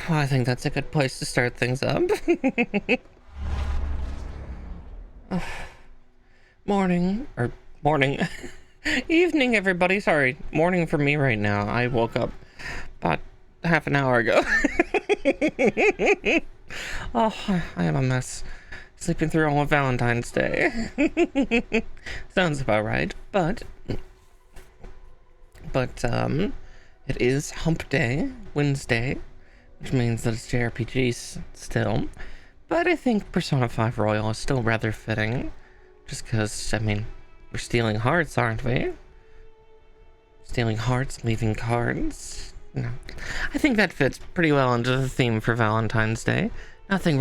Well, I think that's a good place to start things up. Morning, or morning, evening, everybody. Sorry, morning for me right now. I woke up about half an hour ago. Oh, I am a mess. Sleeping through all of Valentine's Day. Sounds about right, but it is Hump Day, Wednesday, which means that it's JRPGs still. But I think Persona 5 Royal is still rather fitting. Just because, I mean, we're stealing hearts, aren't we? Stealing hearts, leaving cards. No. I think that fits pretty well into the theme for Valentine's Day. Nothing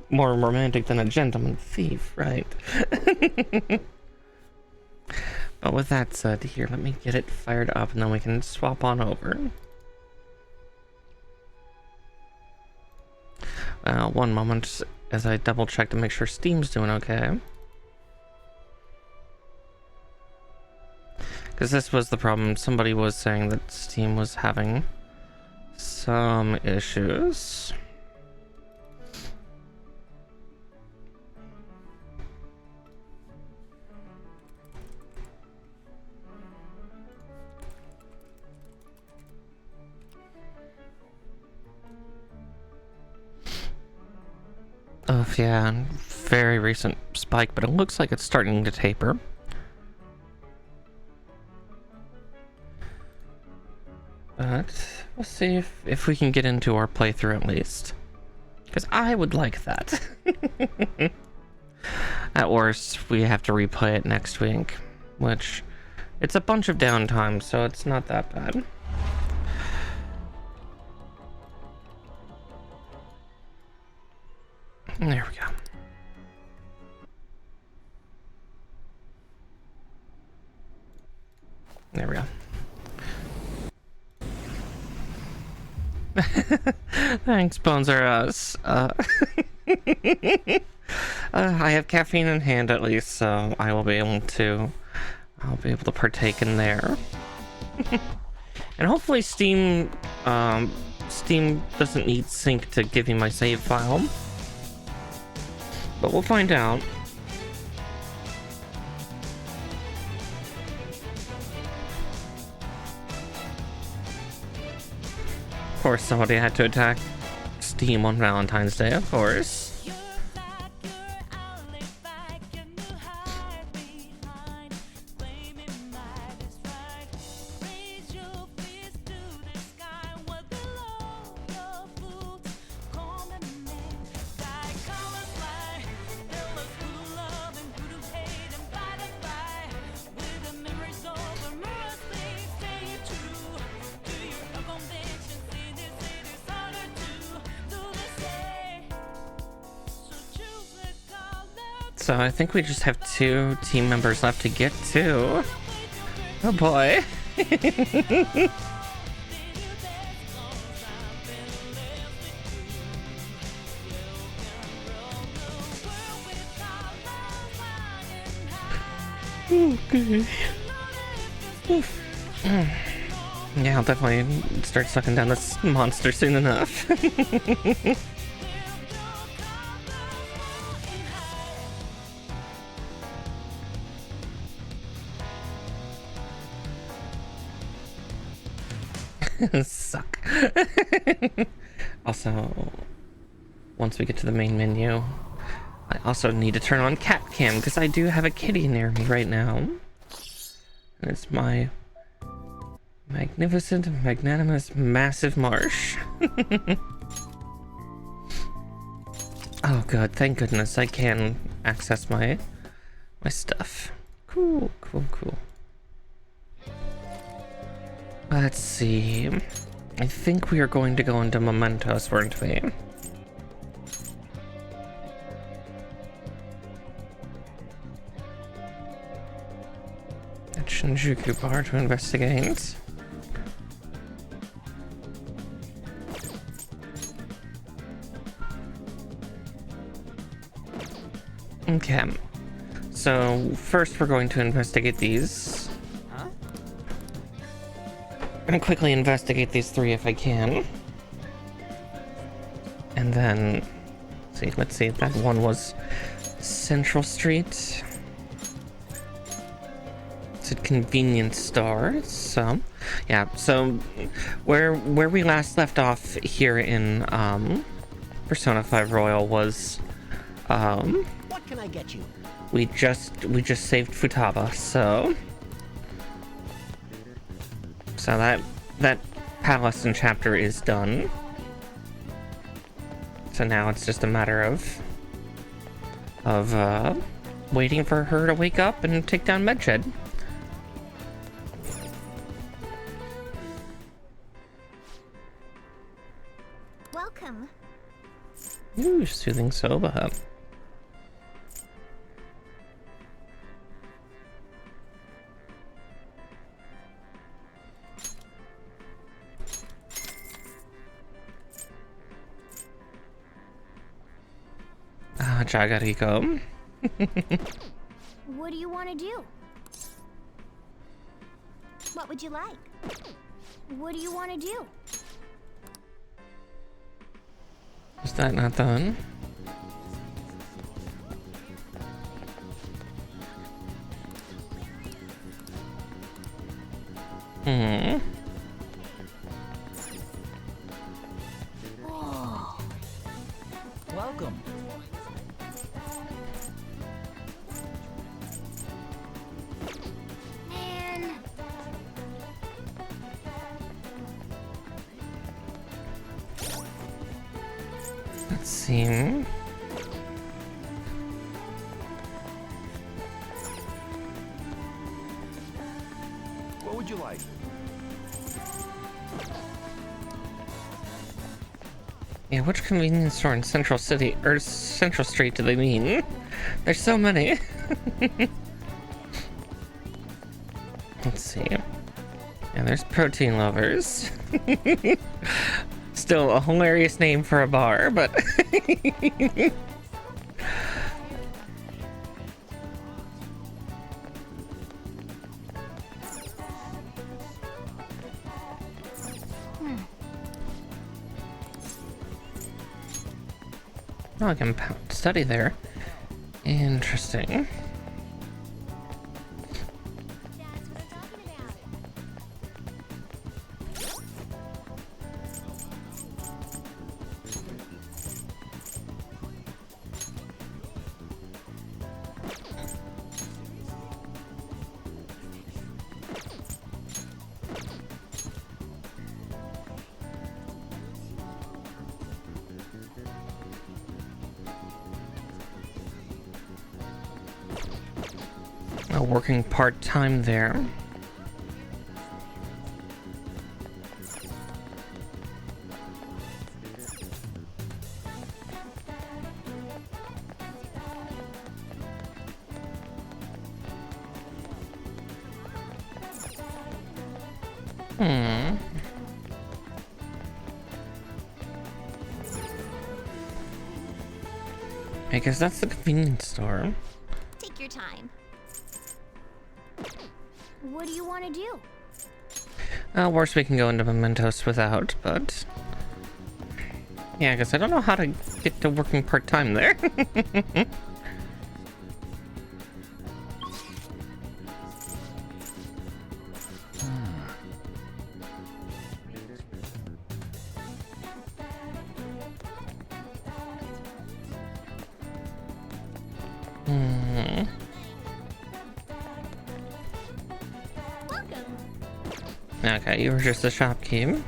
more romantic than a gentleman thief, right? But with that said, here, let me get it fired up and then we can swap on over. One moment as I double check to make sure Steam's doing okay. Because this was the problem. Somebody was saying that Steam was having some issues. Oh, yeah, very recent spike, but it looks like it's starting to taper. But we'll see if we can get into our playthrough at least. Because I would like that. At worst, we have to replay it next week, which it's a bunch of downtime, so it's not that bad. There we go. There we go. Thanks, Bones Are Us. I have caffeine in hand at least, so I'll be able to partake in there. And hopefully Steam doesn't need sync to give me my save file. But we'll find out. Of course, somebody had to attack Steam on Valentine's Day, of course. So I think we just have 2 team members left to get to. Oh boy. Okay. Yeah, I'll definitely start sucking down this monster soon enough. Suck. Also, once we get to the main menu, I also need to turn on cat cam because I do have a kitty near me right now. And it's my magnificent, magnanimous, massive marsh. Oh god, thank goodness I can access my stuff. Cool. Let's see. I think we are going to go into Mementos, weren't we? At Shinjuku Bar to investigate. Okay. So, first we're going to investigate these. I'm gonna quickly investigate these 3 if I can. And then, let's see, that one was Central Street. It's a convenience store, so yeah. So where we last left off here in Persona 5 Royal was what can I get you? we just saved Futaba, so that palace and chapter is done. So now it's just a matter of waiting for her to wake up and take down Medshed. Welcome. Ooh, soothing soba. Ah, Jagariko. What do you want to do? What would you like? What do you want to do? Is that not done? Hmm. Oh. Welcome. Man. Let's see. What would you like? Yeah, which convenience store in Central City or Central Street do they mean? There's so many. Let's see. Yeah, there's Protein Lovers. Still a hilarious name for a bar, but oh, I can study there. Interesting. That's what I'm talking about. Working part-time there. I guess that's the convenience store. Take your time. What do you want to do? Worse, we can go into Mementos without, but yeah, I guess I don't know how to get to working part-time there. Welcome. Okay, you were just a shopkeep.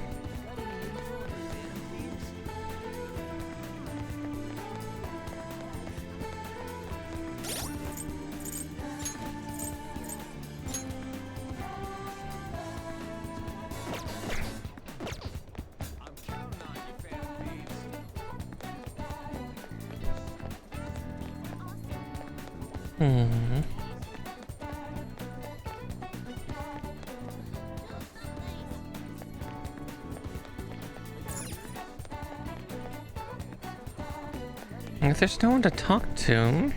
If there's no one to talk to.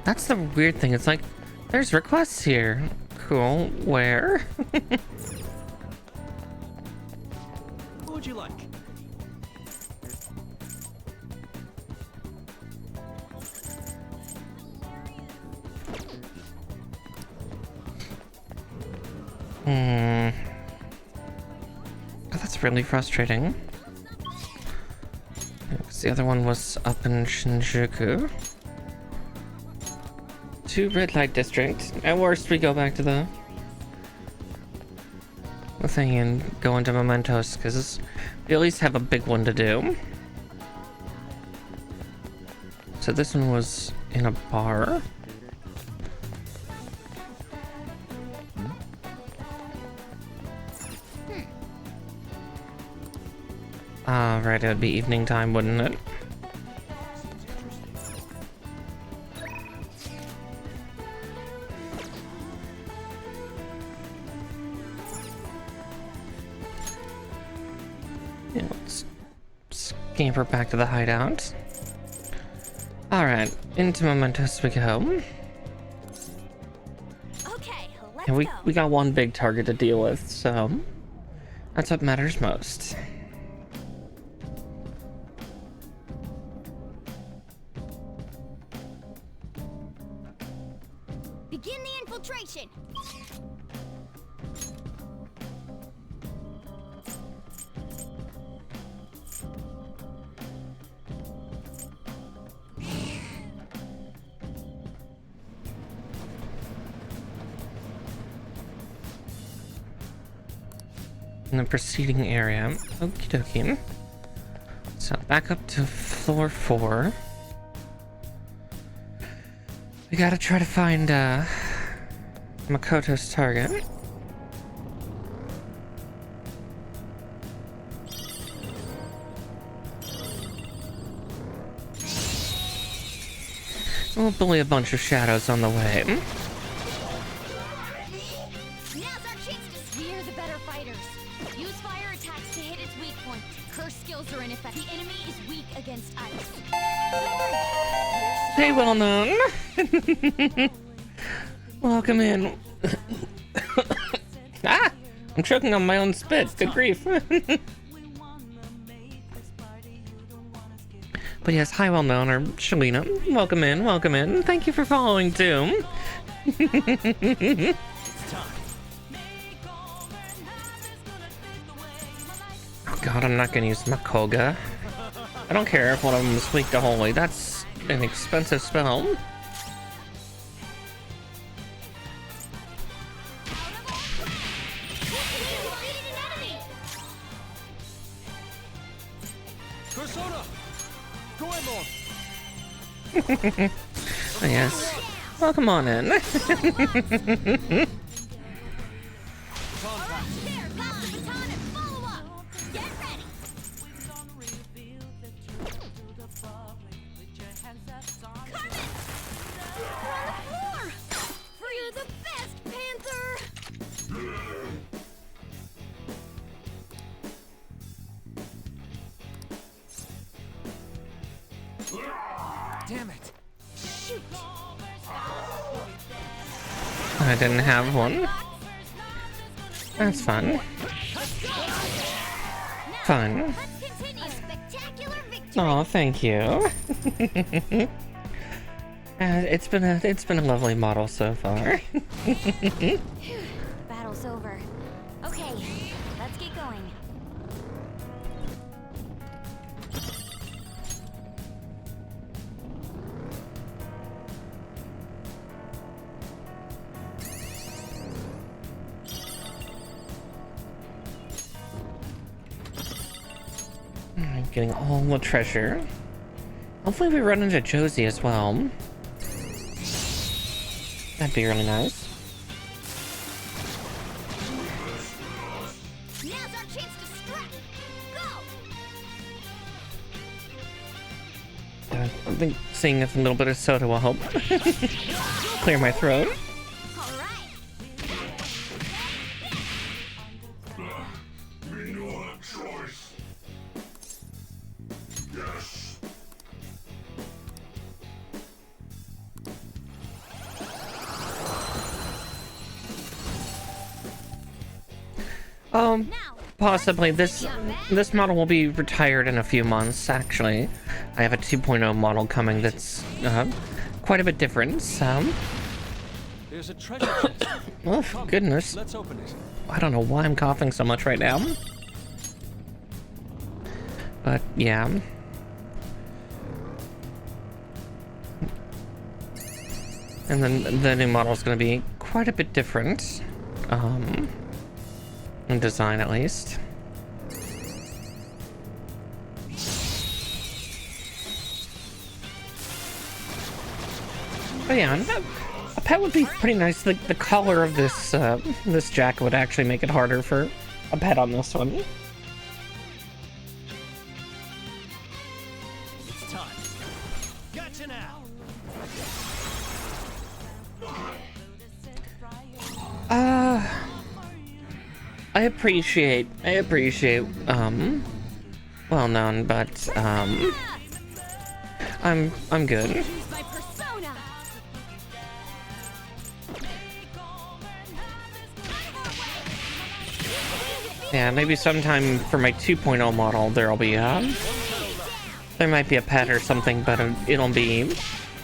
That's the weird thing. It's like, there's requests here. Cool. Where? What would you like? Oh, that's really frustrating. 'Cause the other one was up in Shinjuku. To red light district. At worst, we go back to the thing and go into Mementos, because we at least have a big one to do. So this one was in a bar. Right, it would be evening time, wouldn't it? Yeah, let's scamper back to the hideout. Alright, into Mementos we go. Okay, let's And go. we got one big target to deal with, so that's what matters most. Begin the infiltration. In the preceding area. Okie dokie. So back up to floor 4. We gotta try to find Makoto's target. We'll bully a bunch of shadows on the way. Now's our chance to. We're the better fighters. Use fire attacks to hit its weak point. Curse skills are in effect. The enemy is weak against ice. Hey, well known. Welcome in. Ah! I'm choking on my own spit. Good grief. But yes, hi, well known, or Shalina. Welcome in, welcome in. Thank you for following too. It's time. Oh god, I'm not gonna use Makoga. I don't care if one of them is weak to holy. That's an expensive spell. Persona! Goemon! Oh, yes. Welcome on in. There, got the baton and follow up. Get ready. Carmen! You're on the floor. You're the best, Panther. Damn it! Shoot. I didn't have one. That's fun. Fun. Let's continue. Spectacular victory. Oh, thank you. It's been a lovely model so far. Battle's over. Okay, let's get going. I'm getting all the treasure. Hopefully we run into Josie as well. That'd be really nice. Now's our chance to strike. Go. I think seeing a little bit of soda will help clear my throat. All right. We no have choice. Yes. Now, Possibly. This model will be retired in a few months, actually. I have a 2.0 model coming that's quite a bit different, so... There's a treasure chest. Oh, Come, goodness. let's open it. I don't know why I'm coughing so much right now. But, yeah. And then the new model is going to be quite a bit different. In design, at least. But yeah, a pet would be pretty nice. The color of this this jacket would actually make it harder for a pet on this one. It's time. Gotcha now. I appreciate well known, but I'm good. use my persona. Yeah, maybe sometime for my 2.0 model there'll be there might be a pet or something, but it'll be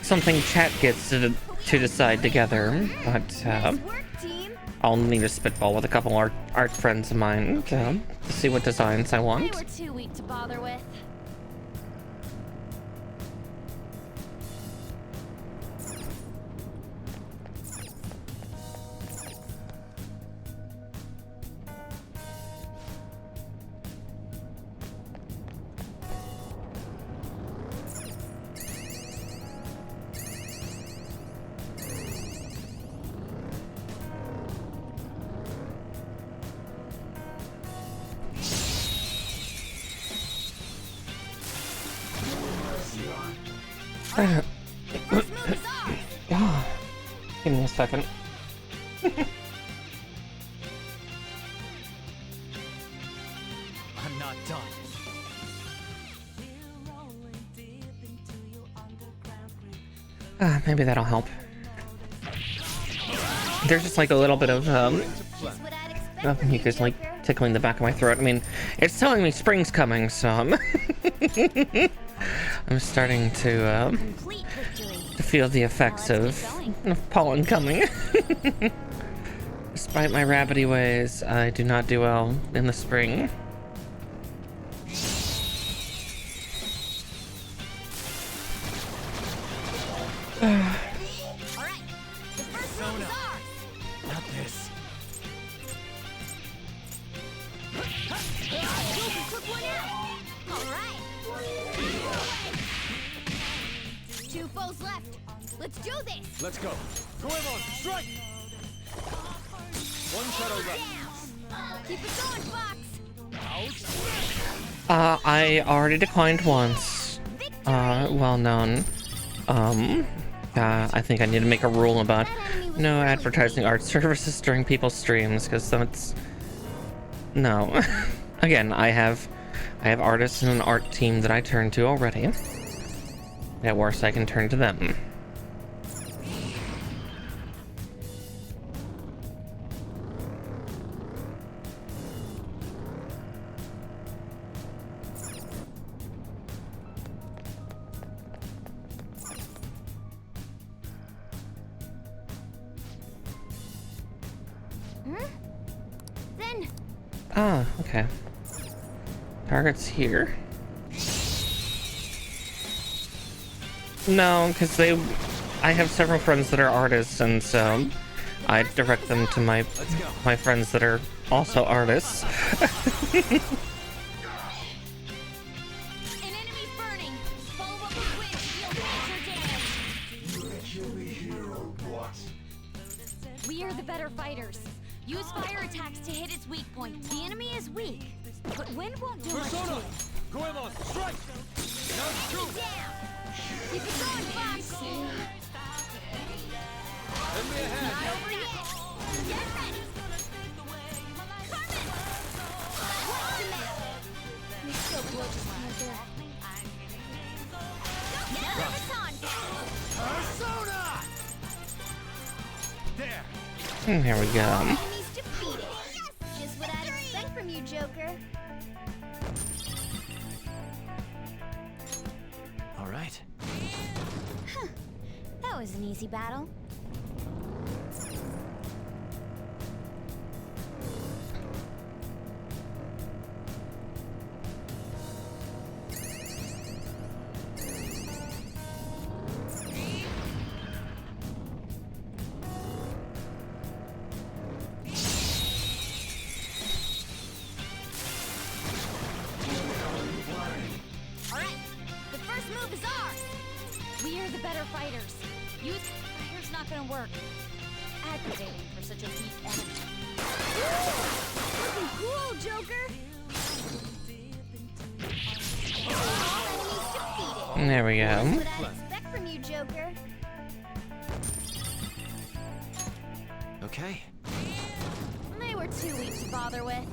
something chat gets to decide together. But Nice work, team. I'll need to spitball with a couple art friends of mine to see what designs I They want. were too weak to bother with. Ah, First move is ours. give me a second. I'm not done. Maybe that'll help. There's just like a little bit of Just what I'd expect from you, mucus like Joker. tickling the back of my throat. I mean, it's telling me spring's coming, so I'm starting to Complete victory. feel the effects Well, of, let's keep going. of pollen coming. Despite my rabbity ways, I do not do well in the spring. All right. The first move is ours. Not this. Joker took one out. All right. Two foes left. Let's do this. Let's go. Goemon, strike! One shadow left. Keep it going, Fox. Ouch! I already declined once. Well known. I think I need to make a rule about no advertising art services during people's streams, because that's... No. Again, I have artists and an art team that I turn to already. At worst, I can turn to them. Then Ah, okay. Target's here. No, because I have several friends that are artists, and so I direct them to my Let's go. friends that are also artists. an enemy's burning. Follow up with wind to deal major damage. You kill me here or what? We are the better fighters. Use fire attacks to hit its weak point. The enemy is weak, but wind won't do much to Persona! it. Goemon, strike! Now Enemy shoot! down. Keep it going, Fox. Enemy ahead! Not over yet. Get ready. Carmen! What's the matter? We still gorgeous near there. Now it's on. Persona! There! Here we go. Enemies defeated. Yes! Just what I'd expect was an easy battle. Alright, the first move is ours! We're the better fighters. Use fire's not gonna work. Aggravating for such a weak enemy. Looking cool, Joker! All enemies defeated. There we That's go. what I expect from you, Joker. Okay. They were too weak to bother with.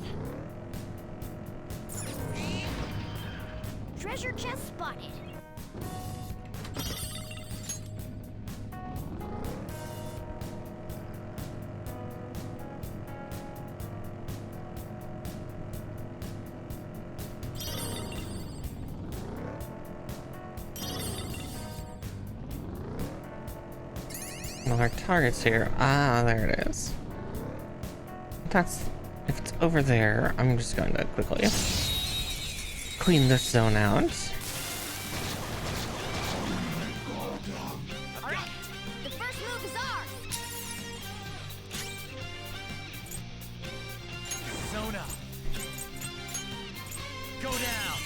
Treasure chest spotted. Well, our target's here. Ah, there it is. That's... If it's over there, I'm just going to quickly clean this zone out. Alright, the first move is ours! Zone up. Go down.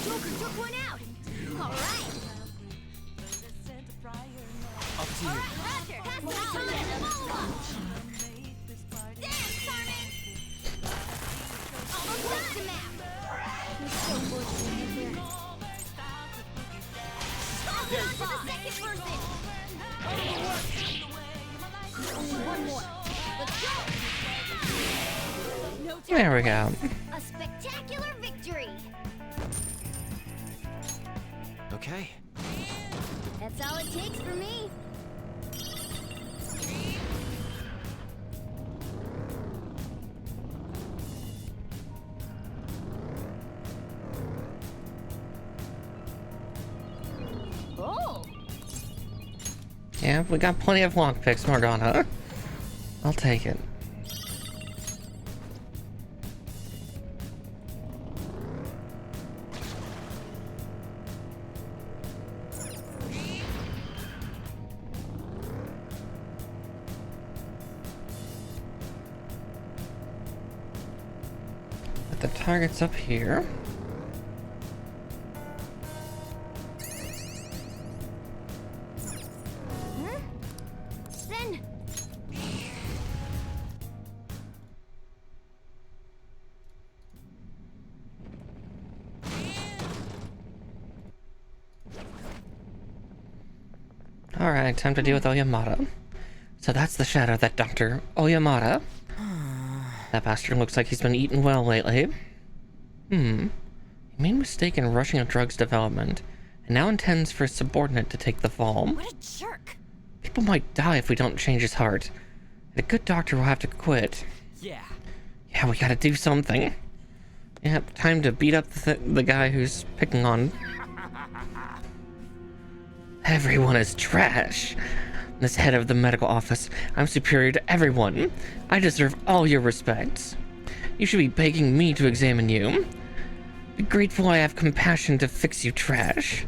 Joker took one out! Alright! Up to you. Alright, Roger! Pass the baton and follow up! Dance, Sonic! Almost touched the map! We're so fortunate here. Pass it on to the second person! Only one more. Let's go! No time There we to go. waste. A spectacular victory! Okay. That's all it takes for me. Oh, Yeah, we got plenty of lockpicks, Morgana. I'll take it. But the target's up here. then Alright, time to deal with Oyamata. So that's the shadow, that Dr. Oyamata. That bastard looks like he's been eating well lately. He made a mistake in rushing a drug's development, and now intends for his subordinate to take the fall. what a jerk! People might die if we don't change his heart. And a good doctor will have to quit. Yeah. Yeah, we gotta do something. Yep, time to beat up the guy who's picking on... Everyone is trash. As head of the medical office, I'm superior to everyone. I deserve all your respect. You should be begging me to examine you. Be grateful I have compassion to fix you trash.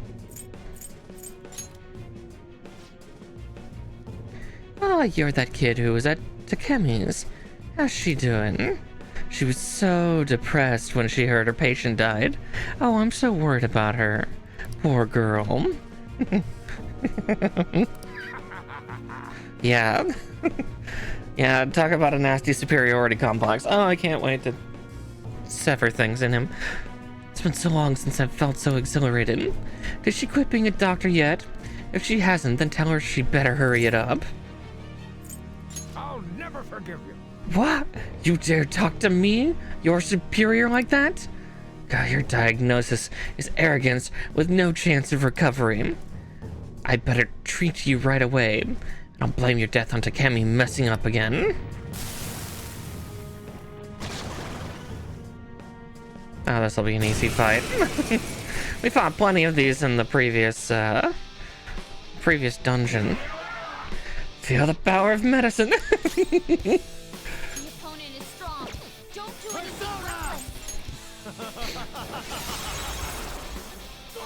Oh, you're that kid who was at Takemi's. How's she doing? She was so depressed when she heard her patient died. Oh, I'm so worried about her. Poor girl. Yeah. Yeah, talk about a nasty superiority complex. Oh, I can't wait to sever things in him. It's been so long since I've felt so exhilarated. Did she quit being a doctor yet? If she hasn't, then tell her she better hurry it up. I'll never forgive you. What? You dare talk to me? Your superior like that? God, your diagnosis is arrogance with no chance of recovery. I better treat you right away. I'll blame your death on Takemi messing up again. Oh, this'll be an easy fight. We fought plenty of these in the previous previous dungeon. Feel the power of medicine. The opponent is strong. Don't do anything reckless.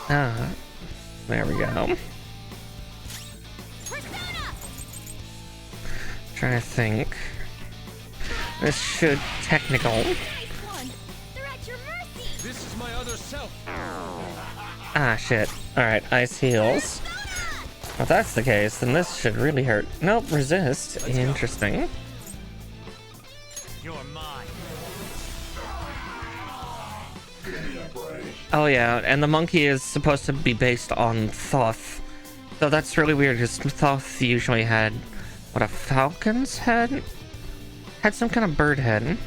Ah, there we go. Persona! Trying to think. This should technical. Nice one. They're at your mercy. This is my other self. Ah, shit. Alright, ice heals. If that's the case, then this should really hurt. Nope, resist. Interesting. You're mine. Oh yeah, and the monkey is supposed to be based on Thoth. So that's really weird, because Thoth usually had, what, a falcon's head? Had some kind of bird head.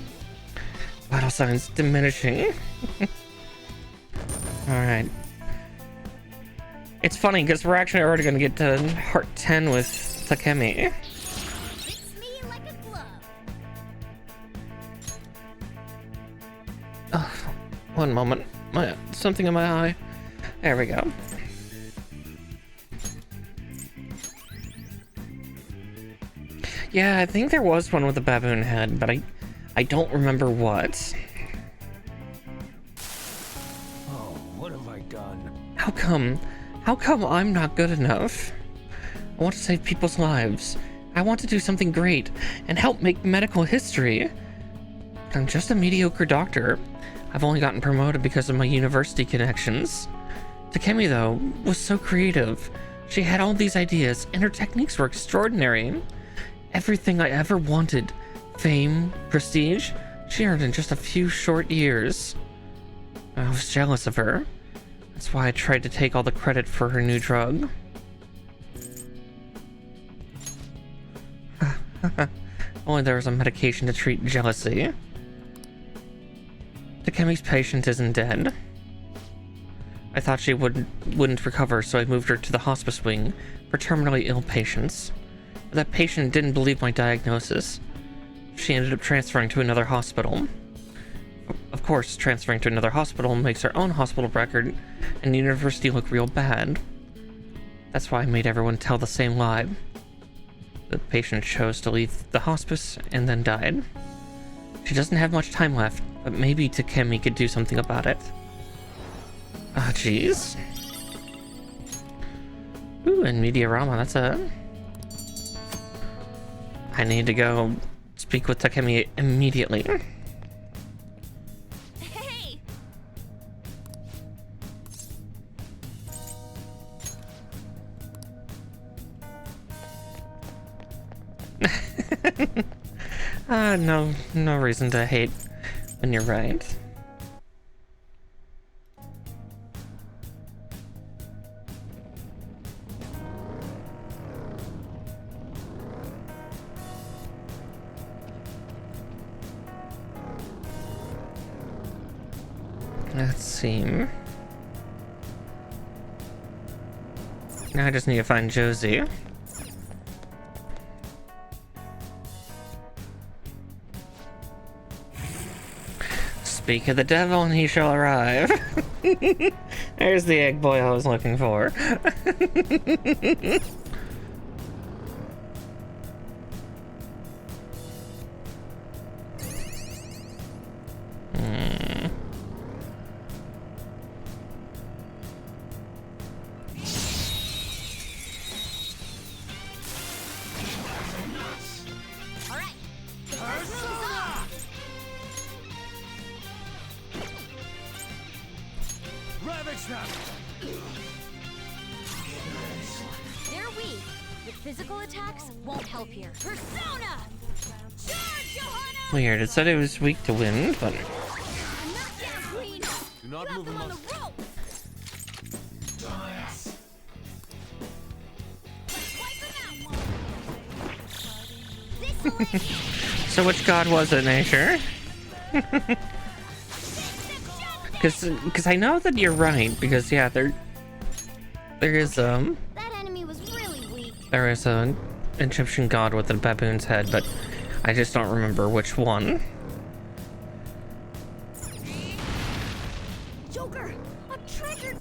Vital signs diminishing. Alright. It's funny, because we're actually already going to get to Heart 10 with Takemi. Fits me like a glove. Oh, one moment. Something in my eye. There we go. Yeah, I think there was one with a baboon head, but I don't remember what. Oh, what have I done? How come I'm not good enough? I want to save people's lives. I want to do something great and help make medical history. But I'm just a mediocre doctor. I've only gotten promoted because of my university connections. Takemi, though, was so creative. She had all these ideas, and her techniques were extraordinary. Everything I ever wanted, fame, prestige, she earned in just a few short years. I was jealous of her. That's why I tried to take all the credit for her new drug. Only there was a medication to treat jealousy. Takemi's patient isn't dead. I thought she wouldn't recover, so I moved her to the hospice wing for terminally ill patients. But that patient didn't believe my diagnosis. She ended up transferring to another hospital. Of course, transferring to another hospital makes her own hospital record and the university look real bad. That's why I made everyone tell the same lie. The patient chose to leave the hospice and then died. She doesn't have much time left, but maybe Takemi could do something about it. Ah, jeez. Ooh, and Mediarama, that's a... I need to go speak with Takemi immediately. Hey! No reason to hate when you're right. Let's see. Now I just need to find Josie. Speak of the devil and he shall arrive. There's the egg boy I was looking for. All right. The first move's on. Ravage them! They're weak, but physical attacks won't help here. Persona! Charge, Johanna! Weird, it said it was weak to wind, but... I'm not down, Queen! Do not Got move them him on the up. rope! Wipe them out, one! This'll So which god was it, Nature? Because I know that you're right, because yeah, there is That enemy was really weak. there is an Egyptian god with a baboon's head, but I just don't remember which one. Joker! I'm triggered!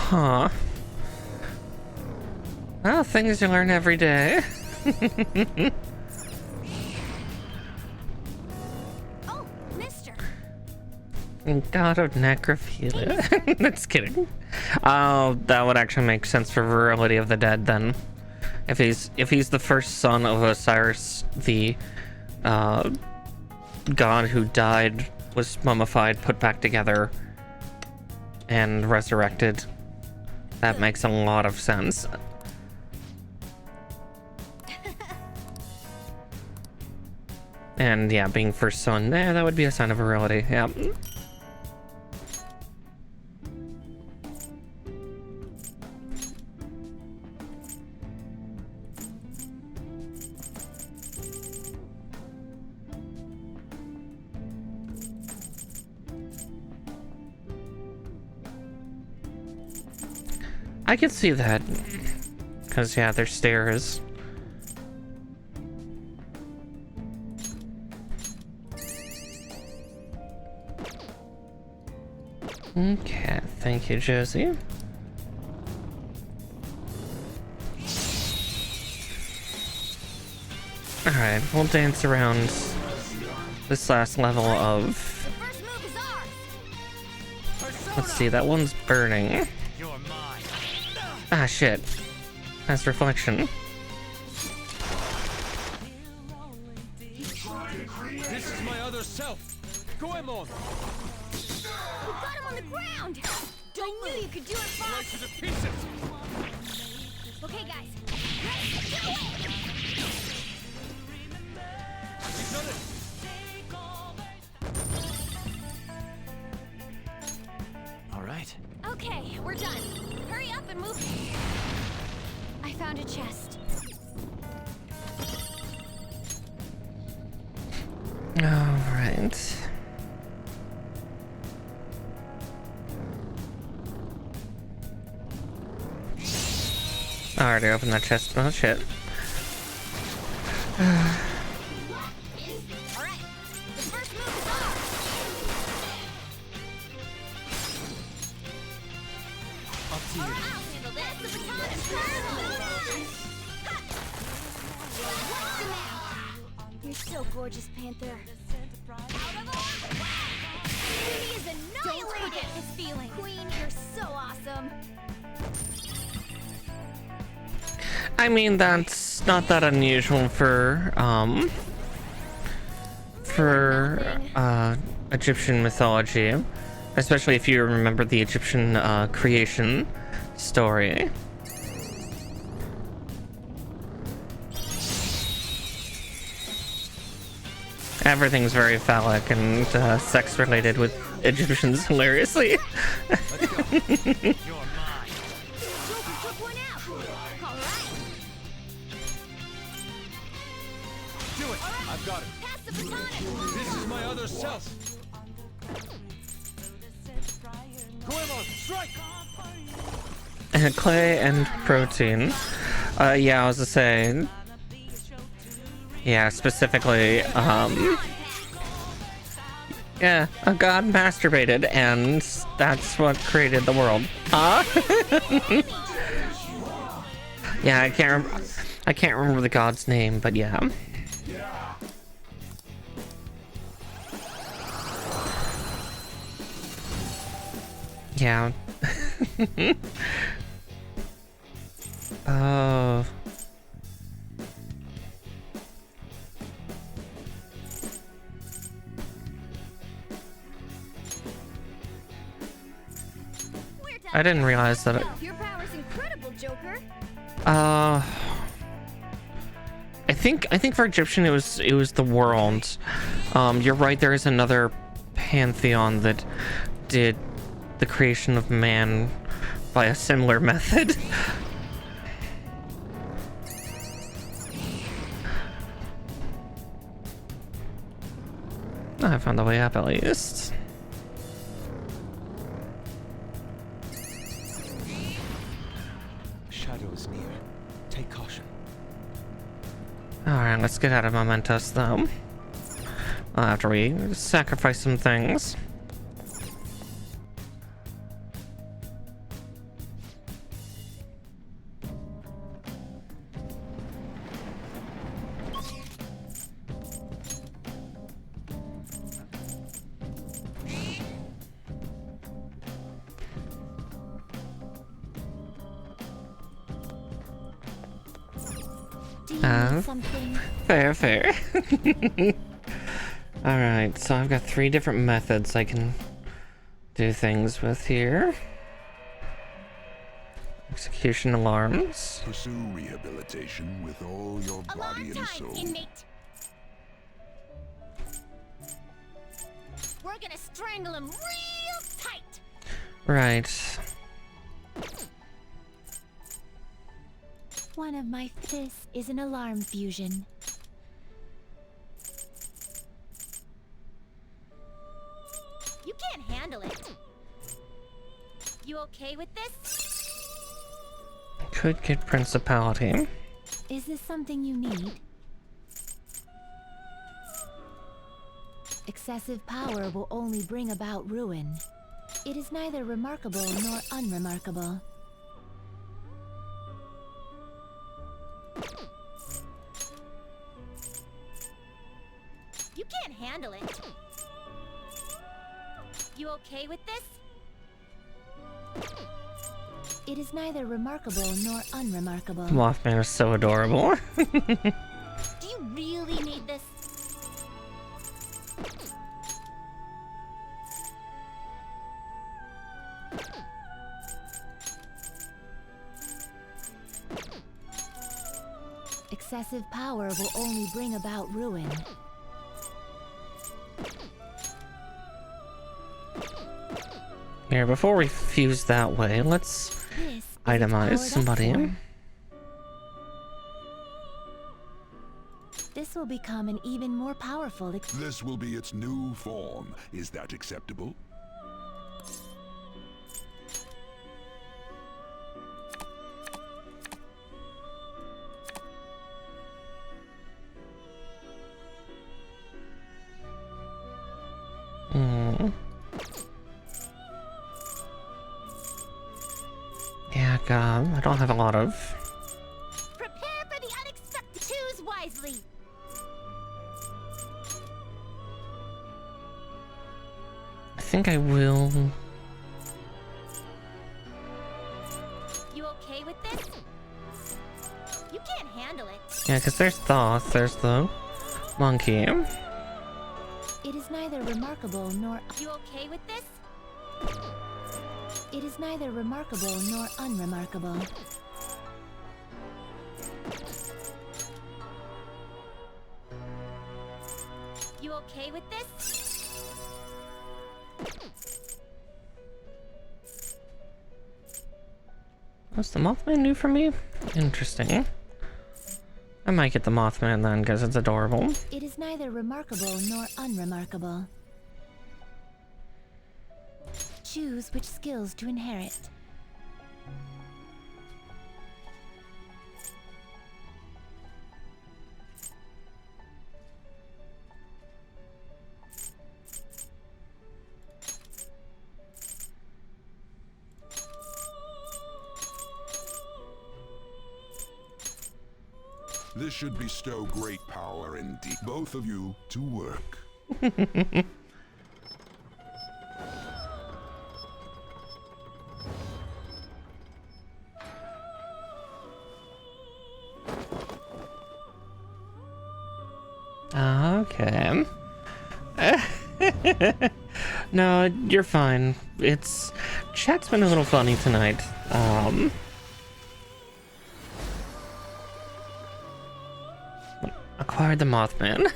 Huh. Well, things you learn every day. Oh, mister. God of necrophilia. That's kidding. Oh, that would actually make sense for virility of the dead then. If he's the first son of Osiris, the god who died, was mummified, put back together, and resurrected. That makes a lot of sense. And yeah, being first son, that would be a sign of virility. Yeah. I could see that, because yeah, there's stairs. Okay, thank you, Josie. Alright, we'll dance around this last level of... The first move is ours. Let's see, that one's burning. You're mine. Ah, shit. That's reflection. This is my other self. Goemon. We got him on the ground. I knew you could do it, Right Fox. to the pieces. Okay, guys. Let's do it. We've done it. All right. Okay, we're done. Hurry up and move. I found a chest. Alright. I already opened that chest. Oh, shit. All right. The first move is ours. Up to All you. right, I'll handle this. The baton is hers. Ha! What's the matter? You're so gorgeous, Panther. Out of the way! Queenie is annihilated. Don't forget this feeling. Queen, you're so awesome. I mean, that's not that unusual for Egyptian mythology, especially if you remember the Egyptian creation story. Everything's very phallic and sex related with Egyptians, hilariously. Let's go. You're mine. Joker took one out. All right. Do it. I've got it. Pass the baton. This is my other self. Goemon, strike. Clay and protein. Yeah, I was to say. Yeah, specifically, yeah, a god masturbated, and that's what created the world. Yeah, I can't remember the god's name, but yeah. Yeah. Oh. I didn't realize that it... Your power's incredible, Joker. I think for Egyptian it was the world. You're right, there is another pantheon that did the creation of man by a similar method. I found the way up at least. Shadow is near. Take caution. Alright, let's get out of Mementos though. After we sacrifice some things. Do you need something? Fair, fair. Alright, so I've got 3 different methods I can do things with here. Execution alarms. Pursue rehabilitation with all your body and Alarm soul. time, inmate. We're gonna strangle him real tight. Right. One of my this is an alarm fusion. You can't handle it. You okay with this? Could get Principality. Is this something you need? Excessive power will only bring about ruin. It is neither remarkable nor unremarkable. You can't handle it. You okay with this? It is neither remarkable nor unremarkable. Mothman is so adorable. Do you really need this? Excessive power will only bring about ruin. Here, before we fuse that way, let's This is itemize its powered up somebody. form. This will become an even more powerful. This will be its new form. Is that acceptable? Yeah, God, I don't have a lot of. Prepare for the unexpected. Choose wisely. I think I will. You okay with this? You can't handle it. Yeah, because there's Thoth, there's the monkey. It is neither remarkable nor. You okay with this? It is neither remarkable nor unremarkable. You okay with this? What's the Mothman do for me? Interesting. I might get the Mothman then, because it's adorable. It is neither remarkable nor unremarkable. Choose which skills to inherit. This should bestow great power indeed. Both of you to work. Okay. No, you're fine. It's chat's been a little funny tonight. Acquired the Mothman.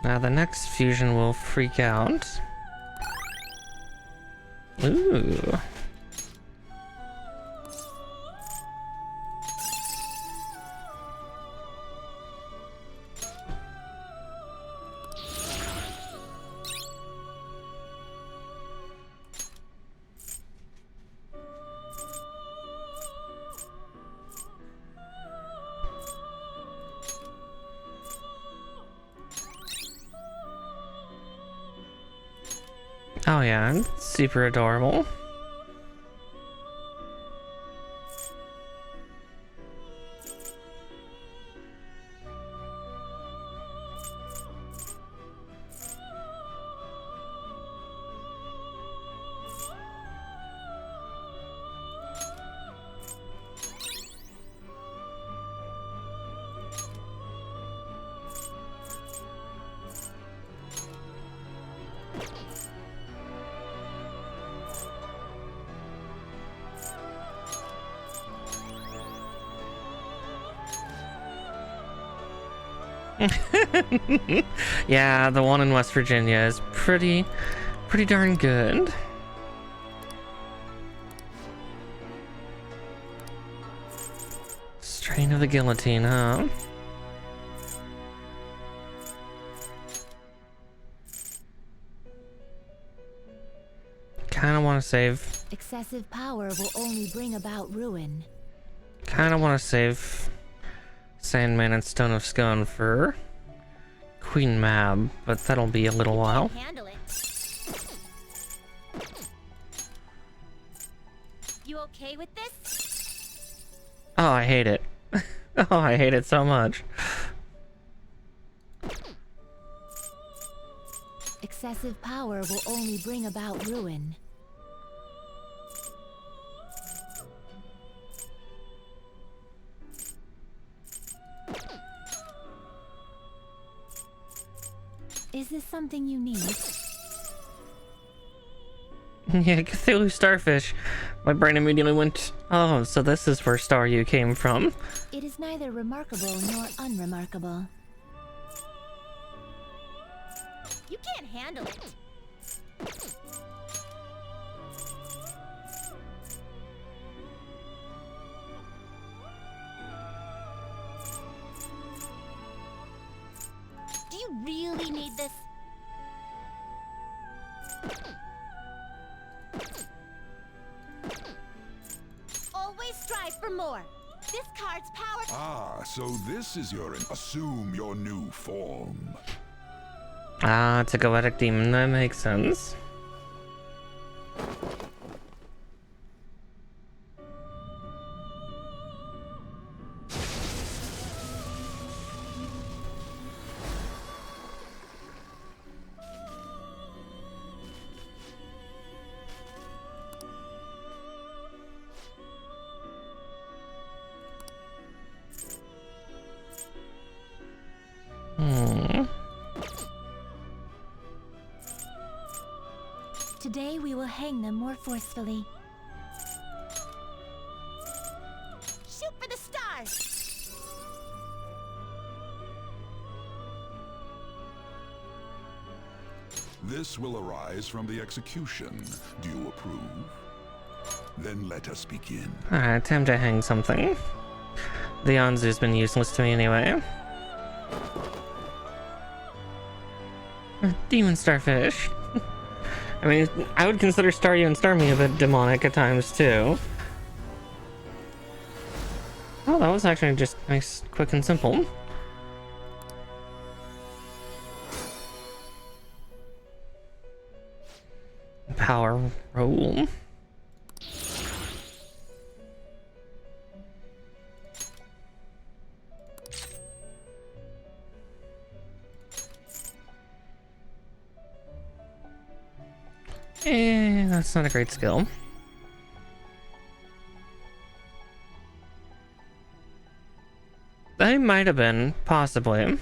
Now the next fusion will freak out. Ooh. Oh yeah, it's super adorable. Yeah, the one in West Virginia is pretty darn good. Strain of the guillotine, huh? Kinda wanna save. Excessive power will only bring about ruin. Kinda wanna save Sandman and Stone of Scone for Queen Mab, but that'll be a little while. Handle it. You okay with this? Oh, I hate it. Oh, I hate it so much. Excessive power will only bring about ruin. Is this something you need? Yeah, Cthulhu Starfish. My brain immediately went, oh, so this is where Staryu came from. It is neither remarkable nor unremarkable. You can't handle it. Do you really need this? Always strive for more. This card's power. Ah, so this is your assume your new form. Ah, it's a Goetic demon, that makes sense. Today we will hang them more forcefully. Shoot for the stars! This will arise from the execution. Do you approve? Then let us begin. Alright, time to hang something. The Anzu's been useless to me anyway. Demon Starfish. I mean, I would consider Staryu and Starmie a bit demonic at times, too. Oh, that was actually just nice, quick, and simple. Power roll. That's not a great skill. They might have been, possibly.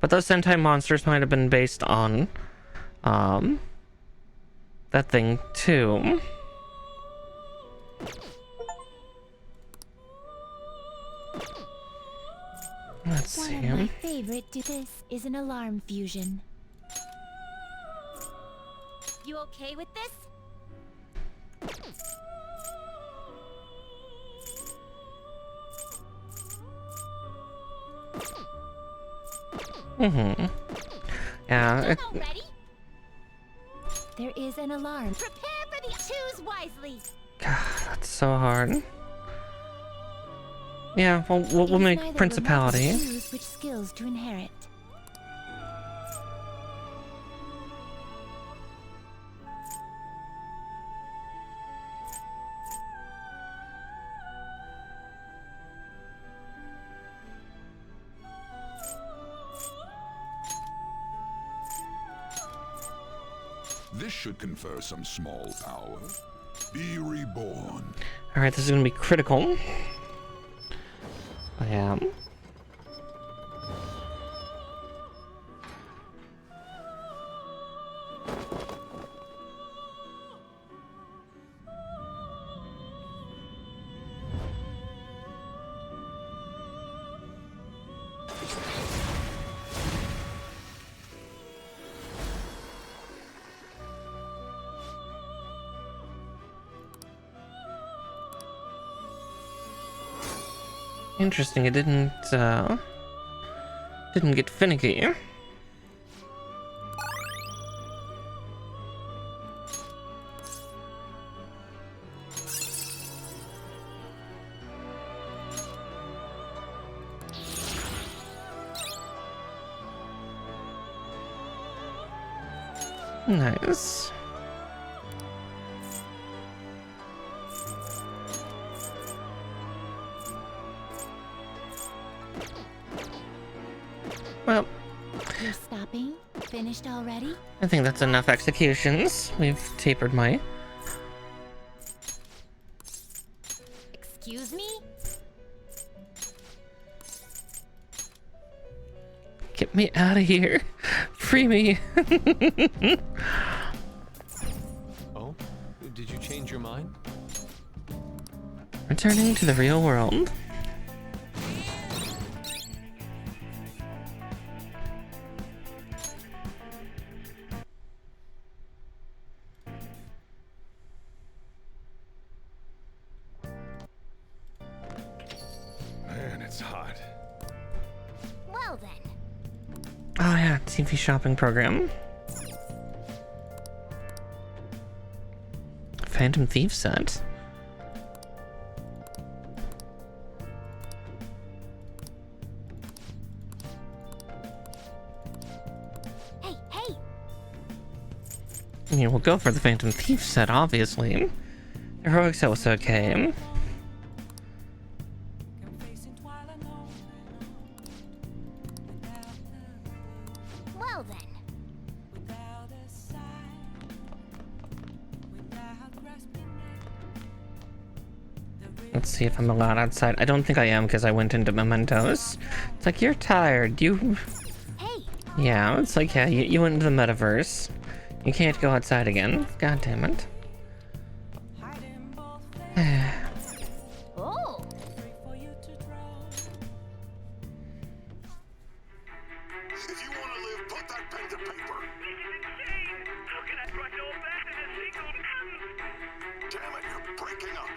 But those Sentai monsters might have been based on, that thing, too. Let's see. One of my favorite do this is an alarm fusion. You okay with this? Yeah, it, Ready? There is an alarm. Prepare for the choose wisely. God, that's so hard. Yeah, well, we'll It is make neither Principality. remarkable to choose which skills to inherit. This should confer some small power. Be reborn. Alright, this is gonna be critical. I am. Interesting, it didn't get finicky. Nice. Well, You're stopping? Finished already? I think that's enough executions. We've tapered my... Excuse me? Get me out of here. Free me. Oh? Did you change your mind? Returning to the real world. Man, it's hot. Well then. Oh yeah, TV shopping program. Phantom Thief set. Hey, hey! Yeah, we'll go for the Phantom Thief set, obviously. The heroic set was okay. Well then. Let's see if I'm allowed outside. I don't think I am because I went into mementos. It's like, you're tired. You... Hey! Yeah, it's like, yeah, you went into the metaverse. You can't go outside again. God damn it. Oh! If you want to live, put that pen to paper. How can I trust old fashioned as single? Damn it, you're breaking up.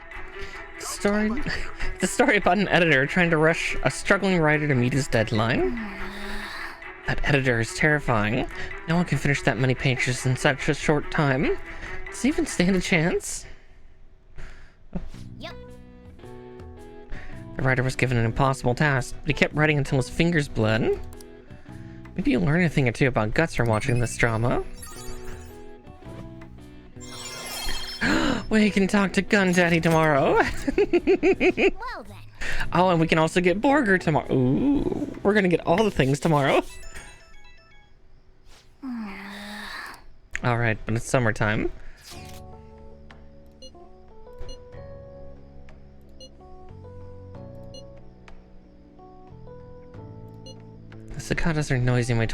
The story about an editor trying to rush a struggling writer to meet his deadline. That editor is terrifying. No one can finish that many pages in such a short time. Does he even stand a chance? Yep. The writer was given an impossible task, but he kept writing until his fingers bled. Maybe you'll learn a thing or two about guts from watching this drama. We can talk to Gun Daddy tomorrow. Well then. Oh, and we can also get Borger tomorrow. Ooh, we're gonna get all the things tomorrow. All right, but it's summertime. The cicadas are noisy in my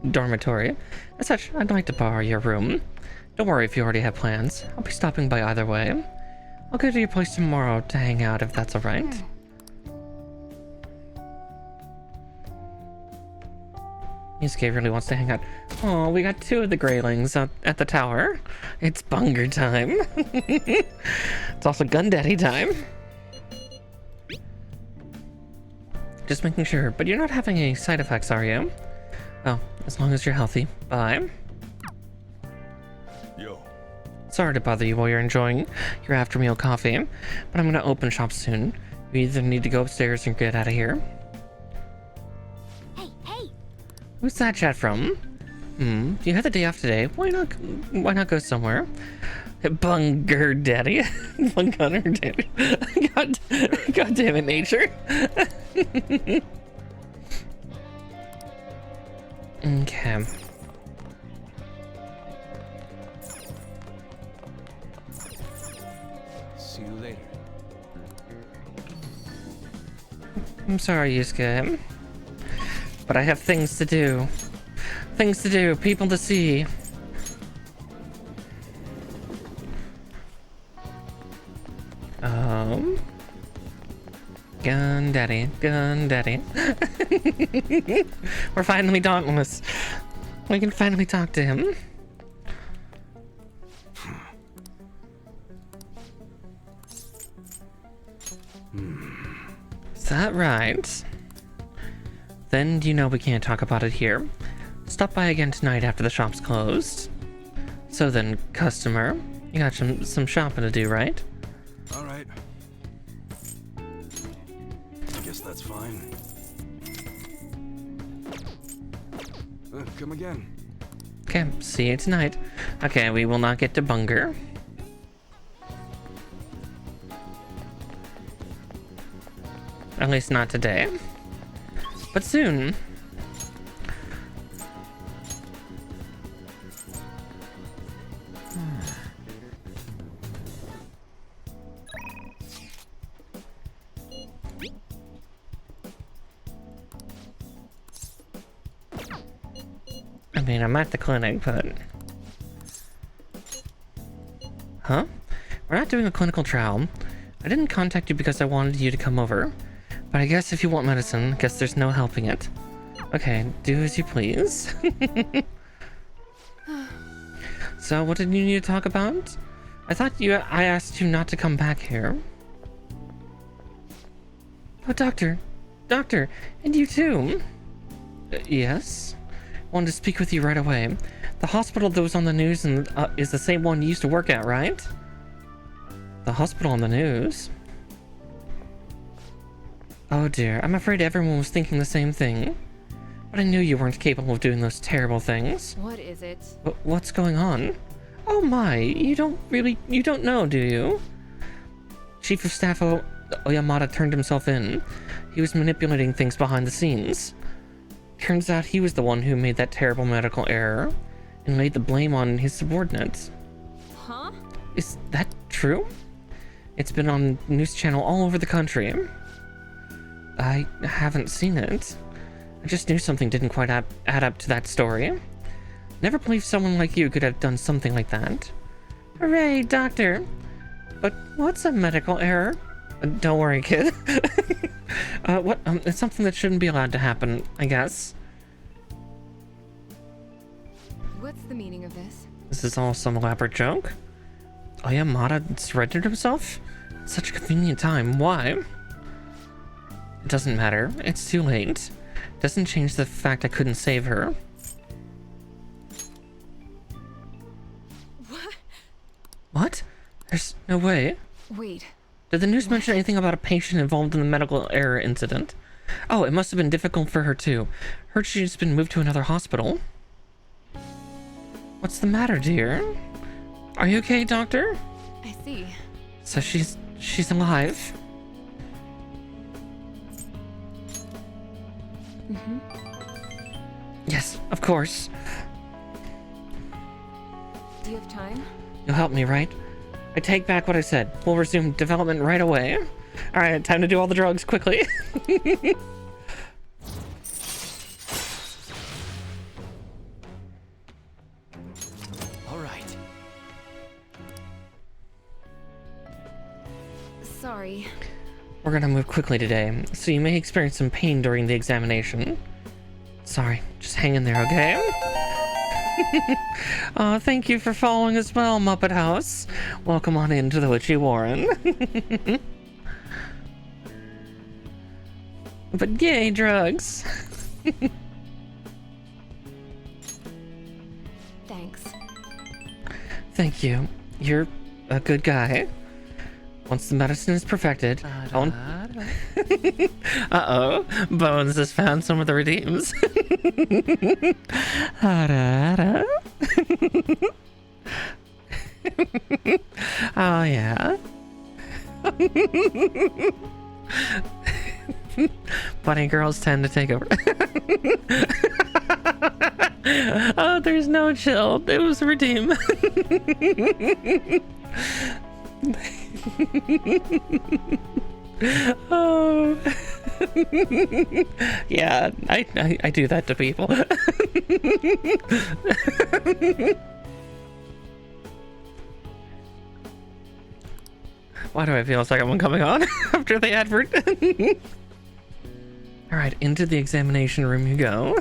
dormitory. As such, I'd like to borrow your room. Don't worry if you already have plans. I'll be stopping by either way. I'll go to your place tomorrow to hang out if that's alright. Yusuke really wants to hang out. Oh, we got 2 of the Greylings out at the tower. It's bunger time. It's also Gun Daddy time. Just making sure, but you're not having any side effects, are you? Oh, as long as you're healthy. Bye. Yo, Sorry to bother you while you're enjoying your after meal coffee, but I'm gonna open shop soon. You either need to go upstairs or get out of here. Hey, hey! Who's that chat from? You had the day off today. Why not go somewhere? Bunger Daddy. Bunger Daddy. God damn it, nature. Okay. See you later. I'm sorry, Yusuke. But I have things to do. Things to do, people to see. Gun Daddy, Gun Daddy. We're finally dauntless. We can finally talk to him. that right? Then you know we can't talk about it here. Stop by again tonight after the shop's closed. So then, customer, you got some shopping to do, right? All right. I guess that's fine. Come again. Okay, see you tonight. Okay, we will not get to Bunger. At least not today. But soon. I mean, I'm at the clinic, but... Huh? We're not doing a clinical trial. I didn't contact you because I wanted you to come over. But I guess if you want medicine, guess there's no helping it. Okay, do as you please. So, what did you need to talk about? I asked you not to come back here. Oh, Doctor! Doctor! And you too! Yes? Wanted to speak with you right away. The hospital that was on the news and is the same one you used to work at, right? The hospital on the news? Oh dear, I'm afraid everyone was thinking the same thing. But I knew you weren't capable of doing those terrible things. What is it? What's going on? Oh my, you don't know, do you? Chief of Staff Oyamada turned himself in. He was manipulating things behind the scenes. Turns out he was the one who made that terrible medical error and laid the blame on his subordinates. Huh? Is that true? It's been on news channel all over the country. I haven't seen it. I just knew something didn't quite add up to that story. Never believed someone like you could have done something like that. Hooray, doctor! But what's a medical error? Don't worry, kid. It's something that shouldn't be allowed to happen, I guess. What's the meaning of this? Is this all some elaborate joke? Oyamada surrendered himself? Such a convenient time, why? It doesn't matter, it's too late. Doesn't change the fact I couldn't save her. What? What? There's no way. Wait. Did the news mention anything about a patient involved in the medical error incident? Oh, it must have been difficult for her too. Heard she's been moved to another hospital. What's the matter, dear? Are you okay, doctor? I see. So she's alive. Mm-hmm. Yes, of course. Do you have time? You'll help me, right? I take back what I said. We'll resume development right away. Alright, time to do all the drugs quickly. All right. Sorry. We're gonna move quickly today, so you may experience some pain during the examination. Sorry, just hang in there, okay? Thank you for following as well, Muppet House. Welcome on into the Witchy Warren. But yay, drugs. Thanks. Thank you. You're a good guy. Once the medicine is perfected, uh-oh, Bones has found some of the redeems. Oh, yeah. Bunny girls tend to take over. Oh, there's no chill. It was redeem. Oh. Yeah, I do that to people. Why do I feel a second one coming on after the advert? All right, into the examination room you go.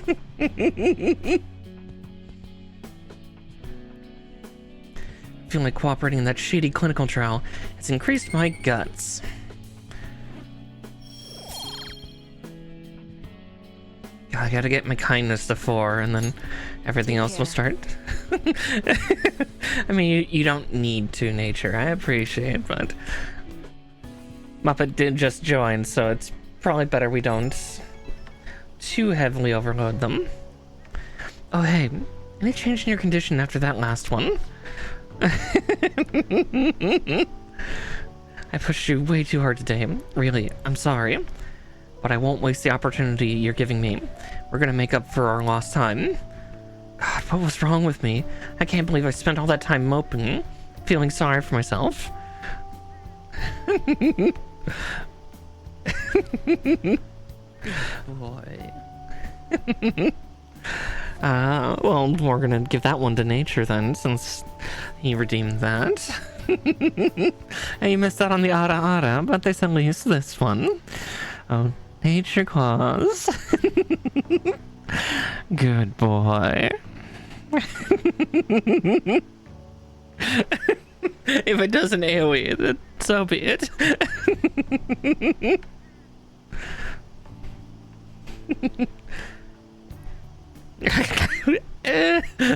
Feeling like cooperating in that shady clinical trial has increased my guts. I gotta get my kindness to 4, and then everything else will start. I mean, you don't need to, Nature. I appreciate, but Muppet did just join, so it's probably better we don't too heavily overload them. Oh, hey, any change in your condition after that last one? I pushed you way too hard today. Really, I'm sorry. But I won't waste the opportunity you're giving me. We're gonna make up for our lost time. God, what was wrong with me? I can't believe I spent all that time moping, feeling sorry for myself. Boy. Well, we're gonna give that one to Nature then, since he redeemed that. And you missed out on the Ara Ara, but there's at least this one. Oh, Nature Claus. Good boy. If it doesn't AoE, then so be it.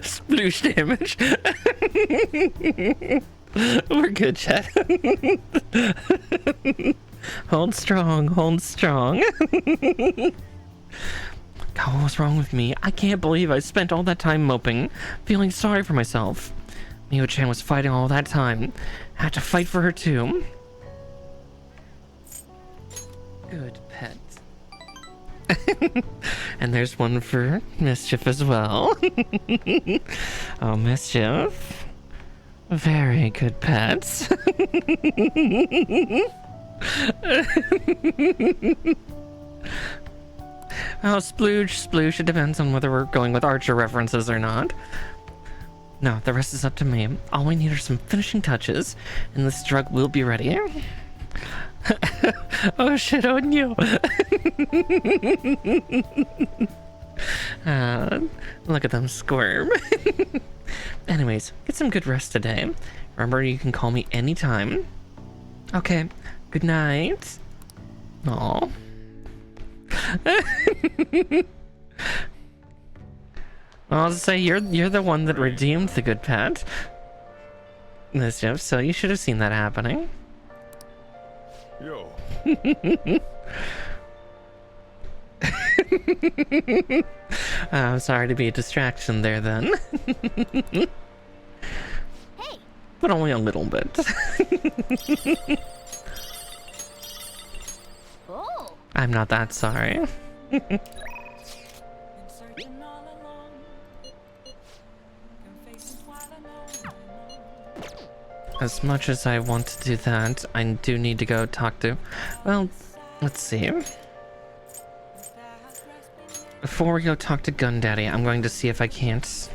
Sploosh damage. We're good, chat. Hold strong, hold strong. God, what was wrong with me? I can't believe I spent all that time moping, feeling sorry for myself. Mio-chan was fighting all that time. I had to fight for her too. Good pet. And there's one for Mischief as well. Oh, Mischief. Very good pets. Oh, sploosh. It depends on whether we're going with Archer references or not. No, the rest is up to me. All we need are some finishing touches, and this drug will be ready. Oh shit, on you. Look at them squirm. Anyways, get some good rest today. Remember, you can call me anytime. Okay, good night. Aw. I'll just say you're the one that redeemed the good pet, Mischief, so you should have seen that happening. Yo. I'm sorry to be a distraction there then. Hey. But only a little bit. Oh. I'm not that sorry. As much as I want to do that, I do need to go talk to... Well, let's see. Before we go talk to Gundaddy, I'm going to see if I can't... What's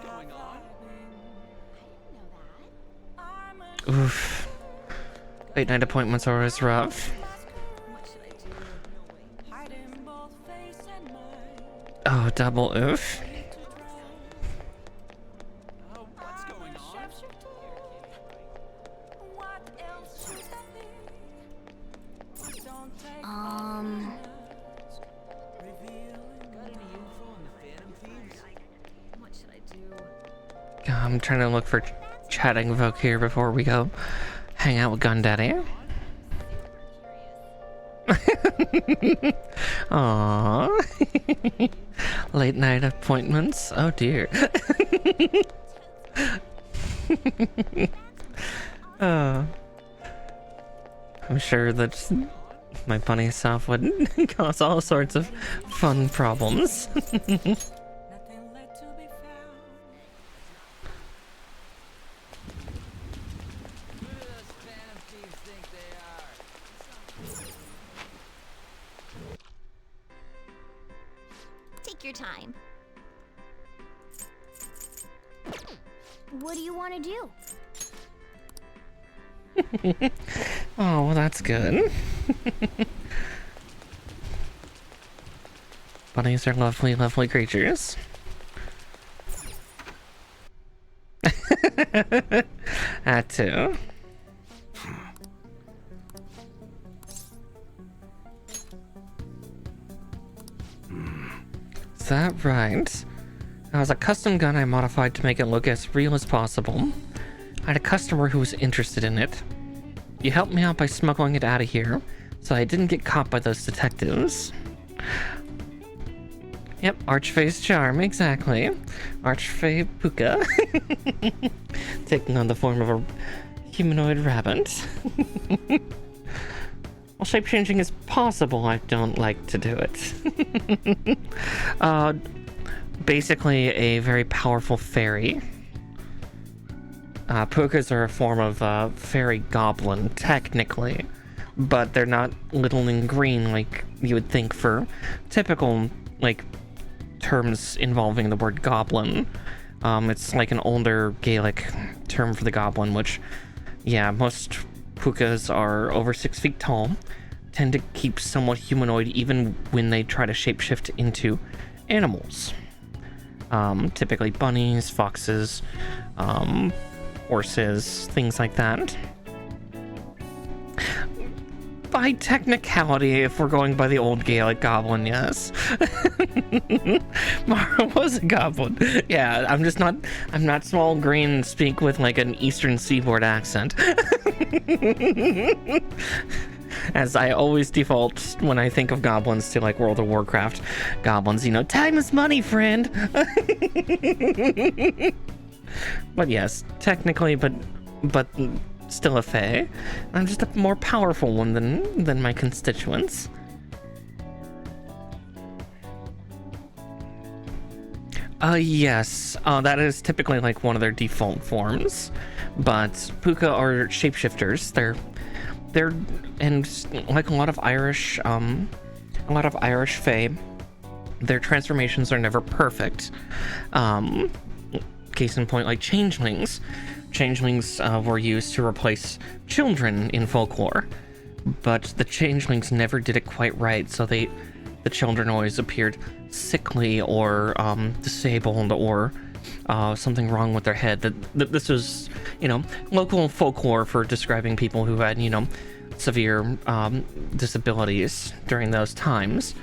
going on? Oof. Late night appointments are always rough. Oh, double oof. What's going on? What should I do? I'm trying to look for chatting Vogue here before we go hang out with Gundaddy. Aww. Late night appointments? Oh dear. I'm sure that my bunny self would cause all sorts of fun problems. Take your time. What do you want to do? Oh, well, that's good. Bunnies are lovely, lovely creatures. That too. Is that right? It was a custom gun I modified to make it look as real as possible. I had a customer who was interested in it. You helped me out by smuggling it out of here, so I didn't get caught by those detectives. Yep, Archfey's charm, exactly. Archfey Puka. Taking on the form of a humanoid rabbit. While shape-changing is possible, I don't like to do it. Basically a very powerful fairy. Pukas are a form of fairy goblin, technically, but they're not little and green like you would think for typical, like, terms involving the word goblin. It's like an older Gaelic term for the goblin, which, yeah, most Pukas are over 6 feet tall, tend to keep somewhat humanoid even when they try to shapeshift into animals. Typically bunnies, foxes, horses, things like that. By technicality, if we're going by the old Gaelic goblin, yes. Mara was a goblin. Yeah, I'm not small, green, and speak with like an eastern seaboard accent. As I always default when I think of goblins to like World of Warcraft goblins, you know, time is money, friend. But yes, technically, but still a fae. I'm just a more powerful one than my constituents. Yes, that is typically like one of their default forms. But Puka are shapeshifters. They're and like a lot of Irish fae, their transformations are never perfect. Case in point, like changelings. Changelings were used to replace children in folklore, but the changelings never did it quite right, so the children always appeared sickly or disabled or something wrong with their head. This was, you know, local folklore for describing people who had, you know, severe disabilities during those times.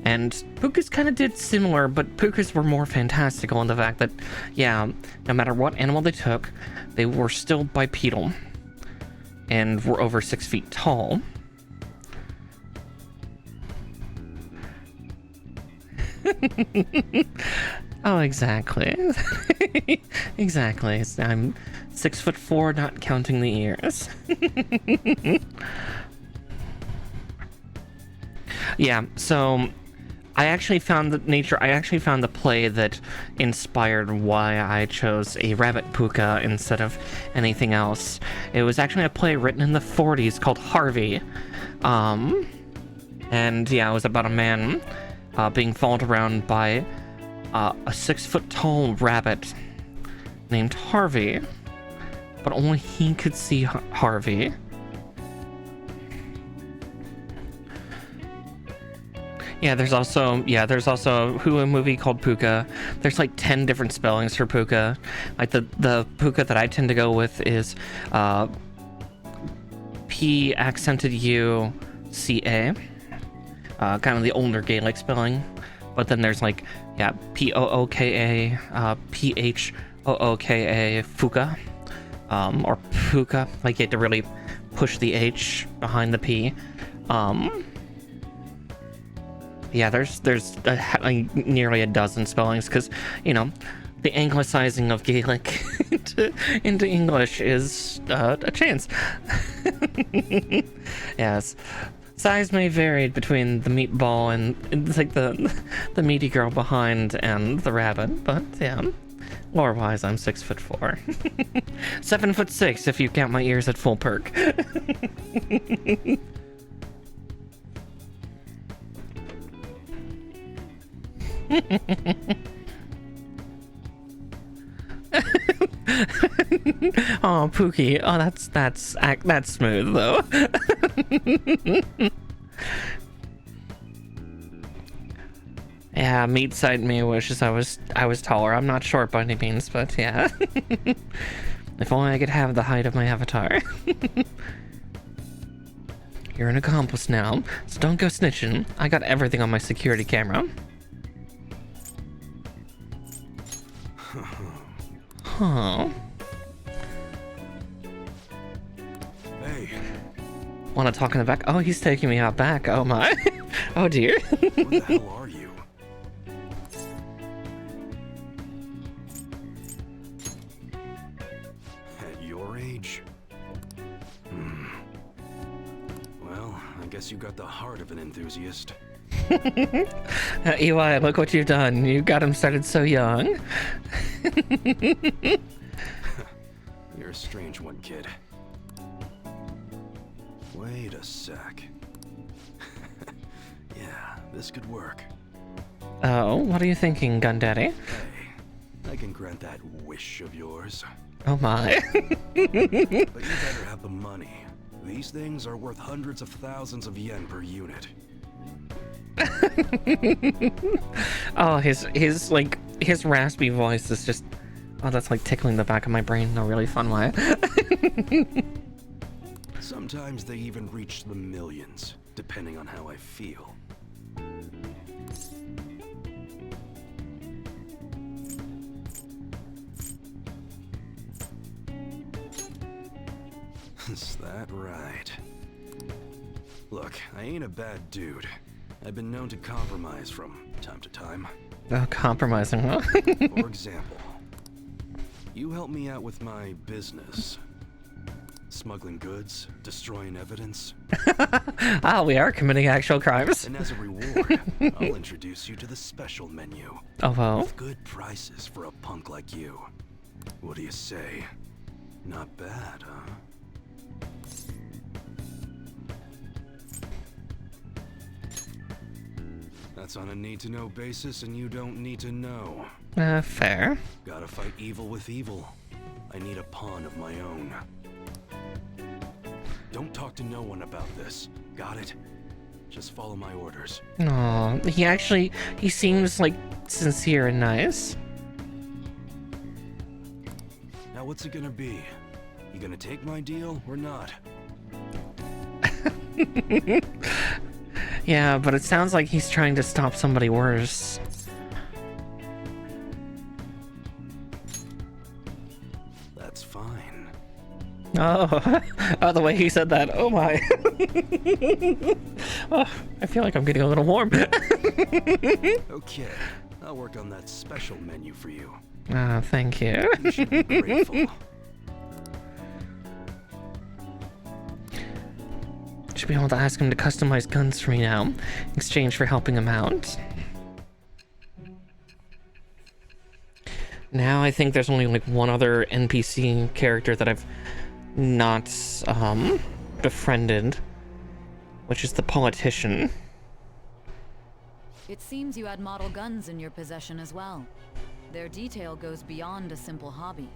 And Pukas kind of did similar, but Pukas were more fantastical in the fact that, yeah, no matter what animal they took, they were still bipedal and were over 6 feet tall. Oh, exactly. Exactly. I'm 6'4", not counting the ears. Yeah, so I actually found the play that inspired why I chose a rabbit puka instead of anything else. It was actually a play written in the 40s called Harvey. And yeah, it was about a man being followed around by a 6 foot tall rabbit named Harvey, but only he could see Harvey. Yeah, there's also a Hulu movie called Puka. There's like 10 different spellings for Puka. Like the Puka that I tend to go with is P accented U C A. Kind of the older Gaelic spelling. But then there's like, yeah, P-O-O-K-A, P-H-O-O-K-A, Fuka. Or Puka. Like you had to really push the H behind the P. Yeah, there's nearly a dozen spellings because, you know, the anglicizing of Gaelic into English is a chance. Yes. Size may vary between the meatball and it's like the meaty girl behind and the rabbit, but yeah. Lore-wise, I'm 6'4". 7'6" if you count my ears at full perk. Oh, Pookie. Oh, that's smooth though. Yeah, meat side me wishes I was taller. I'm not short by any means, but yeah. If only I could have the height of my avatar. You're an accomplice now, so don't go snitching. I got everything on my security camera. Huh. Hey, Want to talk in the back? Oh, he's taking me out back. Oh my. Oh dear. where the hell are you? At your age? Well, I guess you got the heart of an enthusiast. Eli, look what you've done. You got him started so young. You're a strange one, kid. Wait a sec. Yeah, this could work. Oh, what are you thinking, Gun Daddy? Hey, I can grant that wish of yours. Oh my. But you better have the money. These things are worth hundreds of thousands of yen per unit. Oh, his raspy voice is just, oh, that's like tickling the back of my brain in a really fun way. Sometimes they even reach the millions, depending on how I feel. Is that right? Look, I ain't a bad dude. I've been known to compromise from time to time. Oh, compromising, huh? For example, you help me out with my business. Smuggling goods, destroying evidence. Ah, we are committing actual crimes. And as a reward, I'll introduce you to the special menu. Oh, well. With good prices for a punk like you. What do you say? Not bad, huh? That's on a need-to-know basis, and you don't need to know. Fair. Gotta fight evil with evil. I need a pawn of my own. Don't talk to no one about this. Got it? Just follow my orders. Aw, he seems like sincere and nice. Now what's it gonna be? You gonna take my deal or not? Yeah, but it sounds like he's trying to stop somebody worse. That's fine. Oh, oh, the way he said that. Oh my. Oh, I feel like I'm getting a little warm. Okay, I'll work on that special menu for you. Ah, thank you. You should be grateful. Should be able to ask him to customize guns for me now, in exchange for helping him out. Now I think there's only like one other NPC character that I've not befriended, which is the politician. It seems you had model guns in your possession as well. Their detail goes beyond a simple hobby.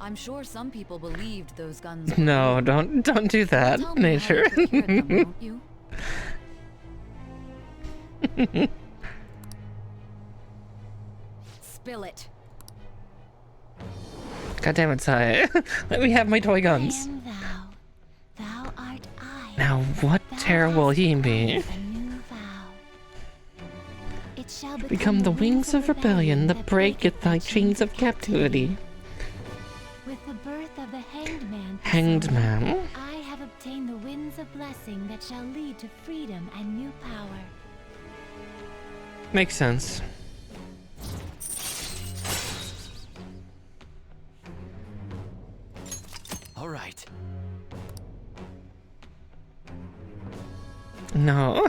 I'm sure some people believed those guns were No, real. don't do that, Tell me how you Nature. procured them, won't you? Spill it. God damn it, Sai. Let me have my toy guns. I am thou. Thou art I. Now, what Thou terror will hast he become be? a new vow. It shall Become the wings of rebellion that breaketh thy chains of captivity. With the birth of the hanged man. Hanged man? I have obtained the winds of blessing that shall lead to freedom and new power. Makes sense. All right. No.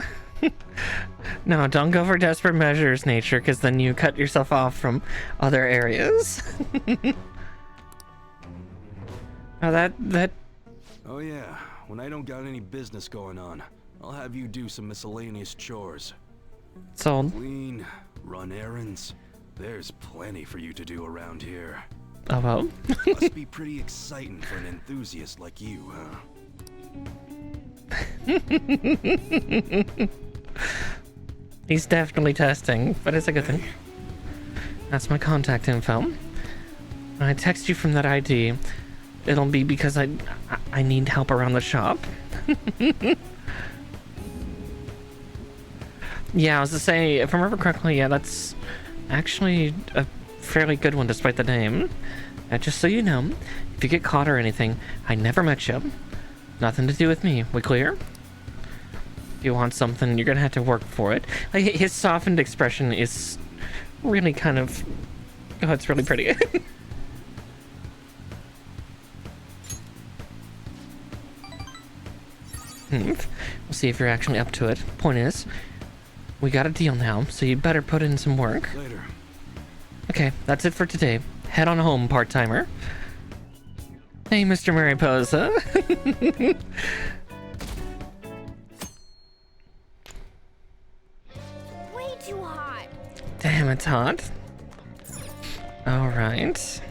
No, don't go for desperate measures, Nature, because then you cut yourself off from other areas. Now that Oh yeah, when I don't got any business going on, I'll have you do some miscellaneous chores. sold. Clean, run errands. There's plenty for you to do around here. Oh well. Must be pretty exciting for an enthusiast like you, huh? He's definitely testing, but it's a good thing. That's my contact info. When I text you from that ID, it'll be because I need help around the shop. Yeah, I was to say, if I remember correctly, yeah, that's actually a fairly good one despite the name. Just so you know, if you get caught or anything, I never met you. Nothing to do with me. We clear? If you want something, you're gonna have to work for it. Like, his softened expression is really kind of... Oh, it's really pretty. We'll see if you're actually up to it. Point is, we got a deal now, so you better put in some work. Later. Okay, that's it for today. Head on home, part-timer. Hey, Mr. Mariposa. Way too hot. Damn, it's hot. All right.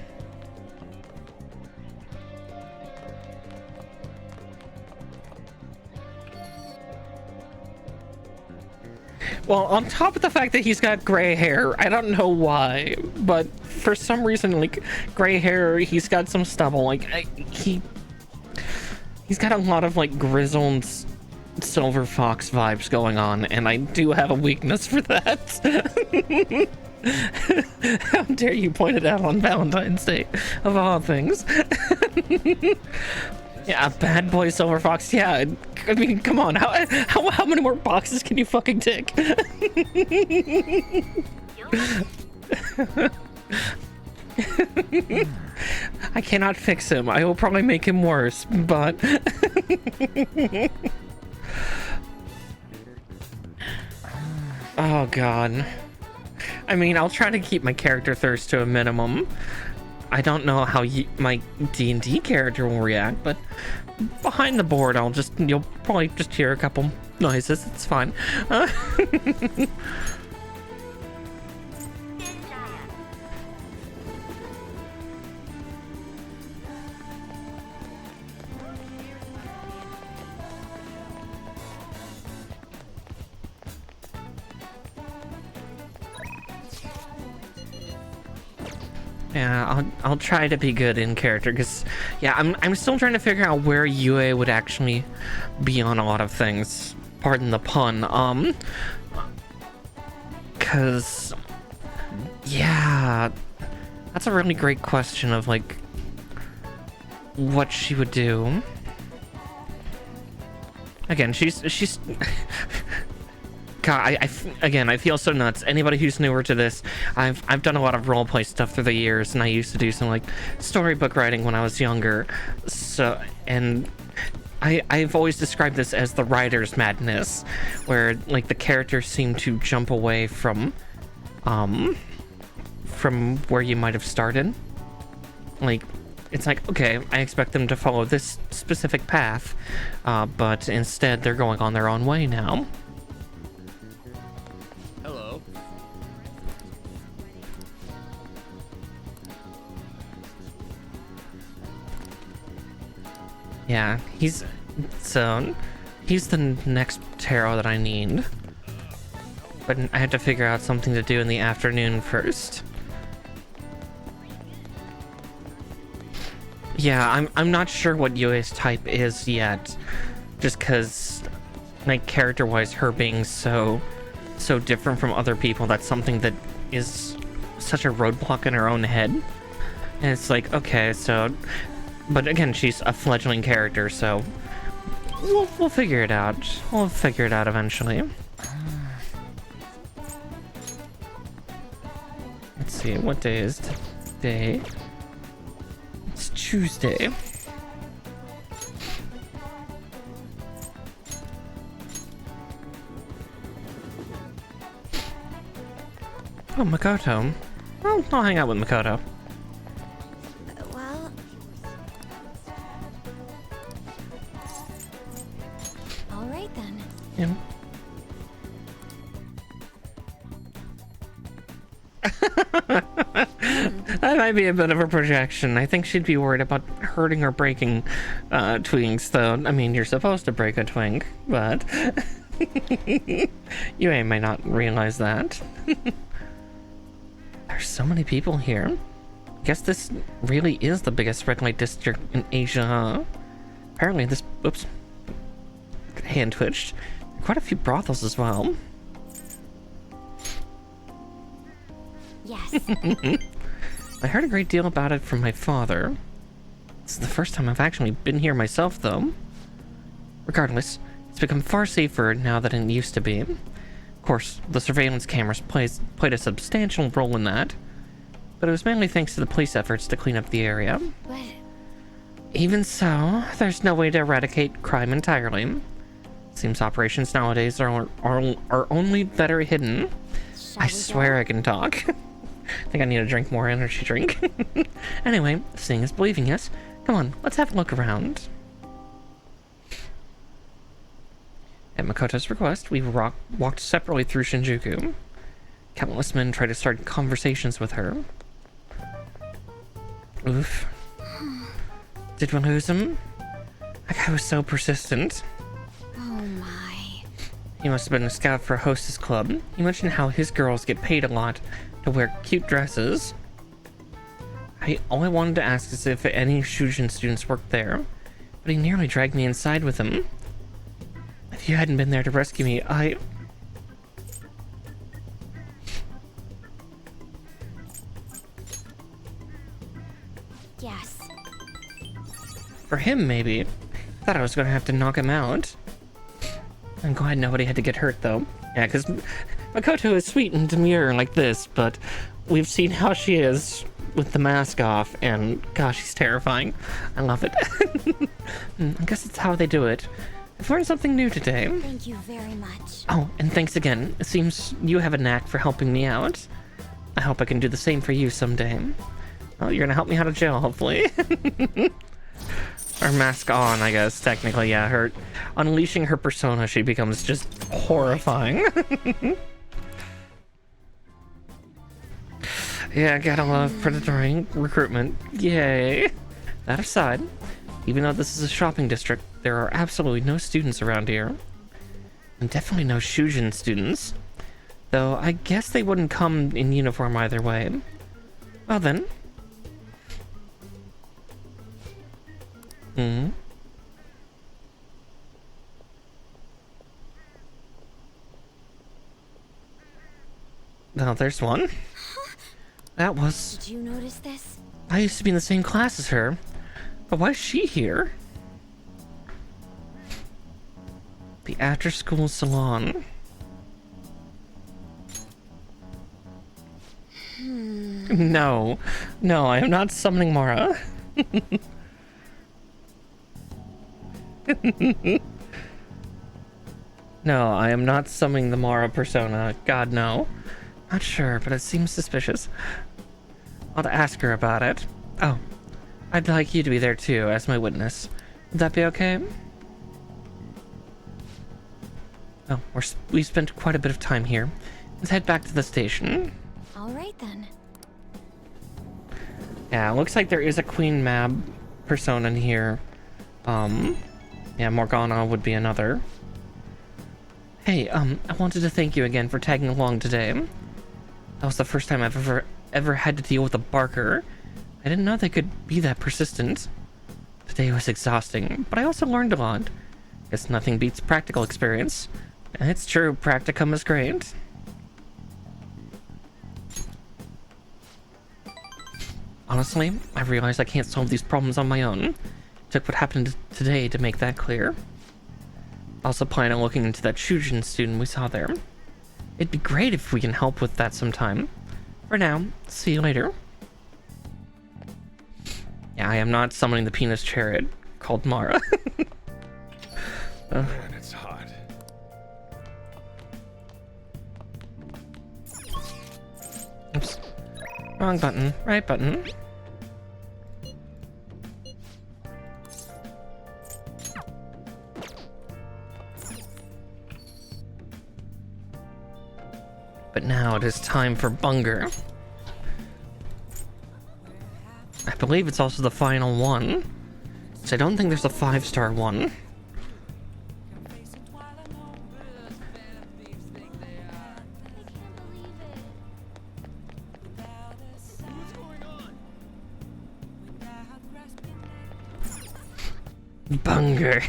Well, on top of the fact that he's got gray hair, I don't know why, but for some reason, like, gray hair, he's got some stubble, like, he's got a lot of, like, grizzled silver fox vibes going on, and I do have a weakness for that. How dare you point it out on Valentine's Day, of all things. Yeah, bad boy silver fox. Yeah, I mean, come on. How many more boxes can you fucking tick? I cannot fix him. I will probably make him worse, but... Oh, God. I mean, I'll try to keep my character thirst to a minimum. I don't know how my D&D character will react, but behind the board, you'll probably just hear a couple noises. It's fine. Yeah, I'll try to be good in character, because yeah, I'm still trying to figure out where Yue would actually be on a lot of things. Pardon the pun. Cause yeah, that's a really great question of like what she would do. Again, she's God, I feel so nuts. Anybody who's newer to this, I've done a lot of roleplay stuff through the years, and I used to do some like storybook writing when I was younger. So, and I've always described this as the writer's madness, where like the characters seem to jump away from where you might have started. Like, it's like, okay, I expect them to follow this specific path, but instead they're going on their own way now. Yeah, he's the next tarot that I need. But I have to figure out something to do in the afternoon first. Yeah, I'm not sure what Yue's type is yet. Just cause like character-wise, her being so different from other people, that's something that is such a roadblock in her own head. And it's like, okay, so but again, she's a fledgling character, so we'll figure it out. We'll figure it out eventually. Let's see, what day is today? It's Tuesday. Oh, Makoto. Well, I'll hang out with Makoto. Well... Alright then. Yeah. That might be a bit of a projection. I think she'd be worried about hurting or breaking twinks, though. I mean, you're supposed to break a twink, but you may not realize that. There's so many people here. Guess this really is the biggest red light district in Asia, huh? Apparently this... Oops. Hand twitched. Quite a few brothels as well. Yes. I heard a great deal about it from my father. This is the first time I've actually been here myself, though. Regardless, it's become far safer now than it used to be. Of course, the surveillance cameras played a substantial role in that, but it was mainly thanks to the police efforts to clean up the area. But Even so, there's no way to eradicate crime entirely. Seems operations nowadays are only better hidden. I swear I can talk. I think I need to drink more energy drink. Anyway, seeing is believing, yes? Come on, let's have a look around. At Makoto's request, we walked separately through Shinjuku. Countless men tried to start conversations with her. Oof. Did we lose him? That guy was so persistent. Oh my. He must have been a scout for a hostess club. He mentioned how his girls get paid a lot to wear cute dresses. All I wanted to ask is if any Shujin students worked there, but he nearly dragged me inside with him. If you hadn't been there to rescue me, Yes. For him, maybe. Thought I was gonna have to knock him out. I'm glad nobody had to get hurt, though. Yeah, because Makoto is sweet and demure like this, but we've seen how she is with the mask off, and gosh, she's terrifying. I love it. I guess it's how they do it. I've learned something new today. Thank you very much. Oh, and thanks again. It seems you have a knack for helping me out. I hope I can do the same for you someday. Well, you're gonna help me out of jail, hopefully. Her mask on, I guess, technically, yeah. Her unleashing her persona, she becomes just horrifying. Yeah, gotta love predatory recruitment. Yay. That aside, even though this is a shopping district, there are absolutely no students around here. And definitely no Shujin students. Though I guess they wouldn't come in uniform either way. Well then. Now there's one. That was... Did you notice this? I used to be in the same class as her. But why is she here? The after-school salon. No. No, I am not summoning Mara. No, I am not summoning the Mara persona. God, no. Not sure, but it seems suspicious. I'll have to ask her about it. Oh, I'd like you to be there too, as my witness. Would that be okay? Oh, we spent quite a bit of time here. Let's head back to the station. All right then. Yeah, it looks like there is a Queen Mab persona in here. Yeah, Morgana would be another. Hey, I wanted to thank you again for tagging along today. That was the first time I've ever had to deal with a barker. I didn't know they could be that persistent. Today was exhausting, but I also learned a lot. Guess nothing beats practical experience. And it's true, practicum is great. Honestly, I realized I can't solve these problems on my own. Took what happened today to make that clear. Also plan on looking into that Shujin student we saw there. It'd be great if we can help with that sometime. For now, see you later. Yeah, I am not summoning the penis chariot called Mara. Man, it's hot. Oops. Wrong button. Right button. But now it is time for Bunger. I believe it's also the final one. So I don't think there's a 5-star one. Bunger.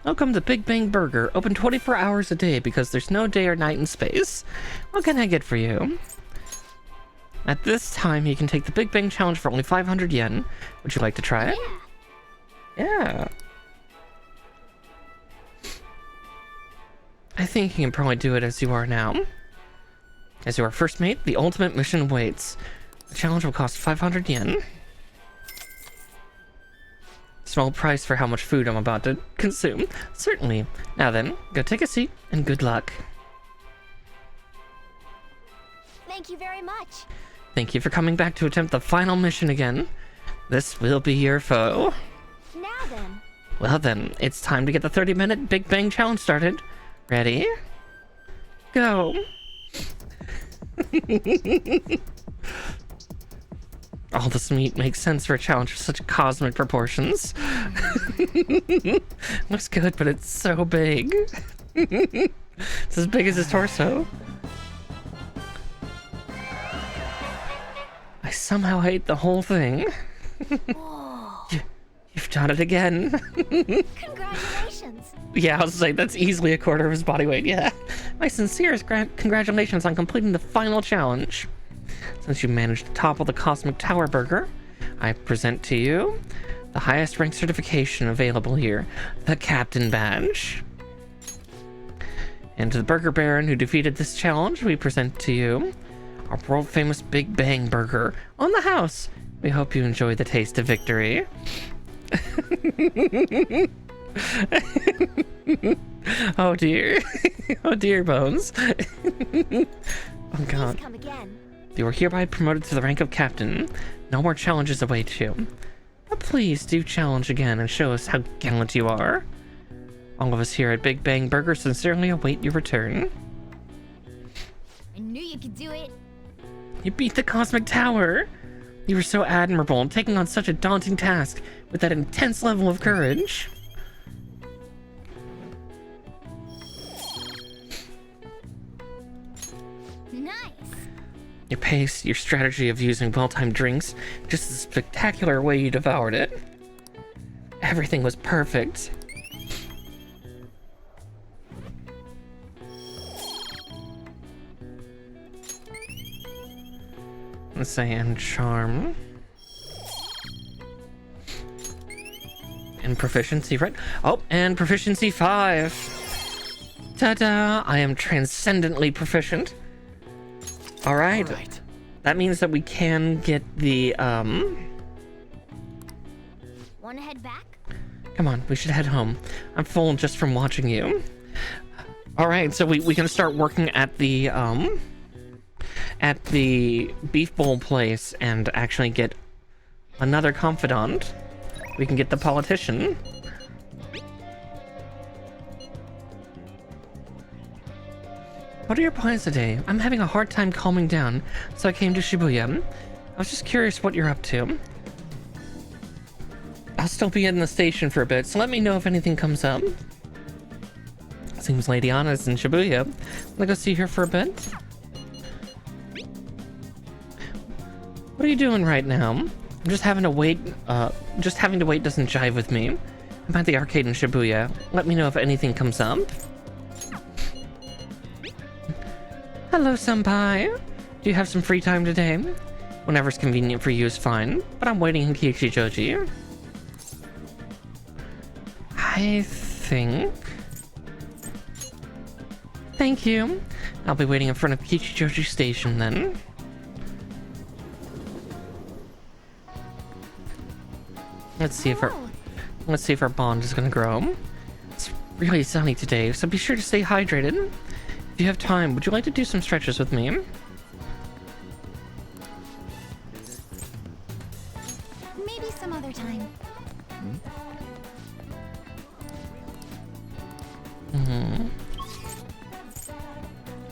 Welcome to Big Bang Burger. Open 24 hours a day because there's no day or night in space. What can I get for you? At this time, you can take the Big Bang Challenge for only 500 yen. Would you like to try it? Yeah. I think you can probably do it as you are now. As you are first mate, the ultimate mission awaits. The challenge will cost 500 yen. Small price for how much food I'm about to consume. Certainly. Now then, go take a seat, and good luck. Thank you very much. Thank you for coming back to attempt the final mission again. This will be your foe. Now then. Well then, it's time to get the 30-minute Big Bang Challenge started. Ready? Go! All this meat makes sense for a challenge of such cosmic proportions. Looks good, but it's so big. It's as big as his torso. I somehow ate the whole thing. You've done it again. Congratulations. Yeah, I was saying that's easily a quarter of his body weight, yeah. My sincerest congratulations on completing the final challenge. Since you managed to topple the Cosmic Tower Burger, I present to you the highest rank certification available here, the Captain Badge. And to the Burger Baron who defeated this challenge, we present to you our world-famous Big Bang Burger on the house. We hope you enjoy the taste of victory. Oh dear. Oh dear, Bones. Oh god. Please come again. You are hereby promoted to the rank of captain. No more challenges await you. But please do challenge again and show us how gallant you are. All of us here at Big Bang Burger sincerely await your return. I knew you could do it. You beat the Cosmic Tower! You were so admirable in taking on such a daunting task with that intense level of courage. Nice. Your pace, your strategy of using well-timed drinks, just the spectacular way you devoured it. Everything was perfect. Let's say and charm. And proficiency, right? Oh, and proficiency 5. Ta-da! I am transcendently proficient. All right. That means that we can get the, Wanna head back? Come on, we should head home. I'm full just from watching you. All right, so we can start working at the beef bowl place and actually get another confidant. We can get the politician. What are your plans today? I'm having a hard time calming down, so I came to Shibuya. I was just curious what you're up to. I'll still be in the station for a bit, so let me know if anything comes up. Seems Lady Anna's in Shibuya. Wanna go see her for a bit? What are you doing right now? I'm just having to wait. Just having to wait doesn't jive with me. I'm at the arcade in Shibuya. Let me know if anything comes up. Hello, senpai. Do you have some free time today? Whenever's convenient for you is fine, but I'm waiting in Kichijoji. I think... Thank you. I'll be waiting in front of Kichijoji Station then. Let's see if our bond is gonna grow. It's really sunny today, so be sure to stay hydrated. If you have time, would you like to do some stretches with me? Maybe some other time.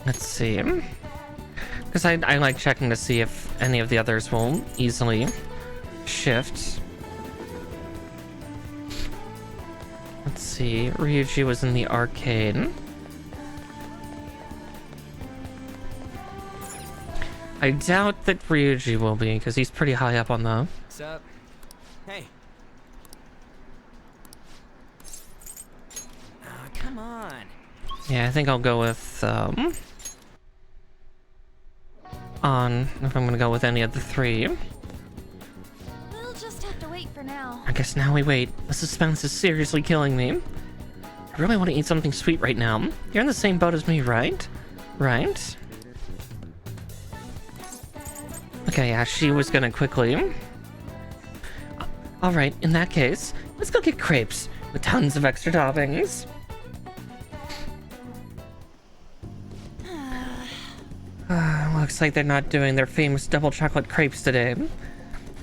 Let's see. Because I like checking to see if any of the others will easily shift. Let's see. Ryuji was in the arcade. I doubt that Ryuji will be, because he's pretty high up on the... What's up? Hey. Come on. Yeah, I think I'll go with, on if I'm gonna go with any of the three. We'll just have to wait for now. I guess now we wait. The suspense is seriously killing me. I really want to eat something sweet right now. You're in the same boat as me, right? Right? Okay, yeah, she was gonna quickly. Alright, in that case, let's go get crepes with tons of extra toppings. Looks like they're not doing their famous double chocolate crepes today.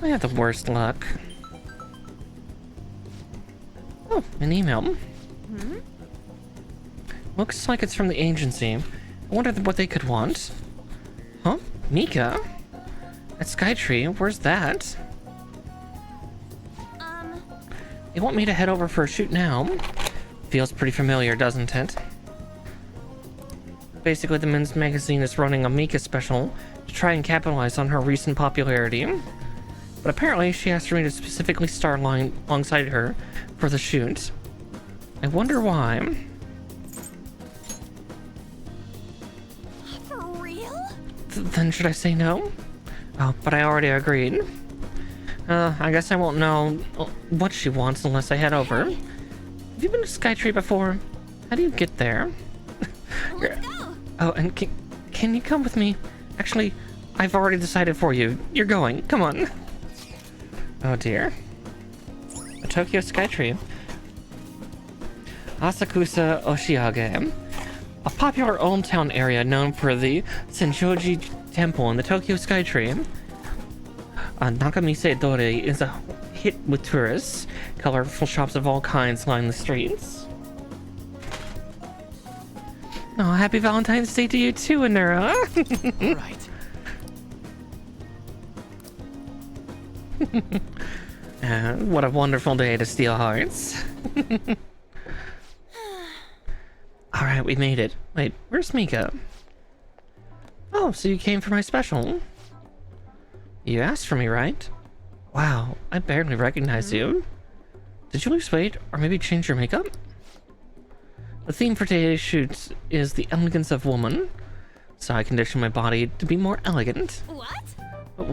I have the worst luck. Oh, an email. Looks like it's from the agency. I wonder what they could want. Huh? Mika? At Skytree? Where's that? They want me to head over for a shoot now. Feels pretty familiar, doesn't it? Basically, the men's magazine is running a Mika special to try and capitalize on her recent popularity. But apparently, she asked for me to specifically star alongside her for the shoot. I wonder why. For real? Then should I say no? Oh, but I already agreed. I guess I won't know what she wants unless I head over. Hey. Have you been to Skytree before? How do you get there? Let's go. Oh, and can you come with me? Actually, I've already decided for you. You're going. Come on. Oh dear. A Tokyo Skytree. Asakusa Oshiage. A popular old town area known for the Senjoji Temple and the Tokyo Skytree. Nakamise Dore is a hit with tourists. Colorful shops of all kinds line the streets. Oh, happy Valentine's Day to you too, Anura. Right. What a wonderful day to steal hearts. Alright, we made it. Wait, where's Mika? Oh, so you came for my special? You asked for me, right? Wow, I barely recognize you. Did you lose weight, or maybe change your makeup? The theme for today's shoot is the elegance of woman, so I conditioned my body to be more elegant. What?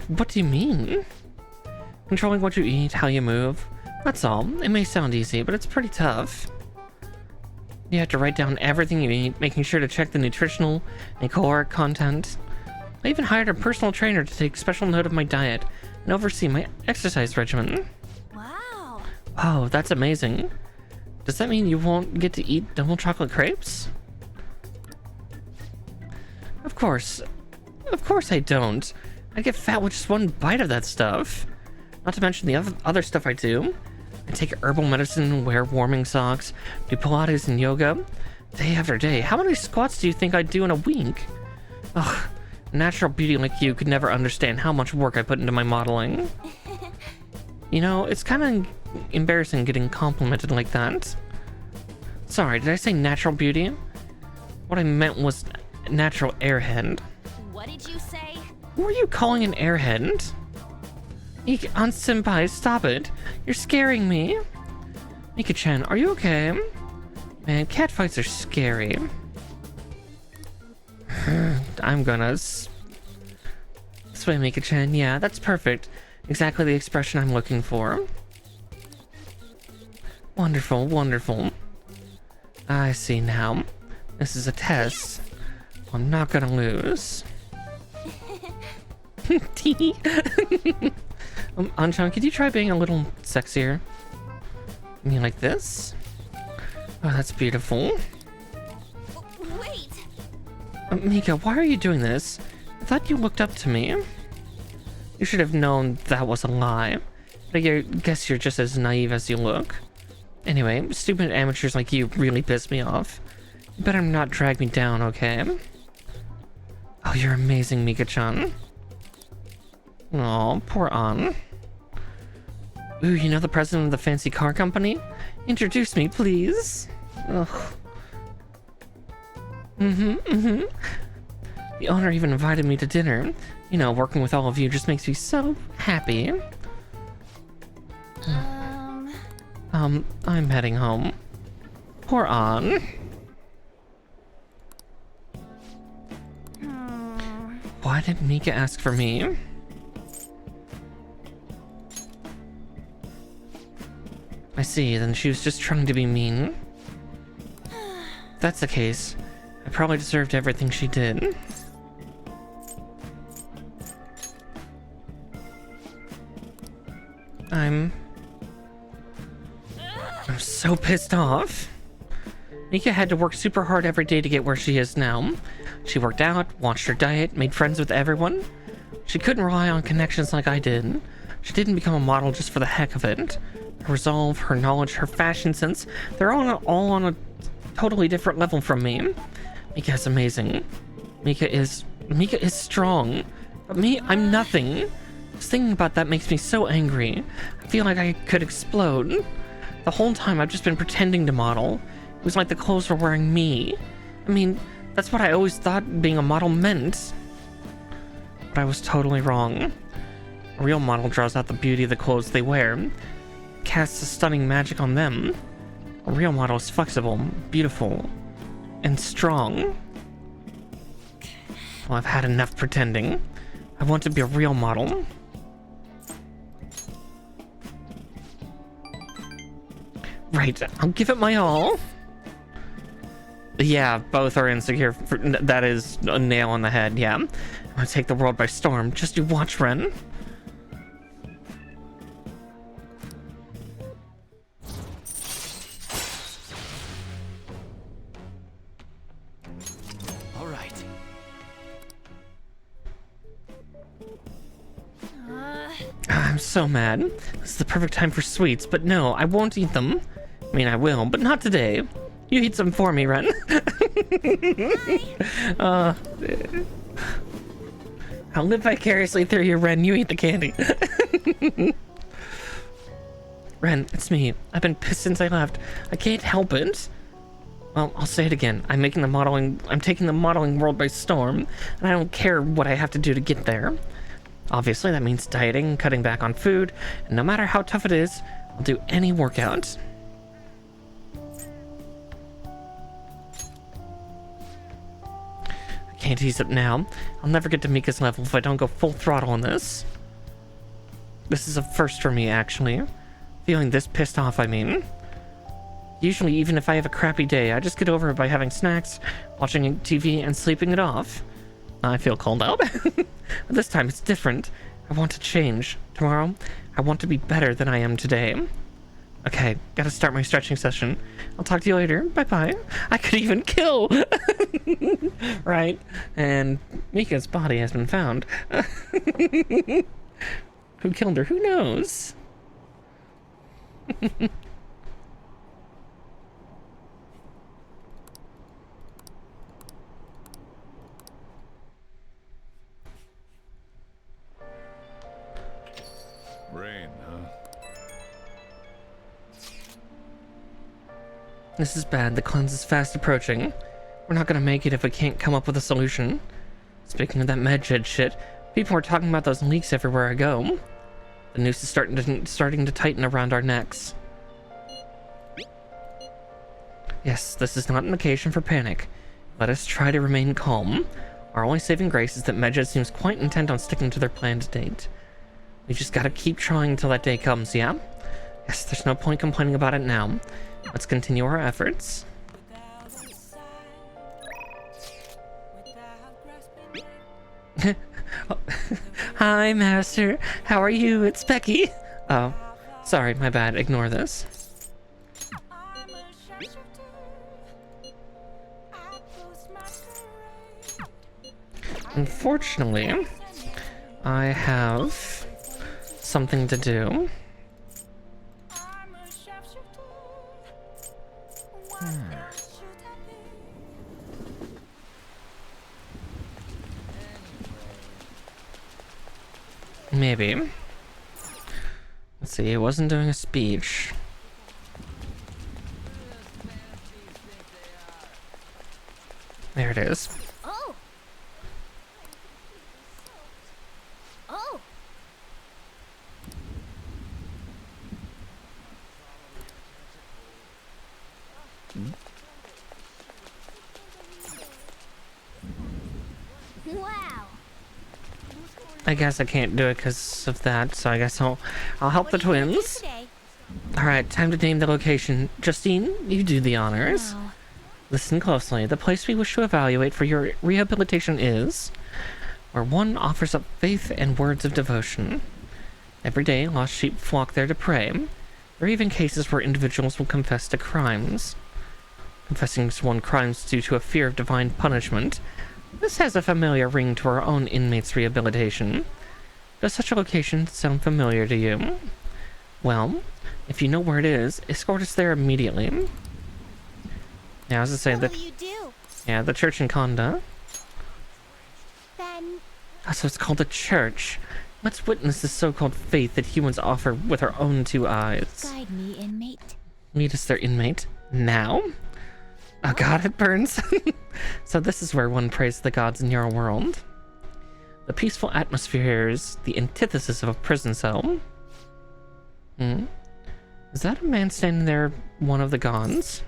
What do you mean? Controlling what you eat, how you move. That's all. It may sound easy, but it's pretty tough. You have to write down everything you eat, making sure to check the nutritional and caloric content. I even hired a personal trainer to take special note of my diet and oversee my exercise regimen. Wow. Oh, that's amazing. Does that mean you won't get to eat double chocolate crepes? Of course I don't. I get fat with just one bite of that stuff. Not to mention the other stuff I do. I take herbal medicine, wear warming socks, do Pilates and yoga, day after day. How many squats do you think I do in a week? Ugh, a natural beauty like you could never understand how much work I put into my modeling. You know, it's kind of embarrassing getting complimented like that. Sorry, did I say natural beauty? What I meant was natural airhead. What did you say? Who are you calling an airhead? Senpai, stop it. You're scaring me. Mika-chan, are you okay? Man, catfights are scary. I'm gonna... This way, Mika-chan. Yeah, that's perfect. Exactly the expression I'm looking for. Wonderful, wonderful. I see now. This is a test. I'm not gonna lose. Anchan, could you try being a little sexier? I mean, like this? Oh, that's beautiful. Wait. Mika, why are you doing this? I thought you looked up to me. You should have known that was a lie. But I guess you're just as naive as you look. Anyway, stupid amateurs like you really piss me off. You better not drag me down, okay? Oh, you're amazing, Mika-chan. Aw, poor An. Ooh, you know the president of the fancy car company? Introduce me, please. Ugh. The owner even invited me to dinner. You know, working with all of you just makes me so happy. I'm heading home. Poor An. Why Why did Mika ask for me? I see, then she was just trying to be mean. If that's the case, I probably deserved everything she did. I'm so pissed off. Mika had to work super hard every day to get where she is now. She worked out, watched her diet, made friends with everyone. She couldn't rely on connections like I did. She didn't become a model just for the heck of it. Her resolve, her knowledge, her fashion sense, they're all on a totally different level from me. Mika is amazing. Mika is strong. But me, I'm nothing. Just thinking about that makes me so angry. I feel like I could explode. The whole time I've just been pretending to model. It was like the clothes were wearing me. I mean, that's what I always thought being a model meant. But I was totally wrong. A real model draws out the beauty of the clothes they wear, casts a stunning magic on them. A real model is flexible, beautiful, and strong. Well, I've had enough pretending. I want to be a real model. Right, I'll give it my all. Yeah, both are insecure. That is a nail on the head, yeah. I'm gonna take the world by storm. Just you watch, Ren. All right. I'm so mad. This is the perfect time for sweets, but no, I won't eat them. I mean, I will, but not today. You eat some for me, Ren. I'll live vicariously through you, Ren. You eat the candy. Ren, it's me. I've been pissed since I left. I can't help it. Well, I'll say it again. I'm taking the modeling world by storm, and I don't care what I have to do to get there. Obviously, that means dieting, cutting back on food, and no matter how tough it is, I'll do any workout. I can't ease up now. I'll never get to Mika's level if I don't go full throttle on this. This is a first for me, actually. Feeling this pissed off, I mean. Usually, even if I have a crappy day, I just get over it by having snacks, watching TV, and sleeping it off. I feel called out. But this time it's different. I want to change. Tomorrow, I want to be better than I am today. Okay, gotta start my stretching session. I'll talk to you later. Bye-bye. I could even kill! Right? And Mika's body has been found. Who killed her? Who knows? Rain, huh? This is bad. The cleanse is fast approaching. We're not gonna make it if we can't come up with a solution. Speaking of that medjed shit, people are talking about those leaks everywhere I go. The noose is starting to tighten around our necks. Yes, this is not an occasion for panic. Let us try to remain calm. Our only saving grace is that Medjed seems quite intent on sticking to their planned date. We just gotta keep trying until that day comes, yeah? Yes, there's no point complaining about it now. Let's continue our efforts. Hi, Master. How are you? It's Becky. Oh, sorry, my bad. Ignore this. Unfortunately, I have something to do. Maybe. Let's see, I wasn't doing a speech. There it is. Oh. Oh. Wow. I guess I can't do it because of that, so I guess I'll help the What are you gonna do twins. today? Alright, time to name the location. Justine, you do the honors. Wow. Listen closely. The place we wish to evaluate for your rehabilitation is where one offers up faith and words of devotion. Every day, lost sheep flock there to pray. There are even cases where individuals will confess to crimes. Confessing to one crimes due to a fear of divine punishment. This has a familiar ring to our own inmates' rehabilitation. Does such a location sound familiar to you? Well, if you know where it is, escort us there immediately. Yeah, as I say, What will you do? the church in Conda. Then So it's called a church. Let's witness the so-called faith that humans offer with our own two eyes. guide me, inmate. Meet us their inmate. Now? Oh god, it burns. So this is where one prays the gods in your world. The peaceful atmosphere is the antithesis of a prison cell. Is that a man standing there, one of the gods?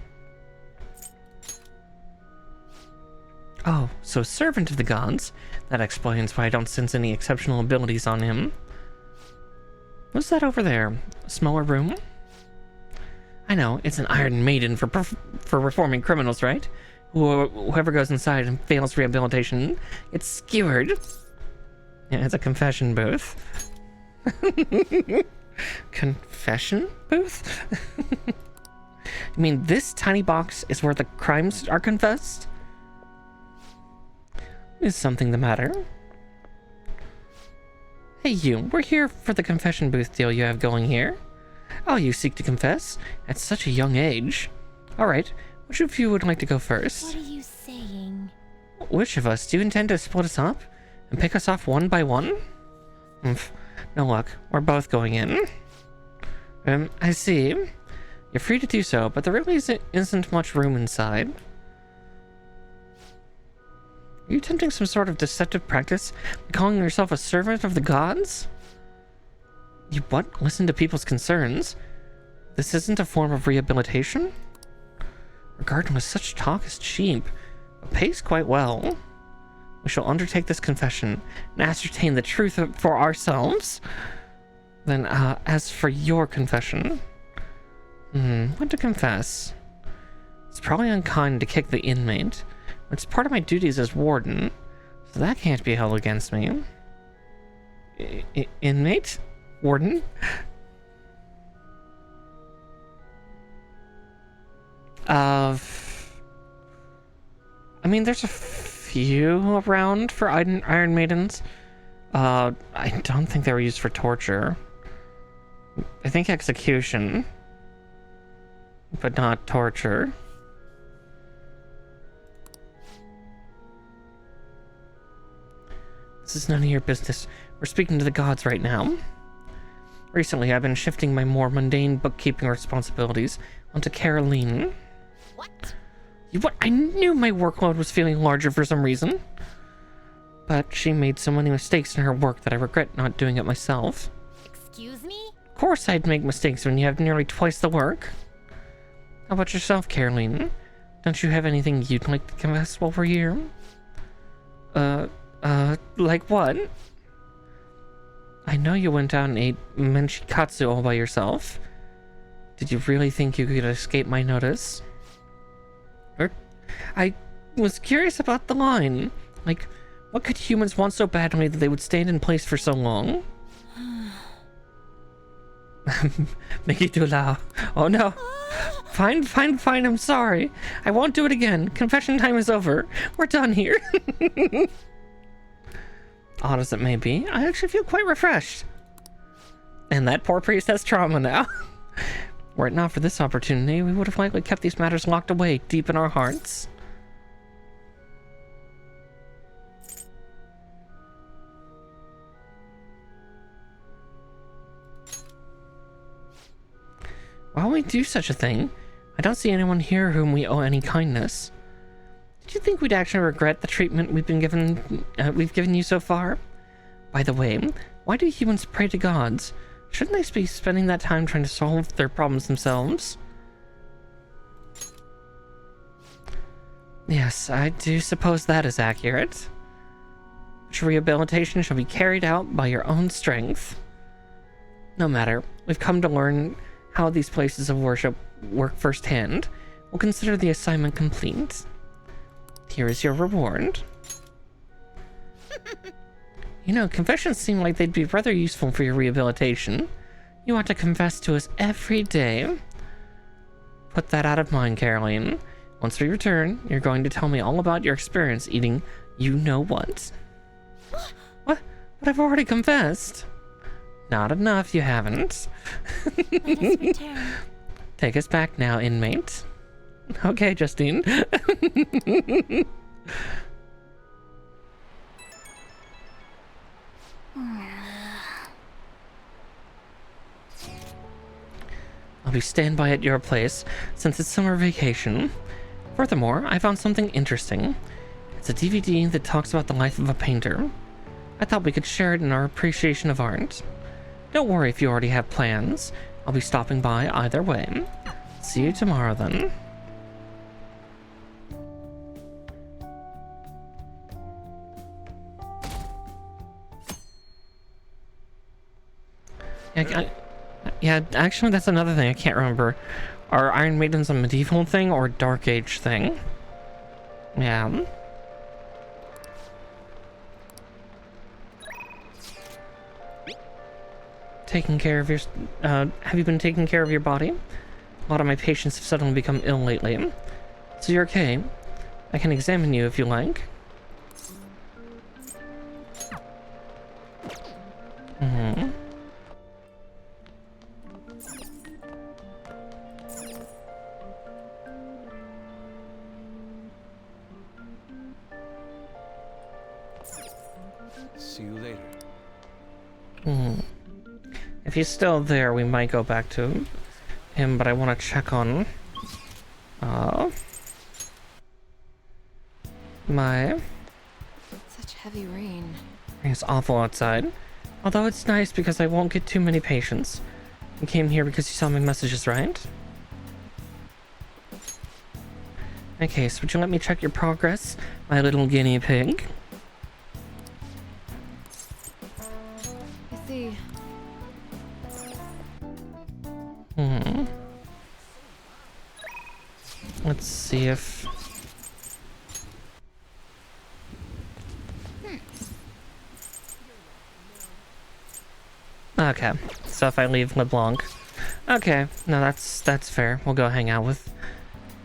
Oh, so servant of the gods. That explains why I don't sense any exceptional abilities on him. What's that over there? A smaller room? I know, it's an Iron Maiden for reforming criminals, right? Whoever goes inside and fails rehabilitation gets skewered. Yeah, it's a confession booth. Confession booth? You mean this tiny box is where the crimes are confessed? Is something the matter? Hey you, we're here for the confession booth deal you have going here. Oh, you seek to confess? At such a young age. Alright, which of you would like to go first? What are you saying? Which of us? Do you intend to split us up? And pick us off one by one? No luck. We're both going in. I see. You're free to do so, but there really isn't much room inside. Are you attempting some sort of deceptive practice? Calling yourself a servant of the gods? You what? Listen to people's concerns? This isn't a form of rehabilitation? Regardless, such talk is cheap, but pays quite well. We shall undertake this confession and ascertain the truth for ourselves. Then, as for your confession... what to confess? It's probably unkind to kick the inmate. It's part of my duties as warden, so that can't be held against me. Inmate? Warden? I mean, there's a few around for Iron Maidens. I don't think they were used for torture. I think execution, but not torture. This is none of your business. We're speaking to the gods right now. Recently, I've been shifting my more mundane bookkeeping responsibilities onto Caroline. What? What? I knew my workload was feeling larger for some reason. But she made so many mistakes in her work that I regret not doing it myself. Excuse me? Of course I'd make mistakes when you have nearly twice the work. How about yourself, Caroline? Don't you have anything you'd like to confess while we're here? Like what? I know you went out and ate menchikatsu all by yourself. Did you really think you could escape my notice? I was curious about the line. Like, what could humans want so badly that they would stand in place for so long? Make it too loud. Oh no. Fine, I'm sorry. I won't do it again. Confession time is over. We're done here. Odd as it may be, I actually feel quite refreshed. And that poor priest has trauma now. Were it not for this opportunity, we would have likely kept these matters locked away deep in our hearts. Why would we do such a thing? I don't see anyone here whom we owe any kindness. Did you think we'd actually regret the treatment we've given you so far? By the way, why do humans pray to gods? Shouldn't they be spending that time trying to solve their problems themselves? Yes, I do suppose that is accurate. which rehabilitation shall be carried out by your own strength. No matter, we've come to learn how these places of worship work firsthand. We'll consider the assignment complete. Here is your reward. You know, confessions seem like they'd be rather useful for your rehabilitation. You ought to confess to us every day. Put that out of mind, Caroline. Once we return, you're going to tell me all about your experience eating you-know-what. What? But I've already confessed. Not enough, you haven't. Let us return. Take us back now, inmate. Okay, Justine. I'll be standby at your place since it's summer vacation. Furthermore, I found something interesting. It's a DVD that talks about the life of a painter. I thought we could share it in our appreciation of art. Don't worry if you already have plans. I'll be stopping by either way. See you tomorrow then. Yeah, actually, that's another thing I can't remember. Are Iron Maidens a medieval thing or a Dark Age thing? Yeah. Taking care of your... have you been taking care of your body? A lot of my patients have suddenly become ill lately. So you're okay. I can examine you if you like. Mm-hmm. See you later. If he's still there, we might go back to him, but I want to check on my... Such heavy rain. It's awful outside. Although it's nice because I won't get too many patients. You came here because you saw my messages, right? Okay, so would you let me check your progress, my little guinea pig? I see. Let's see if... Okay, so if I leave LeBlanc... Okay, no, that's fair. We'll go hang out with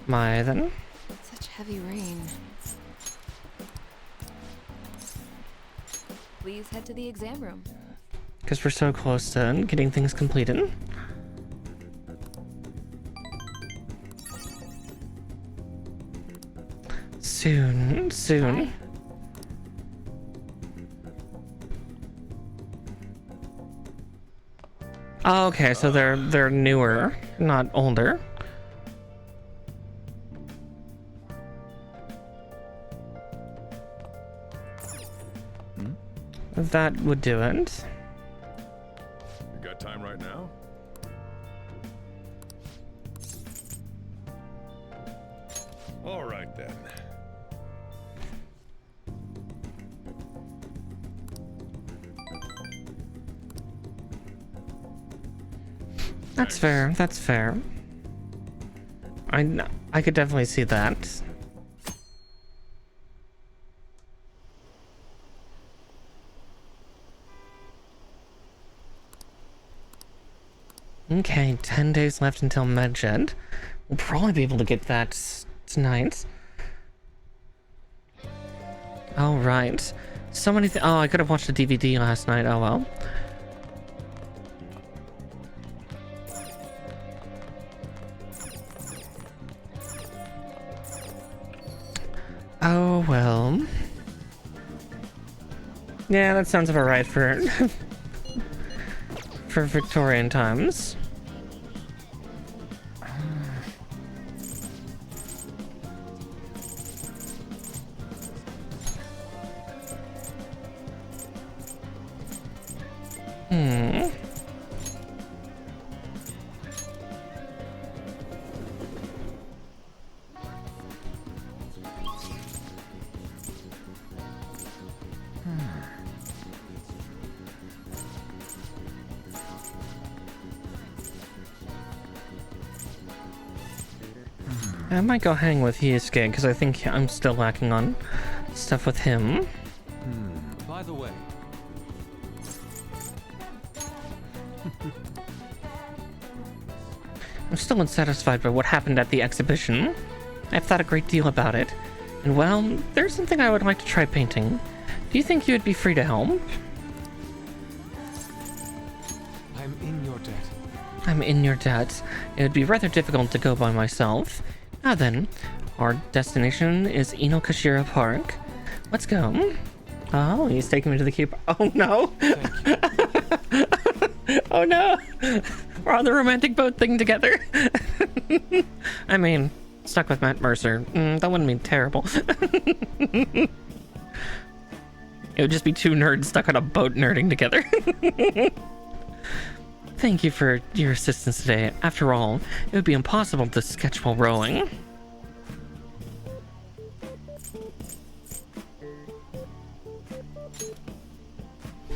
Mai then. Such heavy rain. Please head to the exam room. Because we're so close to getting things completed. Soon. Hi. Oh, okay, so they're newer, not older. That would do it. You got time right now? All right then. That's fair. That's fair. I could definitely see that. Okay, 10 days left until Medjed. We'll probably be able to get that tonight. All right. So many oh, I could have watched a DVD last night. Oh well. Oh well. Yeah, that sounds about right for for Victorian times. I might go hang with Yusuke, because I think I'm still lacking on stuff with him. By the way, I'm still unsatisfied by what happened at the exhibition. I've thought a great deal about it. And well, there's something I would like to try painting. Do you think you would be free to help? I'm in your debt. I'm in your debt. It would be rather difficult to go by myself. Now then, our destination is Inokashira Park. Let's go. Oh, he's taking me to the keep. Oh no! Oh no! We're on the romantic boat thing together. I mean, stuck with Matt Mercer. That wouldn't be terrible. It would just be two nerds stuck on a boat nerding together. Thank you for your assistance today. After all, it would be impossible to sketch while rowing.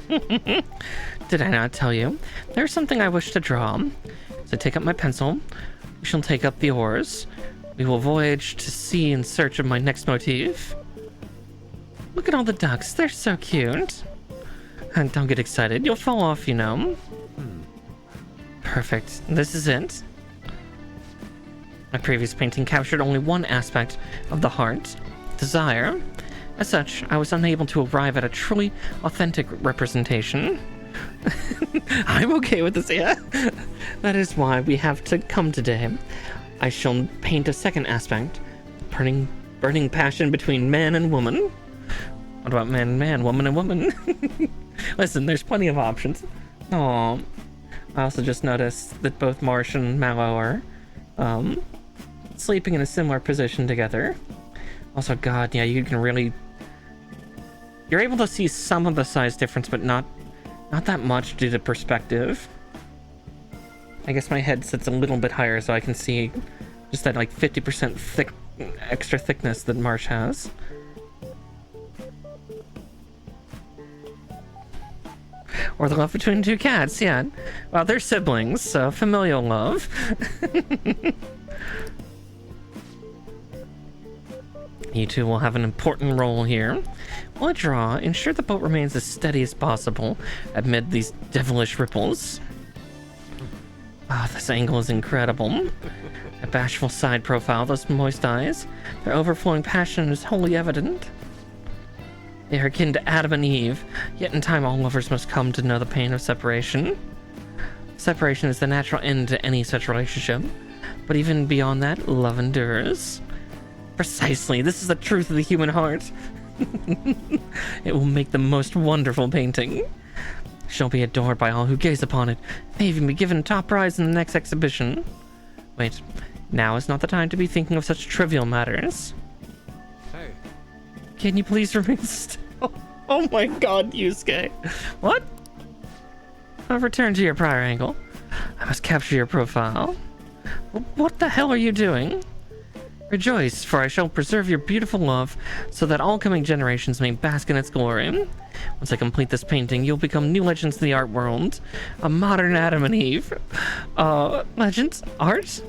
Did I not tell you? There's something I wish to draw. So take up my pencil. We shall take up the oars. We will voyage to sea in search of my next motif. Look at all the ducks. They're so cute. And don't get excited. You'll fall off, you know. Perfect. This is it. My previous painting captured only one aspect of the heart, desire. As such, I was unable to arrive at a truly authentic representation. I'm okay with this, yeah. That is why we have to come today. I shall paint a second aspect, burning passion between man and woman. What about man and man, woman and woman? Listen, there's plenty of options. Aww. I also just noticed that both Marsh and Mallow are sleeping in a similar position together. Also, God, yeah, you can really... You're able to see some of the size difference, but not that much due to perspective. I guess my head sits a little bit higher, so I can see just that like 50% thick, extra thickness that Marsh has. Or the love between two cats, yeah. Well, they're siblings, so familial love. You two will have an important role here. While I draw, ensure the boat remains as steady as possible amid these devilish ripples. Ah, this angle is incredible. A bashful side profile, those moist eyes. Their overflowing passion is wholly evident. They are akin to Adam and Eve, yet in time all lovers must come to know the pain of separation. Separation is the natural end to any such relationship, but even beyond that, love endures. Precisely, this is the truth of the human heart. It will make the most wonderful painting. Shall be adored by all who gaze upon it, may even be given top prize in the next exhibition. Wait, now is not the time to be thinking of such trivial matters. Hey. Can you please remain still? Oh my god, Yusuke. What? I'll return to your prior angle. I must capture your profile. What the hell are you doing? Rejoice, for I shall preserve your beautiful love, so that all coming generations may bask in its glory. Once I complete this painting, you'll become new legends in the art world. A modern Adam and Eve. Legends? Art?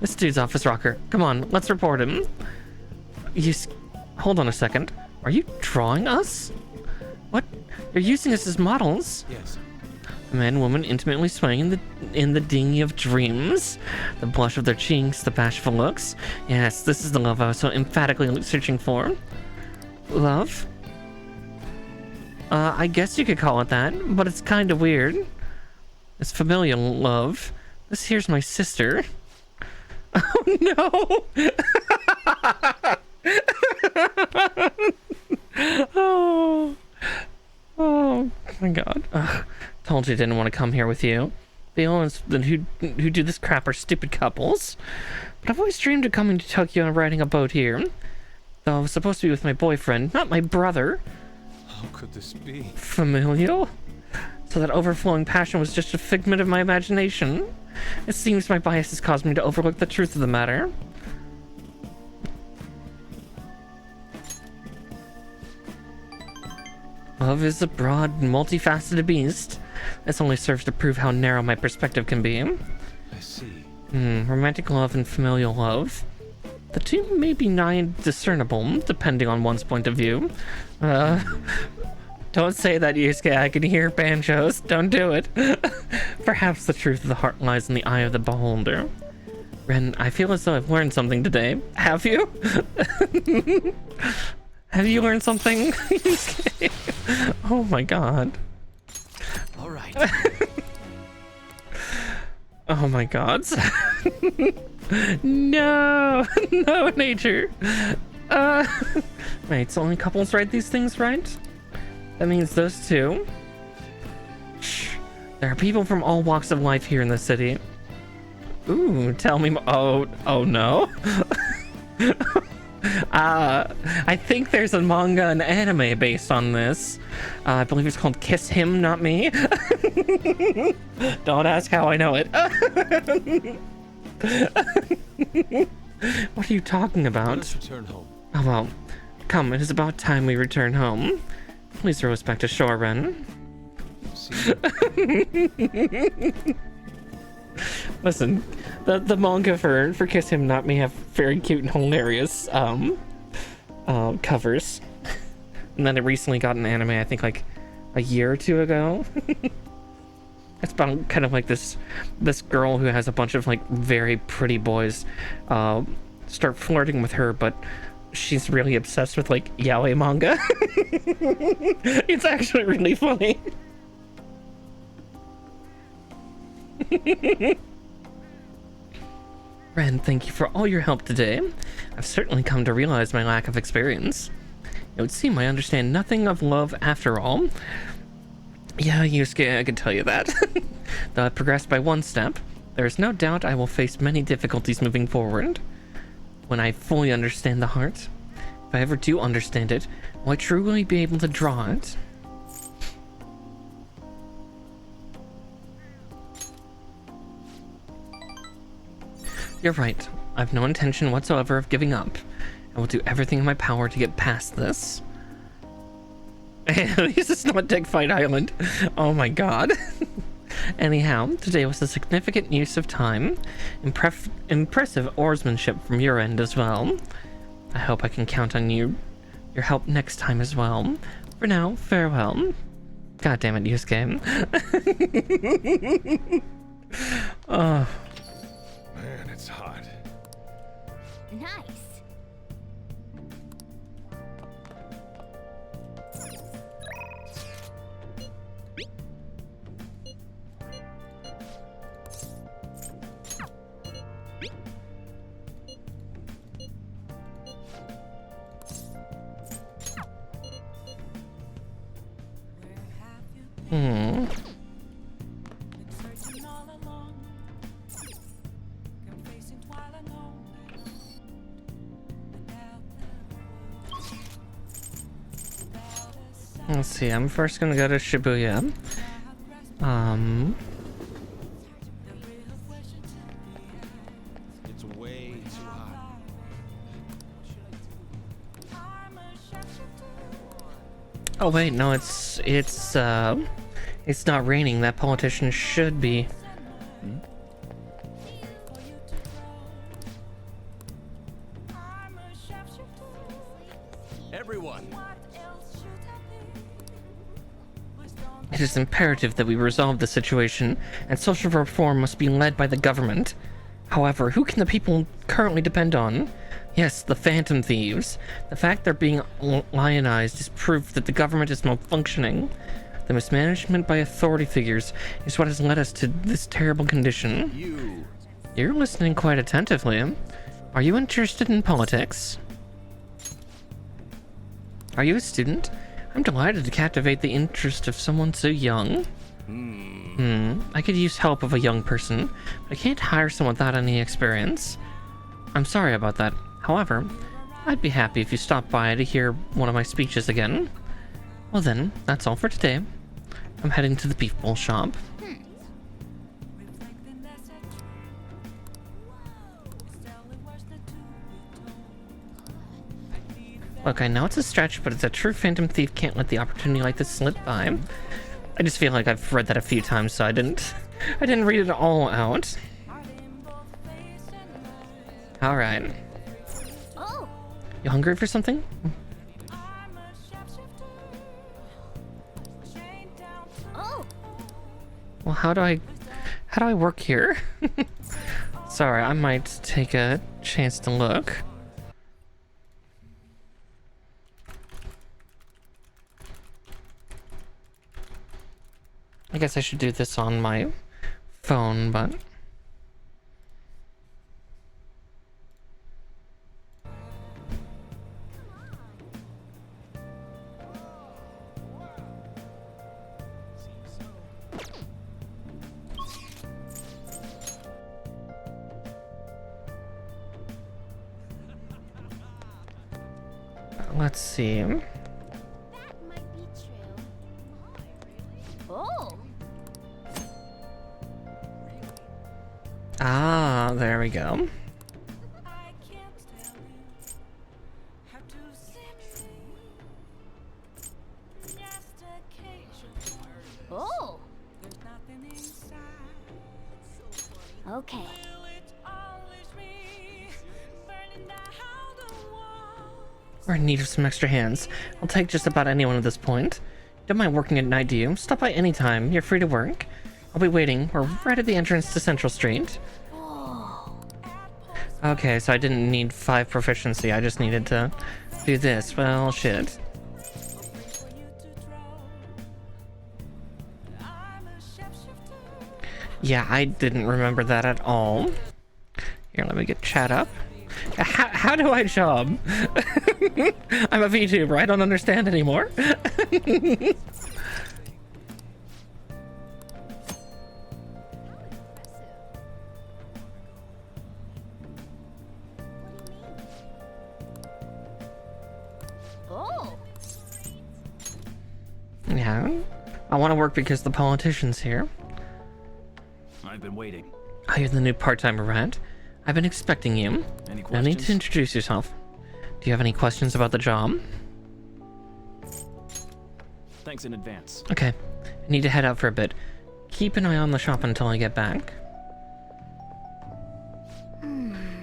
This dude's off his rocker. Come on, let's report him. Hold on a second. Are you drawing us? What? You're using us as models? Yes. A man and woman intimately swaying in the dinghy of dreams. The blush of their cheeks, the bashful looks. Yes, this is the love I was so emphatically searching for. Love? I guess you could call it that, but it's kind of weird. It's familial love. This here's my sister. Oh no! Oh my god. Ugh. Told you I didn't want to come here with you. The only ones who do this crap are stupid couples. But I've always dreamed of coming to Tokyo and riding a boat here. Though I was supposed to be with my boyfriend, not my brother. How could this be? Familial? So that overflowing passion was just a figment of my imagination. It seems my bias has caused me to overlook the truth of the matter. Love is a broad, multifaceted beast. This only serves to prove how narrow my perspective can be. I see. Romantic love and familial love. The two may be nigh discernible, depending on one's point of view. Don't say that, Yusuke. I can hear banjos. Don't do it. Perhaps the truth of the heart lies in the eye of the beholder. Ren, I feel as though I've learned something today. Have you? Have you learned something, Yusuke? Oh my god. All right. Oh my god. No! No, nature! Wait, so only couples write these things, right? That means those two. Shh. There are people from all walks of life here in the city. Ooh, tell me oh no. I think there's a manga and anime based on this. I believe it's called Kiss Him, Not Me. Don't ask how I know it. What are you talking about? Let's return home. Oh well, come, it is about time we return home. Please throw us back to shore, Ren. See you. Listen, the manga for Kiss Him Not Me have very cute and hilarious covers. And then it recently got an anime, I think like a year or two ago. It's about kind of like this girl who has a bunch of like very pretty boys start flirting with her, but she's really obsessed with like yaoi manga. It's actually really funny. Ren, thank you for all your help today. I've certainly come to realize my lack of experience. It would seem I understand nothing of love after all. Yeah, Yusuke, I can tell you that. Though I've progressed by one step, there is no doubt I will face many difficulties moving forward. When I fully understand the heart, if I ever do understand it, will I truly be able to draw it? You're right. I've no intention whatsoever of giving up. I will do everything in my power to get past this. At least it's not Dig Fight Island. Oh my god. Anyhow, today was a significant use of time. Impressive oarsmanship from your end as well. I hope I can count on your help next time as well. For now, farewell. God damn it, Yusuke. Oh. Man, it's hot. Nice. Let's see, I'm first gonna go to Shibuya. It's way too hot. Oh wait, no, it's not raining. That politician should be. Everyone. It is imperative that we resolve the situation, and social reform must be led by the government. However, who can the people currently depend on? Yes, the Phantom Thieves. The fact they're being lionized is proof that the government is malfunctioning. The mismanagement by authority figures is what has led us to this terrible condition. You're listening quite attentively. Are you interested in politics? Are you a student? I'm delighted to captivate the interest of someone so young. I could use help of a young person, but I can't hire someone without any experience. I'm sorry about that. However, I'd be happy if you stopped by to hear one of my speeches again. Well then, that's all for today. I'm heading to the beef bowl shop. Look, I know it's a stretch, but it's a true Phantom Thief can't let the opportunity like this slip by. I just feel like I've read that a few times, so I didn't read it all out. Alright. You hungry for something? Oh, Well, how do I work here? Sorry, I might take a chance to look. I guess I should do this on my phone, but let's see. that might be true. Oh, Ah, there we go. oh. Okay. We're in need of some extra hands. I'll take just about anyone at this point. Don't mind working at night, do you? Stop by any time. You're free to work. I'll be waiting. We're right at the entrance to Central Street. Okay, so I didn't need 5 proficiency. I just needed to do this. Well, shit. Yeah, I didn't remember that at all. Here, let me get chat up. How do I job? I'm a VTuber. I don't understand anymore. Oh, Yeah, I want to work because the politician's here. I've been waiting. Oh, you're the new part-timer, right? I've been expecting you. Any No need to questions? introduce yourself. Do you have any questions about the job? Thanks in advance. Okay, I need to head out for a bit. Keep an eye on the shop until I get back.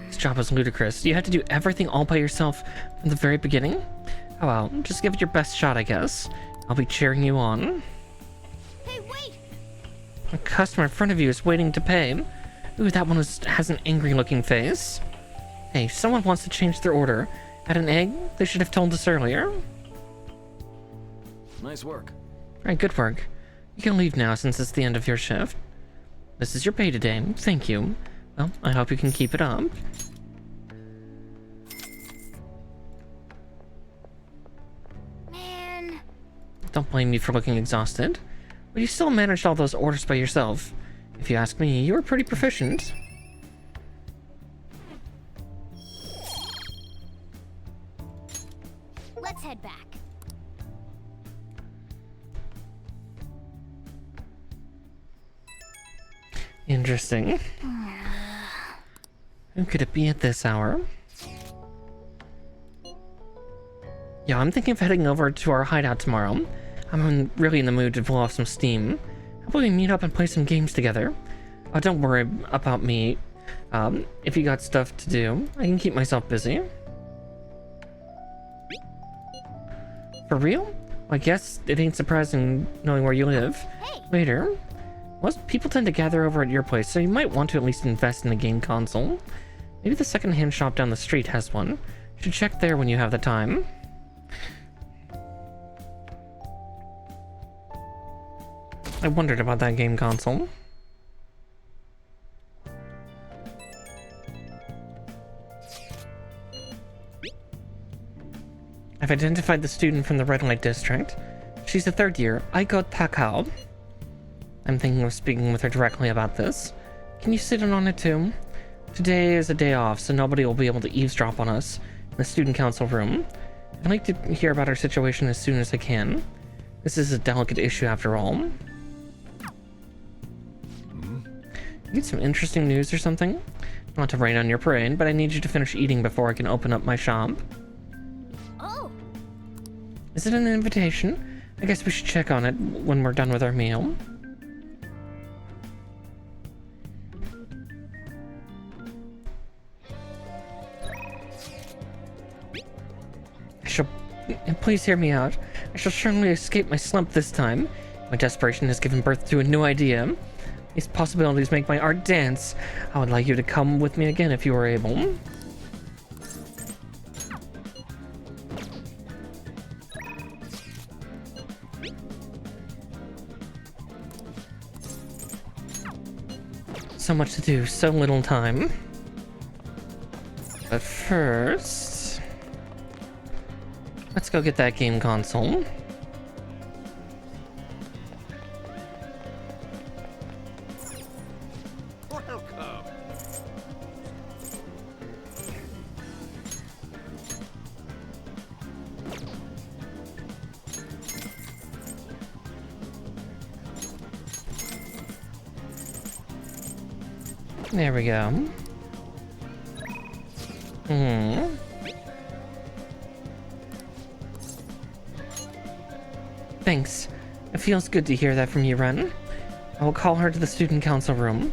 This job is ludicrous. You had to do everything all by yourself from the very beginning? Oh well, just give it your best shot, I guess. I'll be cheering you on. hey, wait! A customer in front of you is waiting to pay. Ooh, that one has an angry-looking face. Hey, someone wants to change their order. Add an egg? They should have told us earlier. Nice work. Alright, good work. You can leave now since it's the end of your shift. This is your pay today. Thank you. Well, I hope you can keep it up. Man, Don't blame me for looking exhausted. But you still managed all those orders by yourself. If you ask me, you were pretty proficient. let's head back. Interesting. Who could it be at this hour? Yeah, I'm thinking of heading over to our hideout tomorrow. Really in the mood to blow off some steam. How about we meet up and play some games together? Oh, don't worry about me. If you got stuff to do, I can keep myself busy. For real? I guess it ain't surprising knowing where you live. Hey, Later, most people tend to gather over at your place, so you might want to at least invest in a game console. Maybe the second-hand shop down the street has one. You should check there when you have the time. I wondered about that game console. I've identified the student from the red light district. She's a third year, Aiko Takao. I'm thinking of speaking with her directly about this. Can you sit in on it too? Today is a day off, so nobody will be able to eavesdrop on us in the student council room. I'd like to hear about her situation as soon as I can. This is a delicate issue after all. You get some interesting news or something? Not to rain on your parade, but I need you to finish eating before I can open up my shop. oh, Is it an invitation? I guess we should check on it when we're done with our meal. And please hear me out. I shall surely escape my slump this time. My desperation has given birth to a new idea. These possibilities make my art dance. I would like you to come with me again if you are able. So much to do, so little time. But first, let's go get that game console. There we go. Thanks. It feels good to hear that from you, Ren. I will call her to the student council room.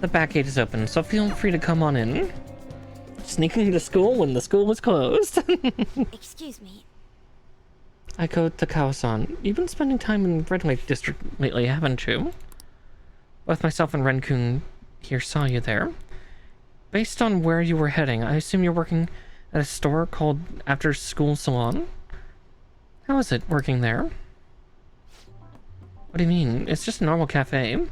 The back gate is open, so feel free to come on in. Sneaking into school when the school was closed. Excuse me. Aiko Takao-san, you've been spending time in Red Lake District lately, haven't you? Both myself and Ren-kun here saw you there. Based on where you were heading, I assume you're working at a store called After School Salon? How is it working there? What do you mean? It's just a normal cafe.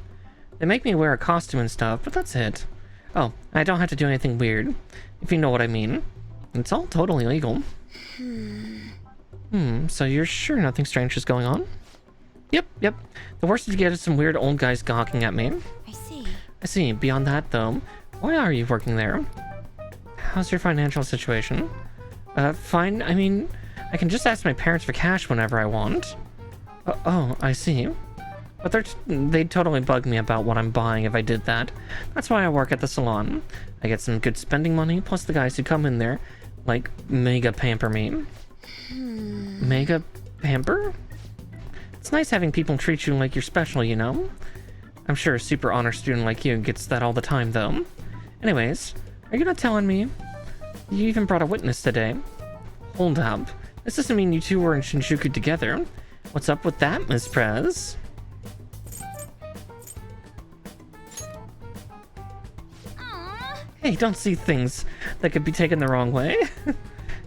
They make me wear a costume and stuff, but that's it. Oh, I don't have to do anything weird, if you know what I mean. It's all totally legal. So you're sure nothing strange is going on? Yep. The worst you get is some weird old guys gawking at me. I see. Beyond that, though, why are you working there? How's your financial situation? Fine. I mean, I can just ask my parents for cash whenever I want. Oh, I see. But they'd totally bug me about what I'm buying if I did that. That's why I work at the salon. I get some good spending money, plus the guys who come in there, like, mega pamper me. Mega pamper? It's nice having people treat you like you're special, you know? I'm sure a super honor student like you gets that all the time, though. Anyways, are you not telling me? You even brought a witness today. Hold up. This doesn't mean you two were in Shinjuku together. What's up with that, Miss Prez? Hey, don't see things that could be taken the wrong way. It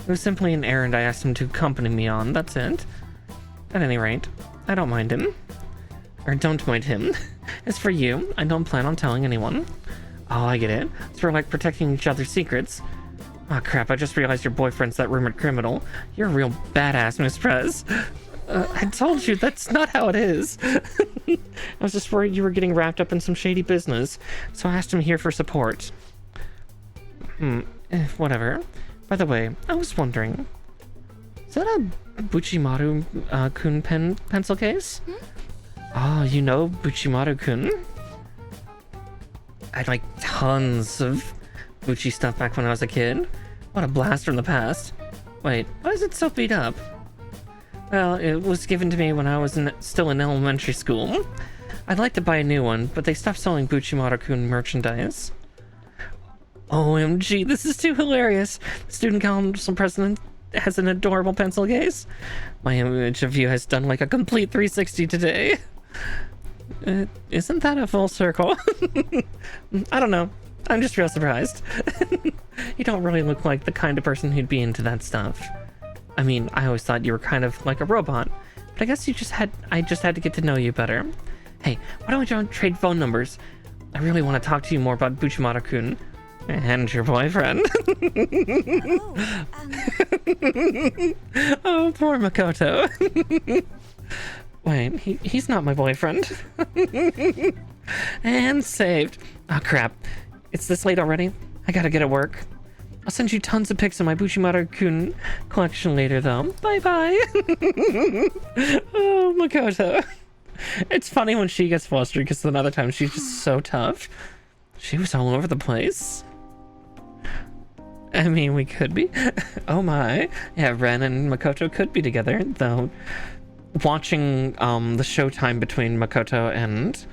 was simply an errand I asked him to accompany me on, that's it. At any rate, I don't mind him. Or don't mind him. As for you, I don't plan on telling anyone. Oh, I get it. It's for like protecting each other's secrets. Oh crap, I just realized your boyfriend's that rumored criminal. You're a real badass, Miss Prez. I told you, that's not how it is. I was just worried you were getting wrapped up in some shady business, so I asked him here for support. Whatever. By the way, I was wondering, is that a Buchimaru-kun pencil case? Oh, you know Buchimaru-kun? I had like tons of Buchi stuff back when I was a kid. What a blast from the past. Wait, why is it so beat up? Well, it was given to me when I was still in elementary school. I'd like to buy a new one, but they stopped selling Buchimaru-kun merchandise. OMG, this is too hilarious. The student council president has an adorable pencil case. My image of you has done like a complete 360 today. Isn't that a full circle? I don't know. I'm just real surprised. You don't really look like the kind of person who'd be into that stuff. I mean, I always thought you were kind of like a robot, but I guess I just had to get to know you better. Hey, why don't we don't trade phone numbers? I really want to talk to you more about Buchimaru-kun. And your boyfriend. Oh, poor Makoto. Wait, he's not my boyfriend. And saved. Oh, crap. It's this late already? I gotta get at work. I'll send you tons of pics of my Buchimaru-kun collection later, though. Bye-bye. Oh, Makoto. It's funny when she gets flustered, because another time she's just so tough. She was all over the place. I mean, we could be. Oh my. Yeah, Ren and Makoto could be together, though. Watching the showtime between Makoto and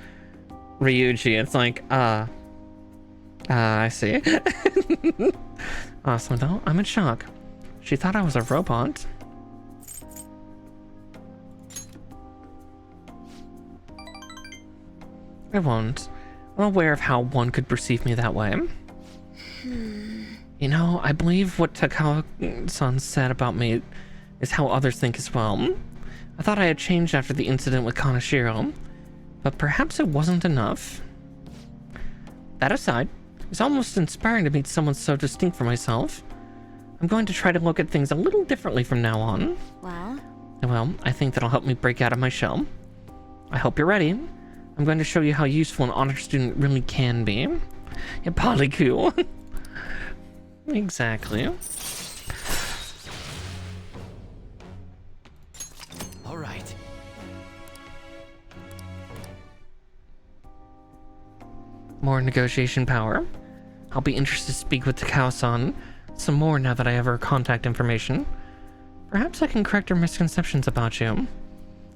Ryuji, it's like, I see. Awesome, though. I'm in shock. She thought I was a robot. I won't. I'm aware of how one could perceive me that way. You know, I believe what Takao-san said about me is how others think as well. I thought I had changed after the incident with Kanashiro, but perhaps it wasn't enough. That aside, it's almost inspiring to meet someone so distinct from myself. I'm going to try to look at things a little differently from now on. Well, I think that'll help me break out of my shell. I hope you're ready. I'm going to show you how useful an honor student really can be. Yeah, polycool. Exactly. All right. More negotiation power. I'll be interested to speak with Takao-san some more now that I have her contact information. Perhaps I can correct her misconceptions about you.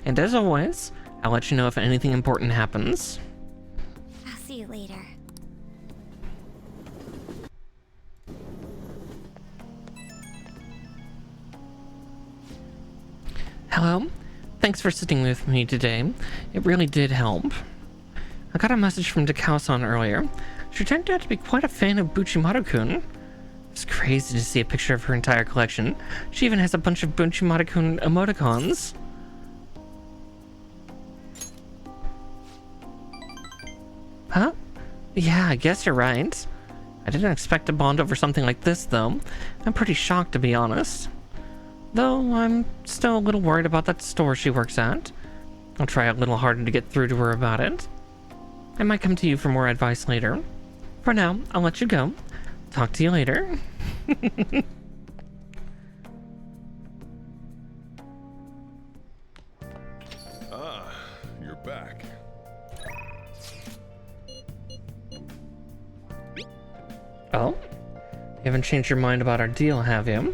And as always, I'll let you know if anything important happens. I'll see you later. Hello? Thanks for sitting with me today. It really did help. I got a message from Takao-san earlier. She turned out to be quite a fan of Buchimaru-kun. It's crazy to see a picture of her entire collection. She even has a bunch of Buchimaru-kun emoticons. Huh? Yeah, I guess you're right. I didn't expect to bond over something like this, though. I'm pretty shocked, to be honest. Though, I'm still a little worried about that store she works at. I'll try a little harder to get through to her about it. I might come to you for more advice later. For now, I'll let you go. Talk to you later. Ah, you're back. Oh? You haven't changed your mind about our deal, have you?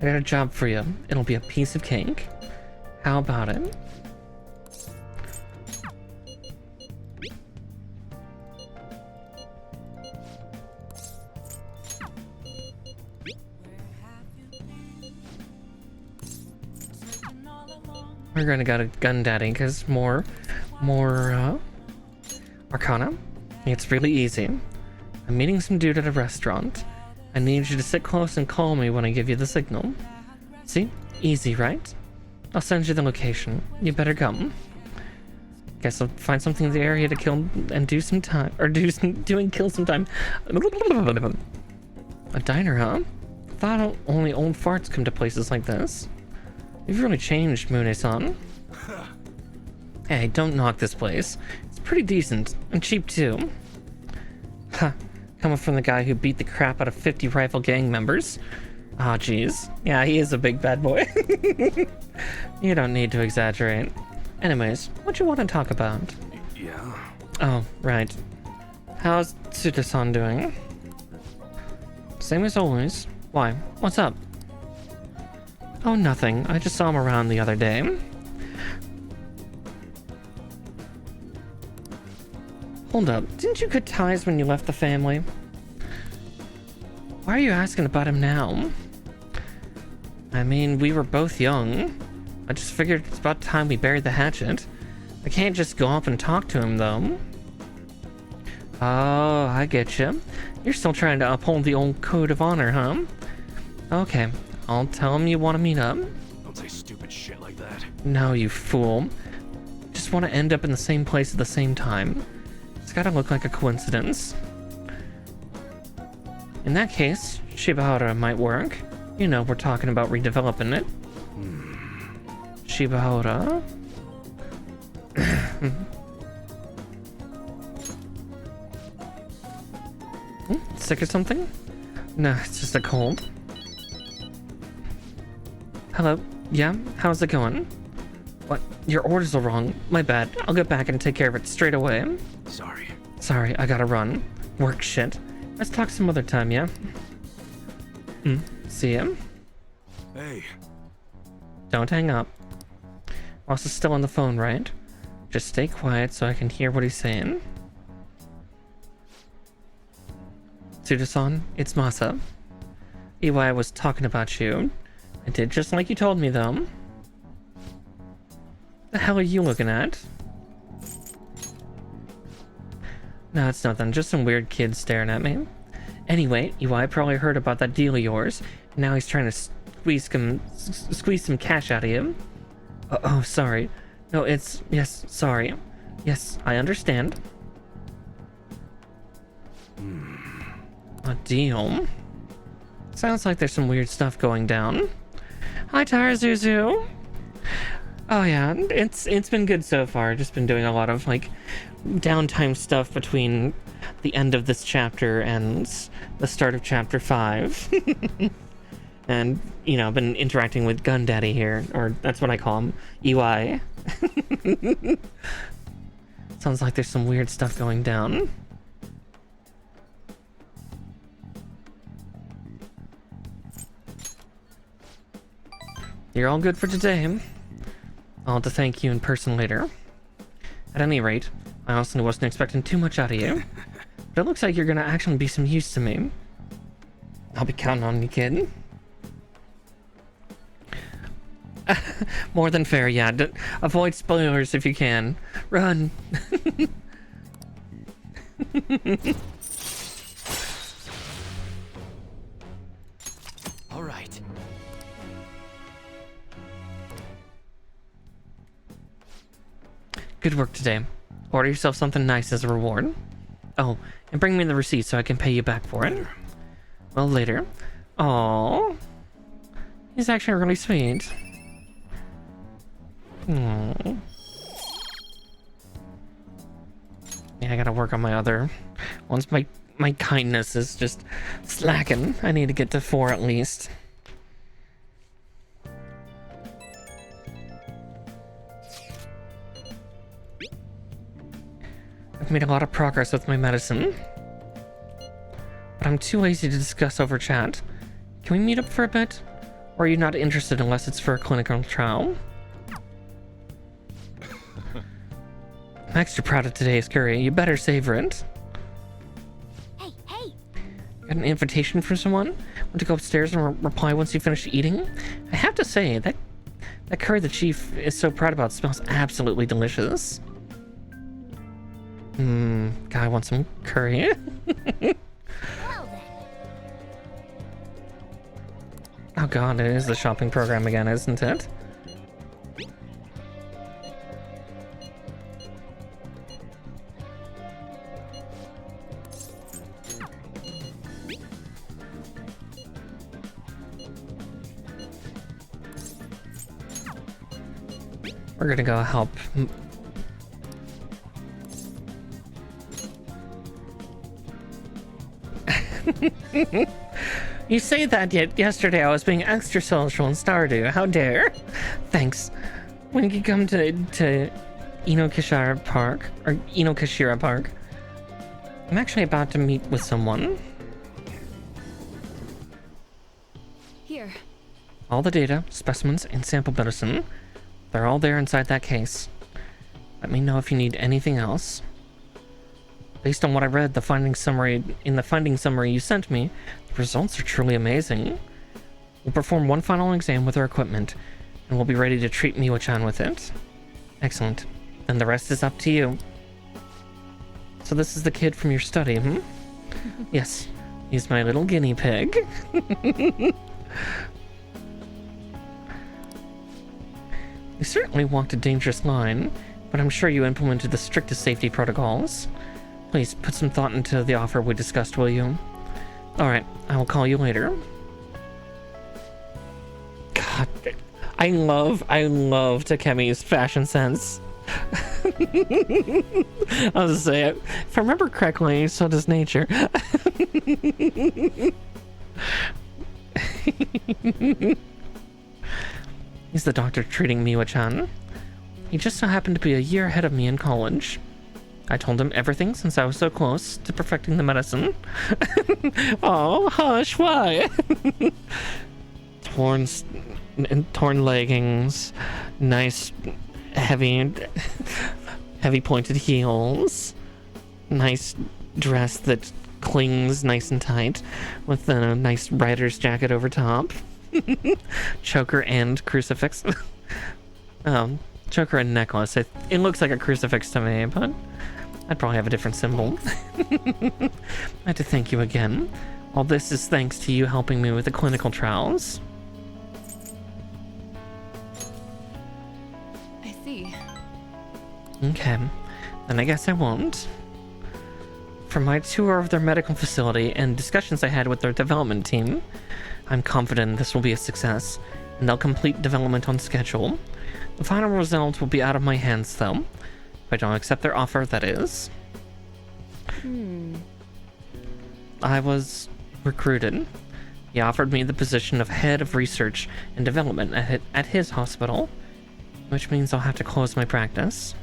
I got a job for you. It'll be a piece of cake. How about it? We're gonna go to Gun Daddy, because more Arcana. It's really easy. I'm meeting some dude at a restaurant. I need you to sit close and call me when I give you the signal. See? Easy, right? I'll send you the location. You better come. Guess I'll find something in the area to kill and do some time. Or do and kill some time. A diner, huh? Thought only old farts come to places like this. You've really changed, Mune-san. Hey, don't knock this place. It's pretty decent. And cheap, too. Huh. Coming from the guy who beat the crap out of 50 rifle gang members. Ah, jeez. Yeah, he is a big bad boy. You don't need to exaggerate. Anyways, what you want to talk about? Yeah. Oh, right. How's Tsuda-san doing? Same as always. Why? What's up? Oh, nothing. I just saw him around the other day. Hold up. Didn't you cut ties when you left the family? Why are you asking about him now? I mean, we were both young. I just figured it's about time we buried the hatchet. I can't just go up and talk to him, though. Oh, I get you. You're still trying to uphold the old code of honor, huh? Okay, I'll tell him you want to meet up. Don't say stupid shit like that. No, you fool. Just want to end up in the same place at the same time. It's gotta look like a coincidence. In that case, Shibahara might work. You know, we're talking about redeveloping it. Shibahara? Sick or something? No, it's just a cold. Hello? Yeah? How's it going? What? Your orders are wrong. My bad. I'll get back and take care of it straight away. Sorry. Sorry, I gotta run. Work shit. Let's talk some other time, yeah? See ya. Hey. Don't hang up. Boss is still on the phone, right? Just stay quiet so I can hear what he's saying. Tsuda-san, it's Masa. Iwai was talking about you. I did just like you told me, though. The hell are you looking at? No, it's nothing. Just some weird kids staring at me. Anyway, UI probably heard about that deal of yours. Now he's trying to squeeze some cash out of you. Oh, sorry. No, it's... Yes, sorry. Yes, I understand. A deal? Sounds like there's some weird stuff going down. Hi, Tarazuzu. Oh yeah, it's been good so far. Just been doing a lot of like downtime stuff between the end of this chapter and the start of chapter 5. And, you know, I've been interacting with Gun Daddy here, or that's what I call him, EY. Sounds like there's some weird stuff going down. You're all good for today. I'll have to thank you in person later. At any rate, I honestly wasn't expecting too much out of you. But it looks like you're gonna actually be some use to me. I'll be counting on you, kid. More than fair, yeah. Avoid spoilers if you can. Run! All right. Good work today. Order yourself something nice as a reward. Oh, and bring me the receipt so I can pay you back for it. Well, later. Aww. He's actually really sweet. Aww. Yeah, I gotta work on my other... Once my kindness is just slacking, I need to get to 4 at least. I've made a lot of progress with my medicine, but I'm too lazy to discuss over chat. Can we meet up for a bit? Or are you not interested unless it's for a clinical trial? I'm extra proud of today's curry. You better savor it. Hey, hey! Got an invitation from someone? Want to go upstairs and reply once you finish eating? I have to say, that curry the chief is so proud about smells absolutely delicious. Guy wants some curry. Well then. Oh god, it is the shopping program again, isn't it? We're gonna go help. You say that, yet yesterday I was being extra social in Stardew. How dare? Thanks. When you come to Inokashira Park, or Inokashira Park, I'm actually about to meet with someone. Here. All the data, specimens, and sample medicine, they're all there inside that case. Let me know if you need anything else. Based on what I read, the finding summary you sent me, the results are truly amazing. We'll perform one final exam with our equipment, and we'll be ready to treat Miwa-chan with it. Excellent. Then the rest is up to you. So this is the kid from your study, hmm? Yes, he's my little guinea pig. You certainly walked a dangerous line, but I'm sure you implemented the strictest safety protocols. Please put some thought into the offer we discussed, will you? Alright, I will call you later. God, I love Takemi's fashion sense. I was gonna say, if I remember correctly, so does nature. He's the doctor treating Miwa-chan. He just so happened to be a year ahead of me in college. I told him everything since I was so close to perfecting the medicine. Oh, hush, why? Torn leggings, nice heavy pointed heels, nice dress that clings nice and tight with a nice rider's jacket over top. Choker and crucifix. Choker and necklace. It looks like a crucifix to me, but I'd probably have a different symbol. I'd like to thank you again. All this is thanks to you helping me with the clinical trials. I see. Okay, then I guess I won't. From my tour of their medical facility and discussions I had with their development team, I'm confident this will be a success, and they'll complete development on schedule. The final result will be out of my hands, though. If I don't accept their offer, that is. I was recruited. He offered me the position of head of research and development at his hospital, which means I'll have to close my practice.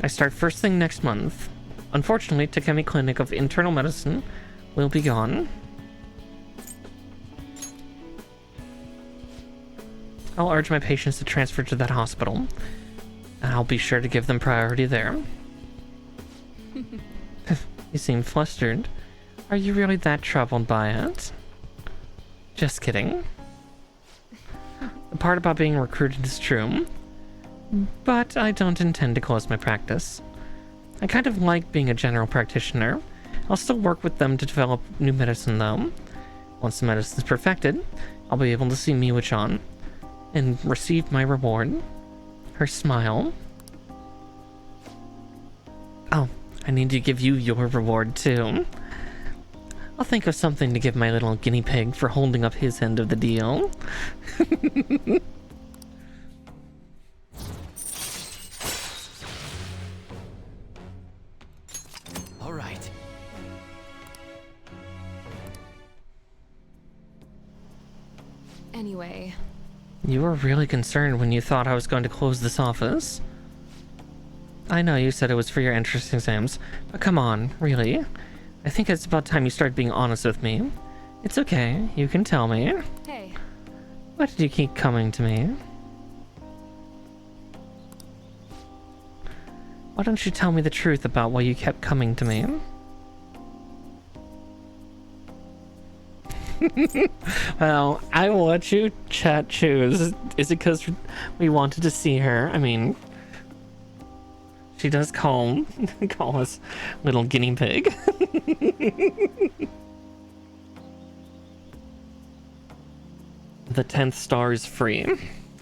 I start first thing next month. Unfortunately, Takemi Clinic of Internal Medicine will be gone. I'll urge my patients to transfer to that hospital, and I'll be sure to give them priority there. You seem flustered. Are you really that troubled by it? Just kidding. The part about being recruited is true, but I don't intend to close my practice. I kind of like being a general practitioner. I'll still work with them to develop new medicine, though. Once the medicine's perfected, I'll be able to see Miwa-chan and receive my reward. Her smile. Oh, I need to give you your reward, too. I'll think of something to give my little guinea pig for holding up his end of the deal. All right. Anyway, You were really concerned when you thought I was going to close this office. I know you said it was for your entrance exams, but come on, really? I think it's about time you started being honest with me. It's okay, you can tell me. hey, Why did you keep coming to me? Why don't you tell me the truth about why you kept coming to me? Well, I will let you choose. Is it because we wanted to see her? I mean, she does call us little guinea pig. The 10th star is free.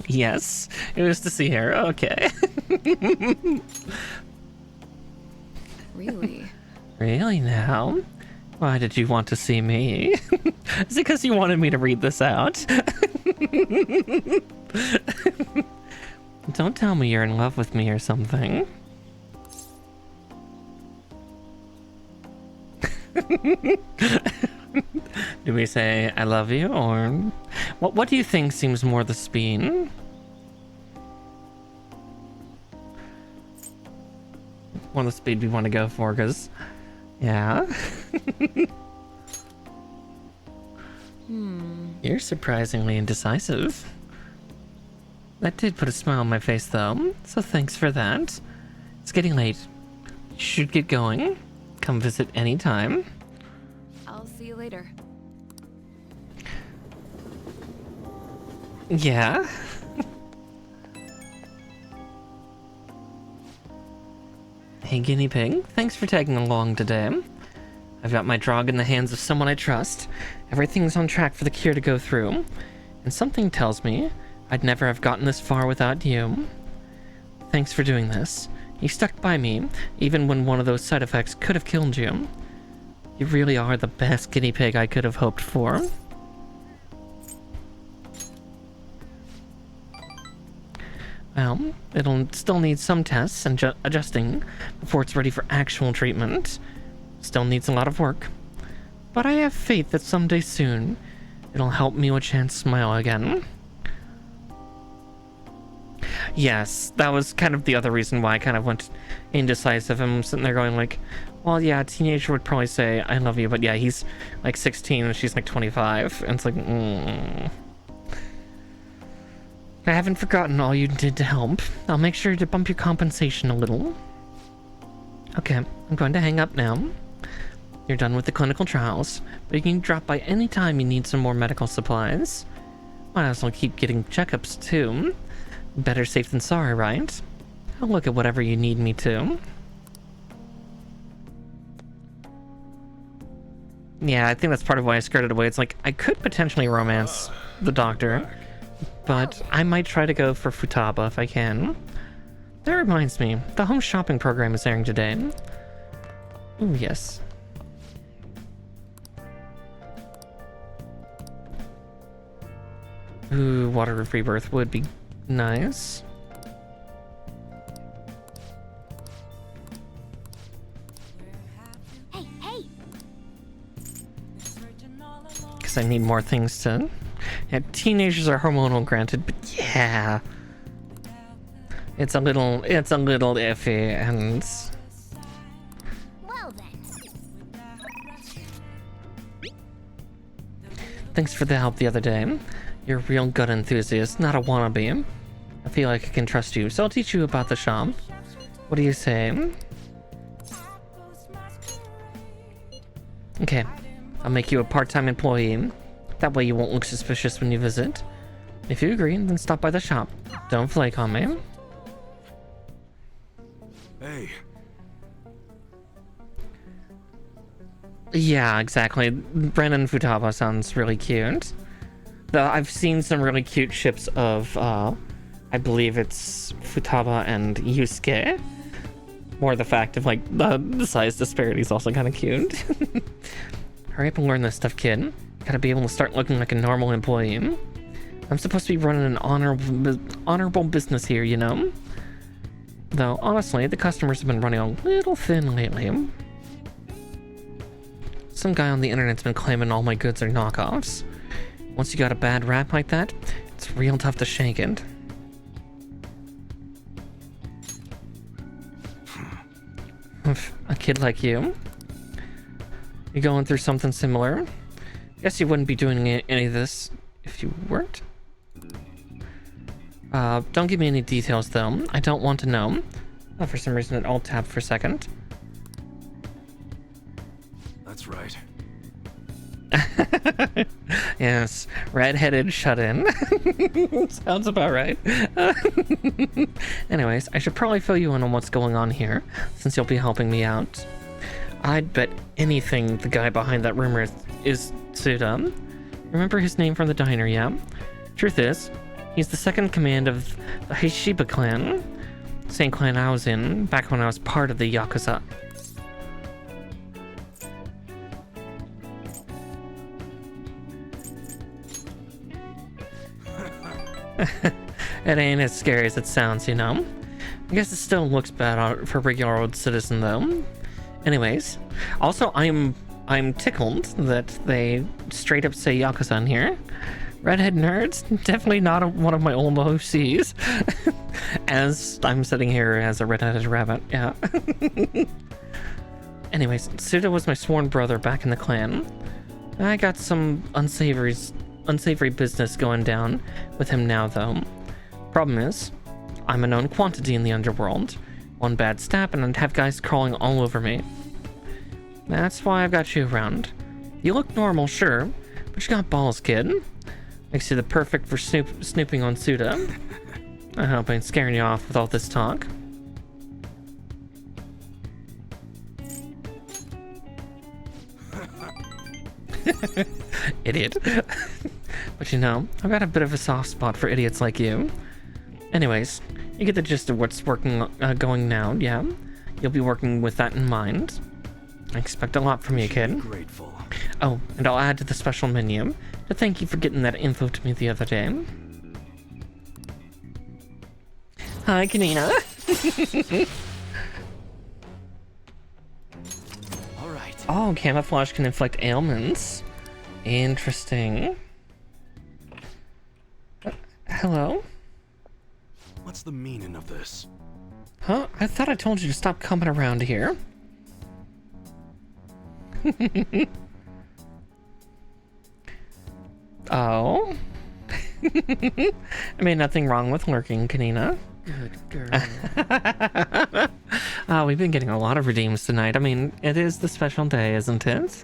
Yes, it was to see her. Okay. really? Really now? Why did you want to see me? Is it because you wanted me to read this out? Don't tell me you're in love with me or something. Do we say I love you, or what do you think seems more the speed? One of the speed we want to go for, because yeah. You're surprisingly indecisive. That did put a smile on my face, though, so thanks for that. It's getting late. You should get going. Come visit anytime. I'll see you later. Yeah. Hey, guinea pig. Thanks for tagging along today. I've got my drug in the hands of someone I trust. Everything's on track for the cure to go through. And something tells me I'd never have gotten this far without you. Thanks for doing this. You stuck by me, even when one of those side effects could have killed you. You really are the best guinea pig I could have hoped for. Well, it'll still need some tests and adjusting before it's ready for actual treatment. Still needs a lot of work. But I have faith that someday soon, it'll help Miwa-chan smile again. Yes, that was kind of the other reason why I kind of went indecisive. I'm sitting there going like, well, yeah, a teenager would probably say, I love you, but yeah, he's like 16 and she's like 25. And it's like, I haven't forgotten all you did to help. I'll make sure to bump your compensation a little. Okay, I'm going to hang up now. You're done with the clinical trials, but you can drop by any time you need some more medical supplies. Might as well keep getting checkups too. Better safe than sorry, right? I'll look at whatever you need me to. Yeah, I think that's part of why I skirted away. It's like, I could potentially romance the doctor, but I might try to go for Futaba if I can. That reminds me, the home shopping program is airing today. Ooh, yes. Ooh, Water of Rebirth would be nice. Hey, hey! Because I need more things to... Yeah, teenagers are hormonal, granted, but yeah... It's a little iffy, and... Well then. Thanks for the help the other day. You're a real gun enthusiast, not a wannabe. I feel like I can trust you, so I'll teach you about the shop. What do you say? Okay, I'll make you a part-time employee. That way you won't look suspicious when you visit. If you agree, then stop by the shop. Don't flake on me. Hey, Yeah, exactly. Brennan Futaba sounds really cute. Though I've seen some really cute ships of, I believe it's Futaba and Yusuke. More the fact of, like, the size disparity is also kind of cute. Hurry up and learn this stuff, kid. Gotta be able to start looking like a normal employee. I'm supposed to be running an honorable business here, you know? Though, honestly, the customers have been running a little thin lately. Some guy on the internet's been claiming all my goods are knockoffs. Once you got a bad rap like that, it's real tough to shake it. A kid like you? You going through something similar? Guess you wouldn't be doing any of this if you weren't. Don't give me any details though. I don't want to know. For some reason it alt-tabbed for a second. that's right. Yes, red-headed shut-in. Sounds about right. Anyways, I should probably fill you in on what's going on here, since you'll be helping me out. I'd bet anything the guy behind that rumor is Tsuda. Remember his name from the diner, yeah? Truth is, he's the second command of the Heishiba clan. Same clan I was in, back when I was part of the Yakuza. It ain't as scary as it sounds, you know? I guess it still looks bad for a regular old citizen, though. Anyways, also I'm tickled that they straight up say Yakuza in here. Redhead nerds, definitely not one of my old OCs. As I'm sitting here as a redheaded rabbit, yeah. Anyways, Suda was my sworn brother back in the clan. I got some unsavory business going down with him now, though. Problem is, I'm a known quantity in the underworld. One bad step and I'd have guys crawling all over me. That's why I've got you around. You look normal, sure, but you got balls, kid. Makes you the perfect for snooping on Suda. I hope I ain't scaring you off with all this talk. Idiot. But you know, I've got a bit of a soft spot for idiots like you. Anyways, you get the gist of what's going now, yeah? You'll be working with that in mind. I expect a lot from you, kid. Grateful. Oh, and I'll add to the special menu to thank you for getting that info to me the other day. Hi, Kanina. All right. Oh, camouflage can inflict ailments. Interesting. Hello? What's the meaning of this? Huh? I thought I told you to stop coming around here. Oh? I mean, nothing wrong with lurking, Kanina. Good girl. Oh, we've been getting a lot of redeems tonight. I mean, it is the special day, isn't it?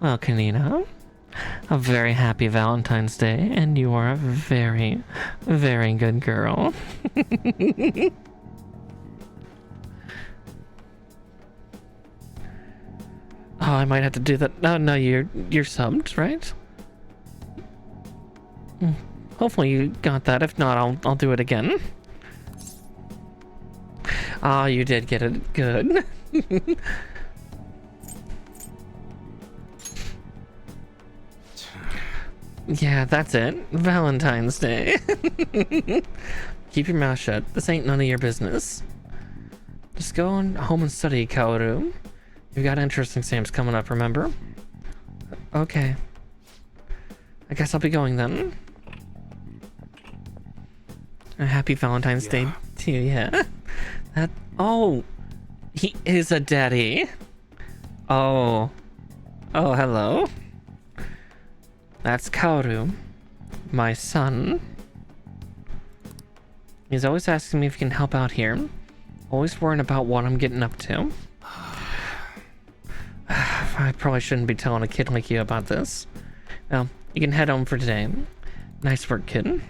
Well, Kanina, a very happy Valentine's Day, and you are a very, very good girl. I might have to do that. No, no, you're subbed, right? Hopefully you got that. If not, I'll do it again. Ah, you did get it. Good. Yeah, that's it. Valentine's Day. Keep your mouth shut. This ain't none of your business. Just go on home and study, Kaoru. You've got entrance exams coming up, remember? Okay. I guess I'll be going then. A happy Valentine's Day to you, yeah. Oh, he is a daddy. Oh, hello. That's Kaoru, my son. He's always asking me if he can help out here. Always worrying about what I'm getting up to. I probably shouldn't be telling a kid like you about this. Well, you can head home for today. Nice work, kid.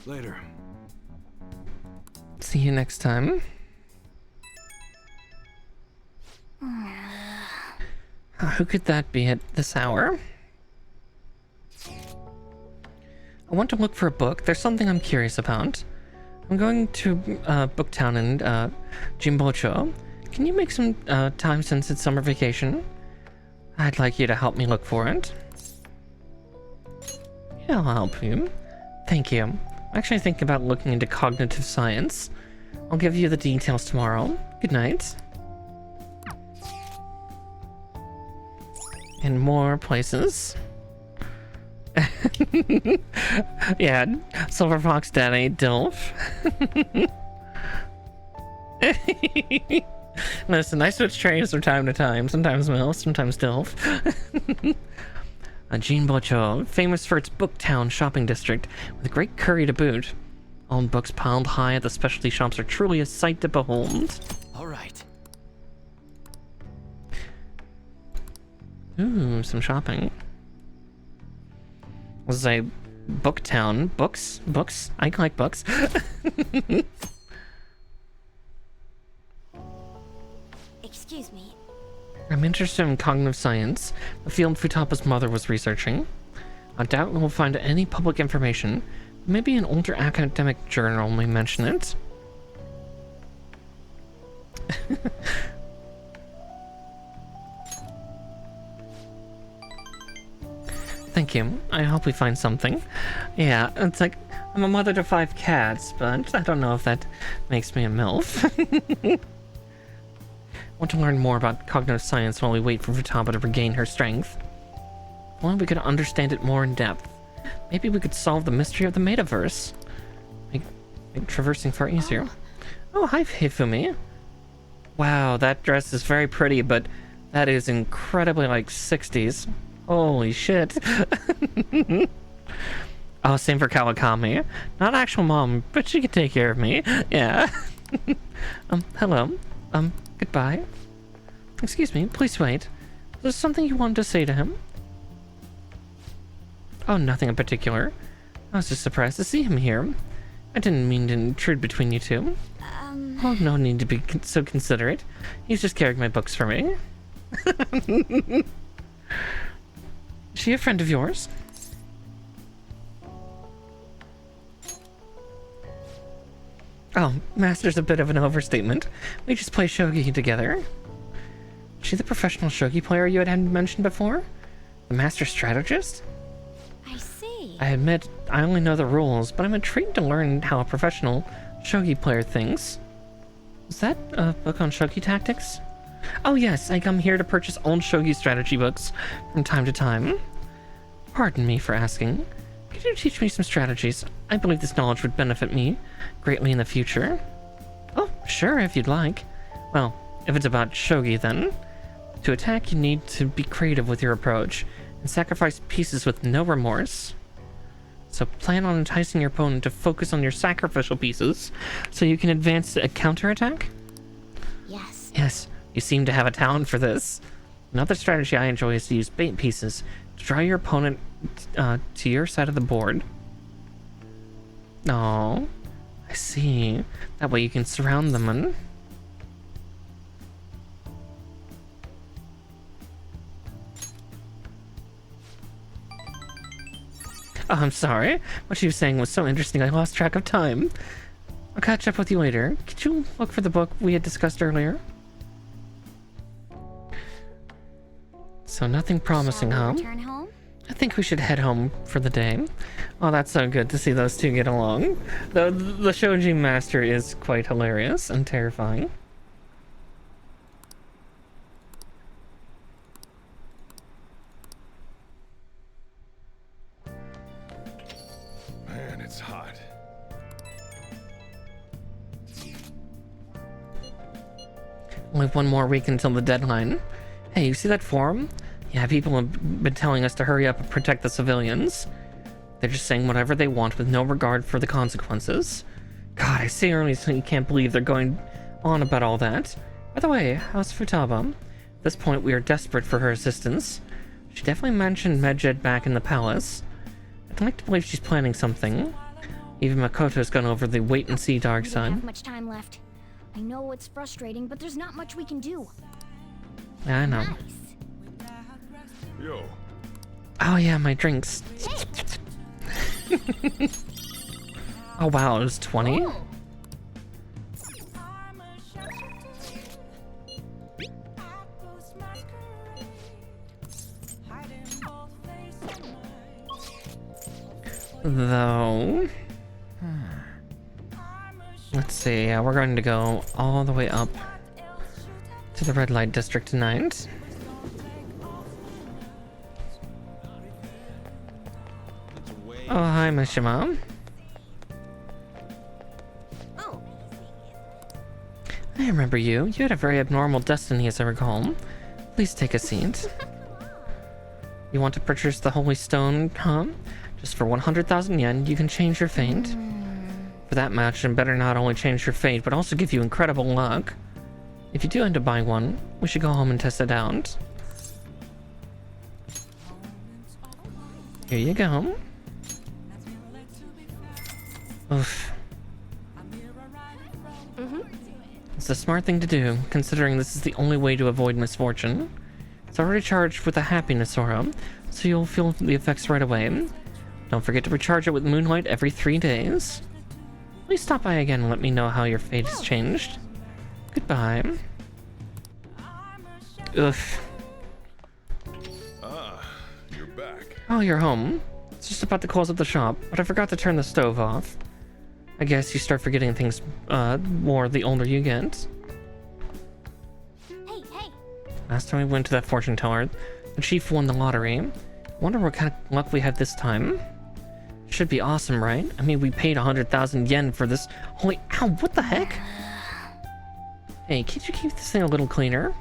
Later. See you next time. Who could that be at this hour? I want to look for a book. There's something I'm curious about. I'm going to Booktown in Jimbocho. Can you make some time since it's summer vacation? I'd like you to help me look for it. Yeah, I'll help you. Thank you. I'm actually thinking about looking into cognitive science. I'll give you the details tomorrow. Good night. And more places. Yeah, Silver Fox Daddy, DILF. Listen, I switch trains from time to time. Sometimes MILF, sometimes DILF. Jinbocho, famous for its Booktown shopping district, with great curry to boot. Old books piled high at the specialty shops are truly a sight to behold. All right. Ooh, some shopping. This is a Booktown. Books? I like books. Excuse me. I'm interested in cognitive science, the field Futaba's mother was researching. I doubt we'll find any public information. Maybe an older academic journal may mention it. Thank you. I hope we find something. Yeah, it's like, I'm a mother to 5 cats, but I don't know if that makes me a MILF. Want to learn more about cognitive science while we wait for Futaba to regain her strength. If only we could understand it more in depth. Maybe we could solve the mystery of the metaverse. Make traversing far easier. Oh, hi, Hifumi. Wow, that dress is very pretty, but that is incredibly like 60s. Holy shit. Oh, same for Kawakami. Not actual mom, but she can take care of me. Yeah. Hello. Goodbye. Excuse me, please wait. There's something you wanted to say to him? Oh, nothing in particular. I was just surprised to see him here. I didn't mean to intrude between you two. Oh, no need to be so considerate. He's just carrying my books for me. Is she a friend of yours? Oh, Master's a bit of an overstatement. We just play shogi together. Is she the professional shogi player you had mentioned before? The master strategist? I see. I admit, I only know the rules, but I'm intrigued to learn how a professional shogi player thinks. Is that a book on shogi tactics? Oh yes, I come here to purchase old shogi strategy books from time to time. Pardon me for asking. Could you teach me some strategies? I believe this knowledge would benefit me greatly in the future. Oh, sure, if you'd like. Well, if it's about shogi then. To attack, you need to be creative with your approach and sacrifice pieces with no remorse. So plan on enticing your opponent to focus on your sacrificial pieces so you can advance a counterattack? Yes. Yes, you seem to have a talent for this. Another strategy I enjoy is to use bait pieces to draw your opponent to your side of the board. Oh, I see. That way you can surround them and... Oh, I'm sorry. What you were saying was so interesting I lost track of time. I'll catch up with you later. Could you look for the book we had discussed earlier? So nothing promising, Shall huh? we return home? I think we should head home for the day. Oh, that's so good to see those two get along. The Shoji Master is quite hilarious and terrifying. Man, it's hot. Only one more week until the deadline. Hey, you see that forum? Yeah, people have been telling us to hurry up and protect the civilians. They're just saying whatever they want with no regard for the consequences. God, I seriously can't believe they're going on about all that. By the way, how's Futaba? At this point, we are desperate for her assistance. She definitely mentioned Medjed back in the palace. I'd like to believe she's planning something. Even Makoto's gone over the wait-and-see dark We don't side. have much time left. I know it's frustrating, but there's not much we can do. Yeah, I know. Nice. Yo, Oh yeah, my drinks. Oh wow, it was 20? Oh. Though... Let's see, we're going to go all the way up to the red light district tonight. Oh, hi, Mishima. Oh. I remember you. You had a very abnormal destiny, as I recall. Please take a seat. You want to purchase the Holy Stone, huh? Just for 100,000 yen, you can change your fate. For that match, and better not only change your fate, but also give you incredible luck. If you do end up buying one, we should go home and test it out. Here you go. Oof. It's the smart thing to do, considering this is the only way to avoid misfortune. It's already charged with a happiness aura, so you'll feel the effects right away. Don't forget to recharge it with moonlight every 3 days. Please stop by again and let me know how your fate has changed. Goodbye. Oof. you're back. Oh, you're home. I was just about to close up the shop, but I forgot to turn the stove off. I guess you start forgetting things more the older you get. Hey, hey. Last time we went to that fortune teller, the chief won the lottery. Wonder what kind of luck we had this time. Should be awesome, right? I mean, we paid 100,000 yen for this. Holy, ow, what the heck? Hey, can't you keep this thing a little cleaner?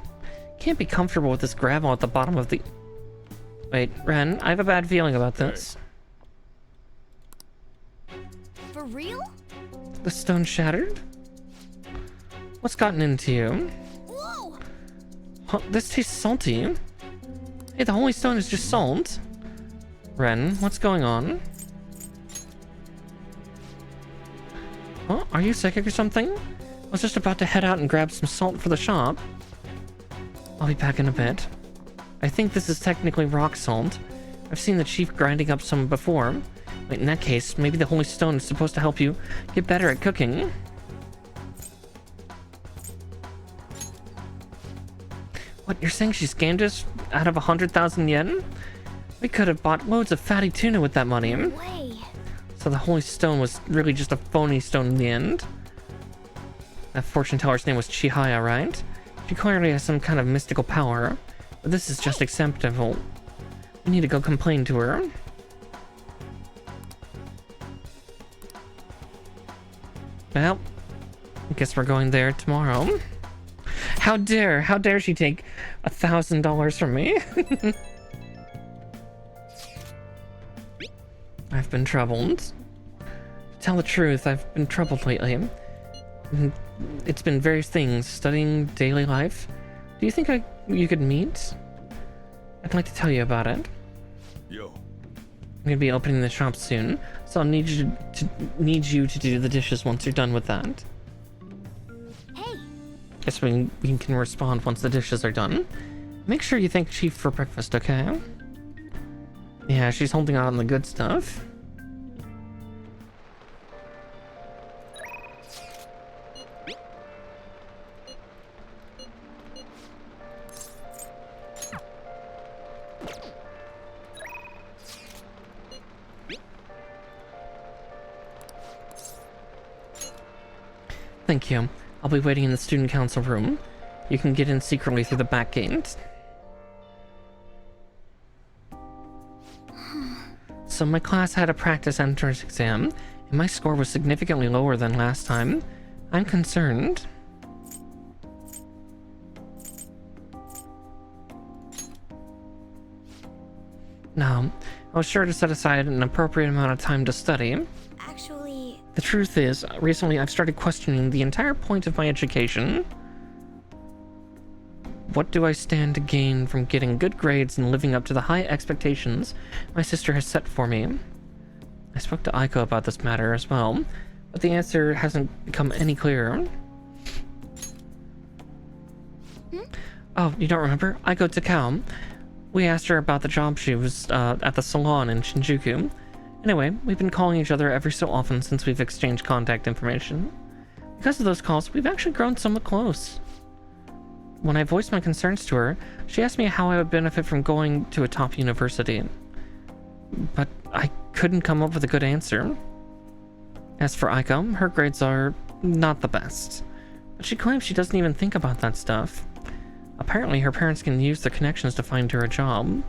Can't be comfortable with this gravel at the bottom of the... Wait, Ren, I have a bad feeling about this. For real? The stone shattered? What's gotten into you? Whoa! Huh, this tastes salty. Hey, the holy stone is just salt. Ren, what's going on? Oh, are you psychic or something? I was just about to head out and grab some salt for the shop. I'll be back in a bit. I think this is technically rock salt. I've seen the chief grinding up some before. Wait, in that case, maybe the holy stone is supposed to help you get better at cooking. What, you're saying she scammed us out of 100,000 yen? We could have bought loads of fatty tuna with that money. No way. So the holy stone was really just a phony stone in the end. That fortune teller's name was Chihaya, right? She clearly has some kind of mystical power. But this is just acceptable. We need to go complain to her. Well, I guess we're going there tomorrow. How dare she take $1,000 from me? I've been troubled. To tell the truth, I've been troubled lately. It's been various things, studying daily life. Do you think you could meet? I'd like to tell you about it. Yo, I'm gonna be opening the shop soon, so I'll need you to do the dishes once you're done with that. Hey, Guess we can respond once the dishes are done. Make sure you thank Chief for breakfast, okay? Yeah, she's holding out on the good stuff. Thank you. I'll be waiting in the student council room. You can get in secretly through the back gate. So my class had a practice entrance exam, and my score was significantly lower than last time. I'm concerned. No, I was sure to set aside an appropriate amount of time to study. actually, The truth is, recently I've started questioning the entire point of my education. What do I stand to gain from getting good grades and living up to the high expectations my sister has set for me? I spoke to Aiko about this matter as well, but the answer hasn't become any clearer. Oh, you don't remember? Aiko Takao. We asked her about the job she was at the salon in Shinjuku. Anyway, we've been calling each other every so often since we've exchanged contact information. Because of those calls, we've actually grown somewhat close. When I voiced my concerns to her, she asked me how I would benefit from going to a top university. But I couldn't come up with a good answer. As for Aiko, her grades are not the best. But she claims she doesn't even think about that stuff. Apparently, her parents can use their connections to find her a job.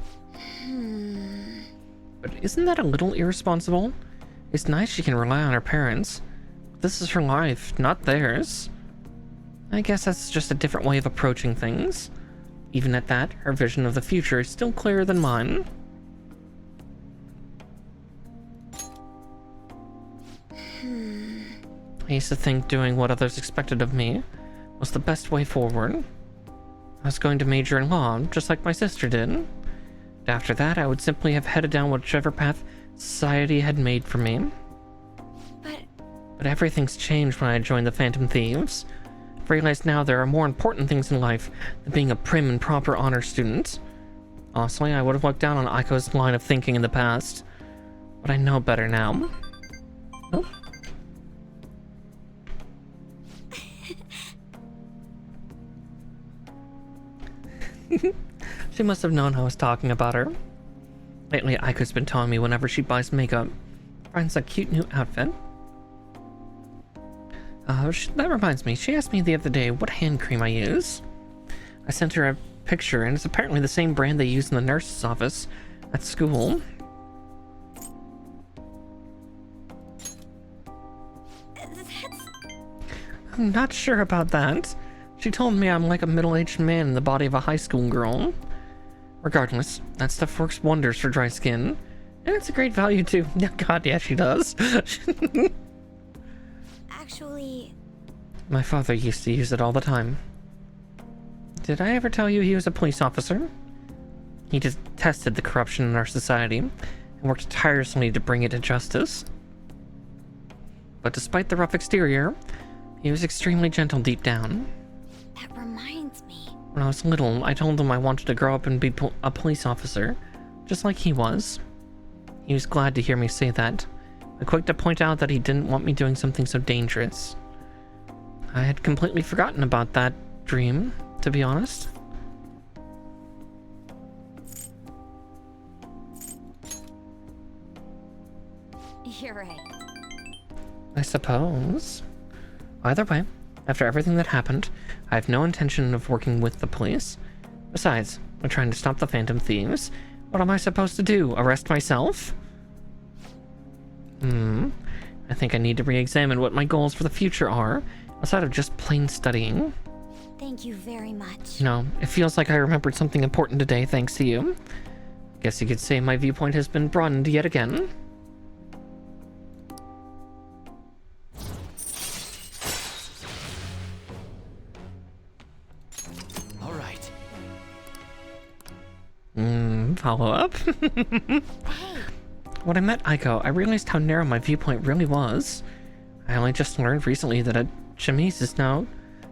But isn't that a little irresponsible? It's nice she can rely on her parents. This is her life, not theirs. I guess that's just a different way of approaching things. Even at that, her vision of the future is still clearer than mine. I used to think doing what others expected of me was the best way forward. I was going to major in law, just like my sister did. After that, I would simply have headed down whichever path society had made for me. But everything's changed when I joined the Phantom Thieves. I've realized now there are more important things in life than being a prim and proper honor student. Honestly, I would have looked down on Aiko's line of thinking in the past, but I know better now. Oh. She must have known I was talking about her. Lately, Aiko's been telling me whenever she buys makeup, finds a cute new outfit. That reminds me, she asked me the other day what hand cream I use. I sent her a picture, and it's apparently the same brand they use in the nurse's office at school. I'm not sure about that. She told me I'm like a middle-aged man in the body of a high school girl. Regardless, that stuff works wonders for dry skin. And it's a great value too. God, yeah, she does. actually, My father used to use it all the time. Did I ever tell you he was a police officer? He detested the corruption in our society and worked tirelessly to bring it to justice. But despite the rough exterior, he was extremely gentle deep down. that reminds me. When I was little, I told him I wanted to grow up and be a police officer, just like he was. He was glad to hear me say that, but quick to point out that he didn't want me doing something so dangerous. I had completely forgotten about that dream, to be honest. You're right. I suppose. Either way, after everything that happened, I have no intention of working with the police. Besides, we're trying to stop the Phantom Thieves. What am I supposed to do? Arrest myself? I think I need to re-examine what my goals for the future are, outside of just plain studying. Thank you very much. You know, it feels like I remembered something important today thanks to you. Guess you could say my viewpoint has been broadened yet again. All right. Follow up? Hey, When I met Aiko, I realized how narrow my viewpoint really was. I only just learned recently that a chemise is now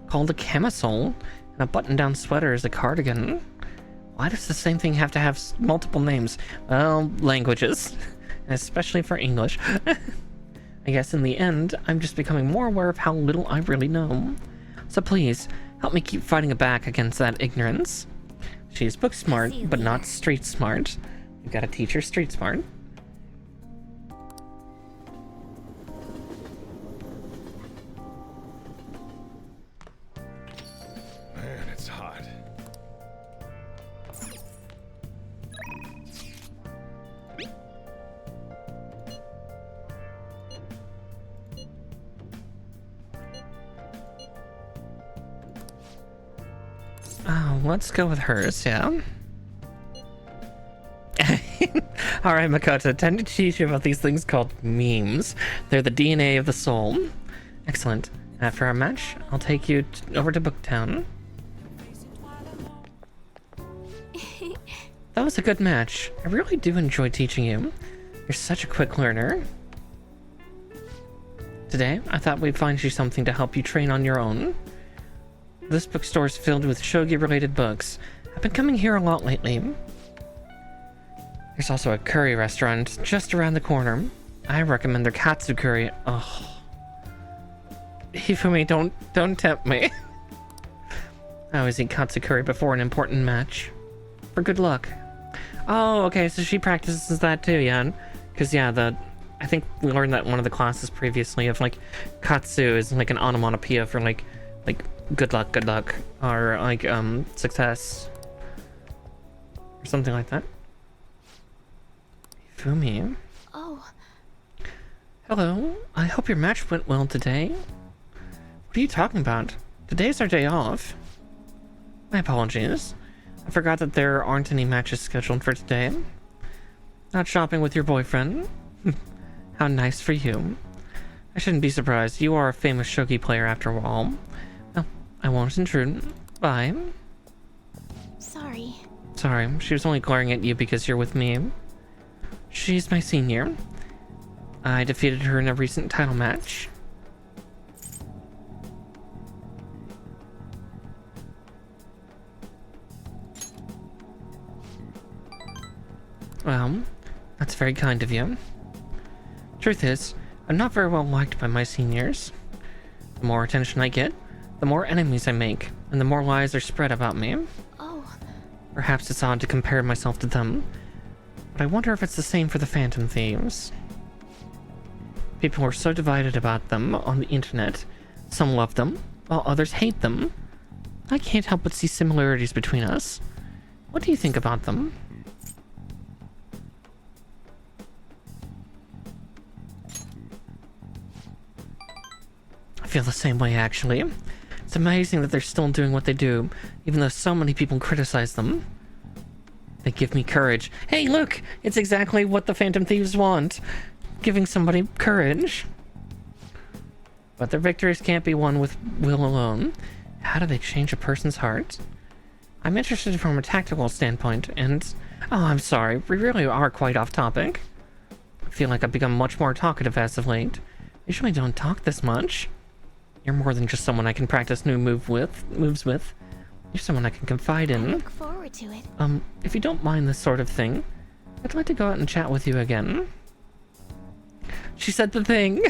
called a camisole, and a button-down sweater is a cardigan. Why does the same thing have to have multiple names? Well, languages. Especially for English. I guess in the end, I'm just becoming more aware of how little I really know. So please, help me keep fighting back against that ignorance. She's book smart, but not street smart. You gotta teach her street smart. Man, it's hot. Oh, let's go with hers, yeah? Alright, Makoto, time to teach you about these things called memes. They're the DNA of the soul. Excellent. After our match, I'll take you over to Booktown. That was a good match. I really do enjoy teaching you. You're such a quick learner. Today, I thought we'd find you something to help you train on your own. This bookstore is filled with shogi-related books. I've been coming here a lot lately. There's also a curry restaurant just around the corner. I recommend their katsu curry. Oh, Hifumi, don't tempt me. I always eat katsu curry before an important match. For good luck. Oh, okay, so she practices that too, yeah. Because yeah, I think we learned that in one of the classes previously of like katsu is like an onomatopoeia for like good luck, or like success, or something like that. Fumi. Oh, Hello. I hope your match went well today. What are you talking about? Today's our day off. My apologies. I forgot that there aren't any matches scheduled for today. Not shopping with your boyfriend? How nice for you. I shouldn't be surprised. You are a famous shogi player after all. Well, I won't intrude. Bye. sorry. Sorry, she was only glaring at you because you're with me. She's my senior. I defeated her in a recent title match. Well, that's very kind of you. Truth is, I'm not very well liked by my seniors. The more attention I get, the more enemies I make, and the more lies are spread about me. Oh, Perhaps it's odd to compare myself to them, but I wonder if it's the same for the Phantom Thieves. People are so divided about them on the internet. Some love them, while others hate them. I can't help but see similarities between us. What do you think about them? I feel the same way, actually. It's amazing that they're still doing what they do, even though so many people criticize them. They give me courage. Hey, look! It's exactly what the Phantom Thieves want. Giving somebody courage. But their victories can't be won with will alone. How do they change a person's heart? I'm interested from a tactical standpoint, and... Oh, I'm sorry. We really are quite off topic. I feel like I've become much more talkative as of late. I usually don't talk this much. You're more than just someone I can practice new moves with. You're someone I can confide I in. look forward to it. If you don't mind this sort of thing, I'd like to go out and chat with you again. She said the thing.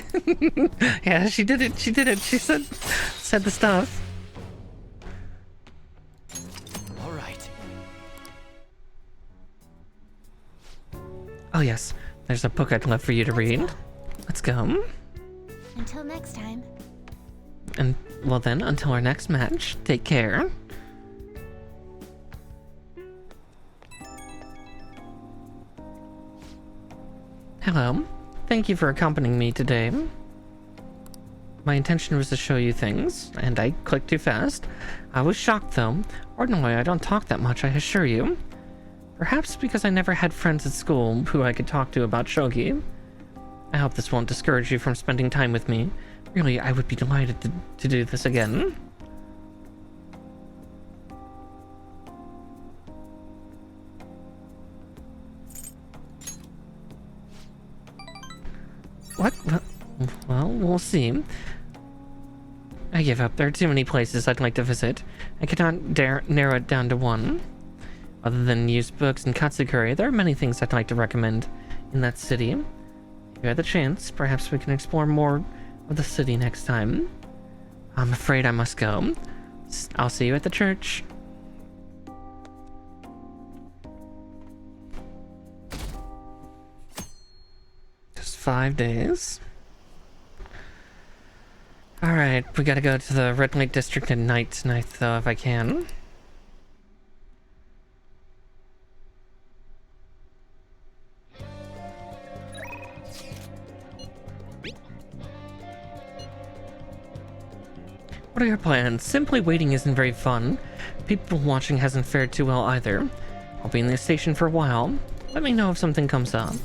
Yeah, she did it. She did it. She said the stuff. All right. Oh yes, there's a book I'd love for you to read. Let's go. Until next time. And well then, until our next match, take care. Hello. Thank you for accompanying me today. My intention was to show you things, and I clicked too fast. I was shocked though. Ordinarily, I don't talk that much, I assure you. Perhaps because I never had friends at school who I could talk to about shogi. I hope this won't discourage you from spending time with me. Really, I would be delighted to do this again. What? Well, we'll see. I give up. There are too many places I'd like to visit. I cannot dare narrow it down to one. Other than used books and katsukuri, there are many things I'd like to recommend in that city. If you had the chance, perhaps we can explore more of the city next time. I'm afraid I must go. I'll see you at the church. Just 5 days. Alright, we gotta go to the Red Light District at night tonight, though, if I can. What are your plans? Simply waiting isn't very fun. People watching hasn't fared too well either. I'll be in the station for a while. Let me know if something comes up.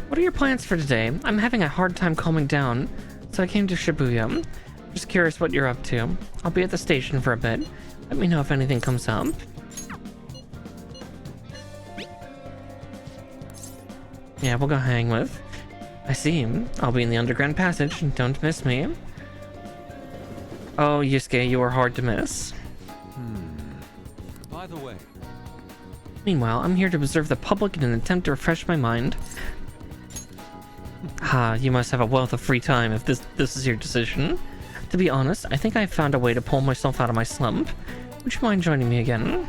What are your plans for today? I'm having a hard time calming down, so I came to Shibuya. Just curious what you're up to. I'll be at the station for a bit. Let me know if anything comes up. Yeah, we'll go hang with. I see. I'll be in the underground passage. Don't miss me. Oh, Yusuke, you are hard to miss. By the way, Meanwhile, I'm here to observe the public in an attempt to refresh my mind. You must have a wealth of free time if this is your decision. To be honest, I think I've found a way to pull myself out of my slump. Would you mind joining me again?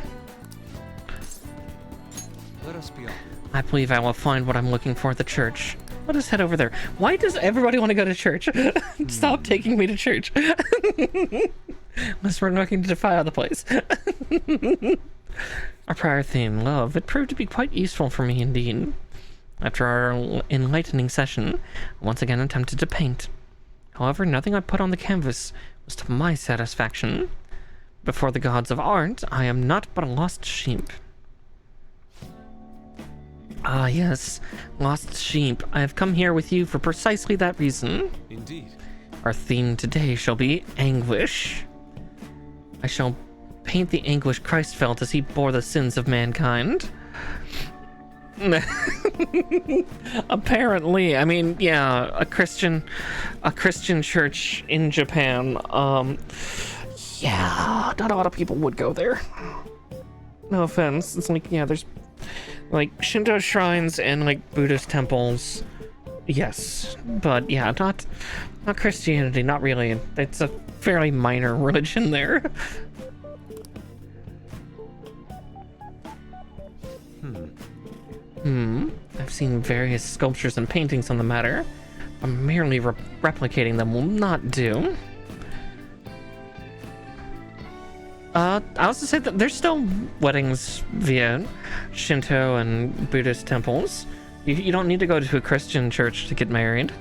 let us be honest. I believe I will find what I'm looking for at the church. Let us head over there. Why does everybody want to go to church? Stop taking me to church. Unless we're looking to defile the place. Our prior theme, love, it proved to be quite useful for me indeed. After our enlightening session, I once again attempted to paint. However, nothing I put on the canvas was to my satisfaction. Before the gods of art, I am not but a lost sheep. Ah, yes, lost sheep. I have come here with you for precisely that reason. Indeed. Our theme today shall be anguish. I shall paint the anguish Christ felt as he bore the sins of mankind. Apparently, I mean, yeah, a Christian church in Japan. Yeah, not a lot of people would go there. No offense. It's like, yeah, there's like Shinto shrines and like Buddhist temples. Yes, but yeah, not Christianity, not really. It's a fairly minor religion there. I've seen various sculptures and paintings on the matter. Merely replicating them will not do. I also say that there's still weddings via Shinto and Buddhist temples. You don't need to go to a Christian church to get married.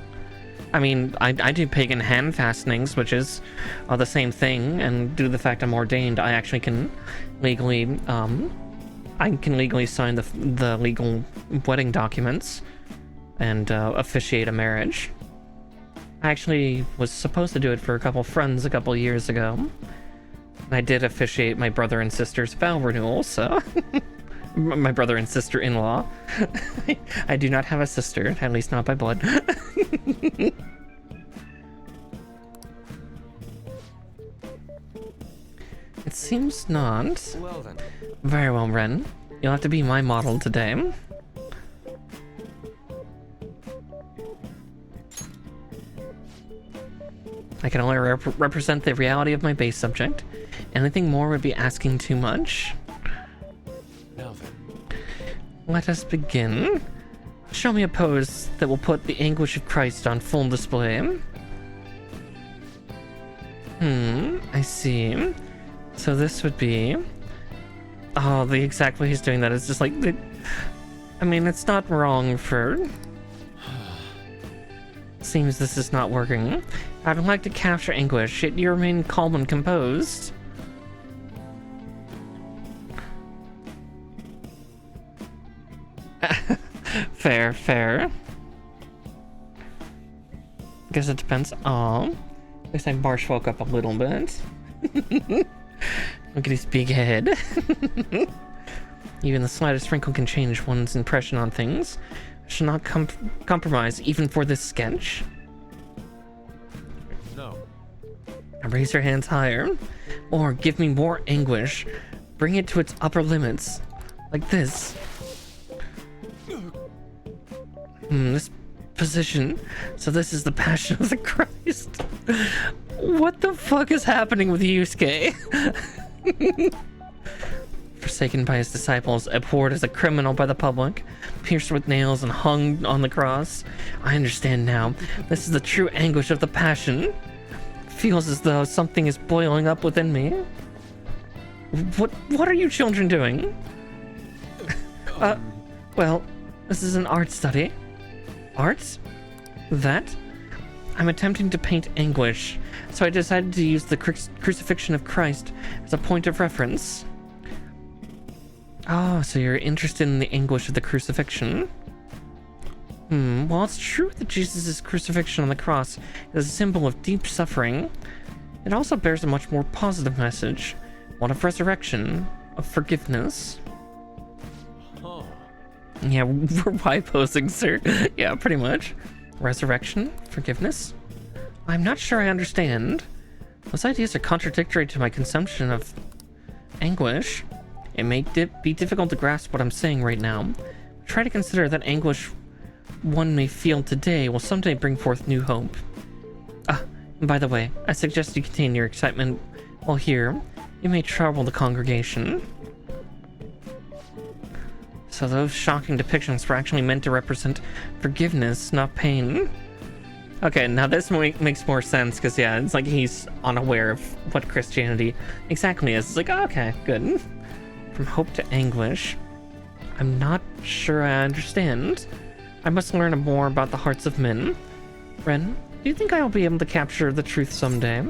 I mean, I do pagan hand fastenings, which is the same thing, and due to the fact I'm ordained, I actually can legally sign the legal wedding documents and officiate a marriage. I actually was supposed to do it for a couple friends a couple years ago. I did officiate my brother and sister's vow renewal, so... my brother and sister-in-law. I do not have a sister, at least not by blood. It seems not. Well then. Very well, Ren. You'll have to be my model today. I can only represent the reality of my base subject. Anything more would be asking too much. Now then. Let us begin. Show me a pose that will put the anguish of Christ on full display. I see. So this would be... Oh, the exact way he's doing that is just like... I mean, it's not wrong for... Seems this is not working. I'd like to capture anguish, yet you remain calm and composed. Fair. Guess it depends. Oh, at least I Marsh woke up a little bit. Look at his big head. Even the slightest wrinkle can change one's impression on things. I shall not compromise even for this sketch. No. Now raise your hands higher, or give me more anguish. Bring it to its upper limits, like this. This position. So this is the Passion of the Christ. What the fuck is happening with Yusuke? Forsaken by his disciples, abhorred as a criminal by the public, pierced with nails and hung on the cross. I understand now. This is the true anguish of the Passion. Feels as though something is boiling up within me. What are you children doing? Well, this is an art study. Art? That? I'm attempting to paint anguish, so I decided to use the crucifixion of Christ as a point of reference. Oh, so you're interested in the anguish of the crucifixion? While it's true that Jesus' crucifixion on the cross is a symbol of deep suffering, it also bears a much more positive message, one of resurrection, of forgiveness. Oh. Yeah, we're Y-posing, sir. Yeah, pretty much. Resurrection, forgiveness. I'm not sure I understand. Those ideas are contradictory to my consumption of anguish. It may be difficult to grasp what I'm saying right now. Try to consider that anguish one may feel today will someday bring forth new hope. And by the way, I suggest you contain your excitement while here. You may trouble the congregation. So those shocking depictions were actually meant to represent forgiveness, not pain. Okay, now this makes more sense, because yeah, it's like he's unaware of what Christianity exactly is. It's like, oh, okay, good. From hope to anguish. I'm not sure I understand. I must learn more about the hearts of men. Ren, do you think I will be able to capture the truth someday?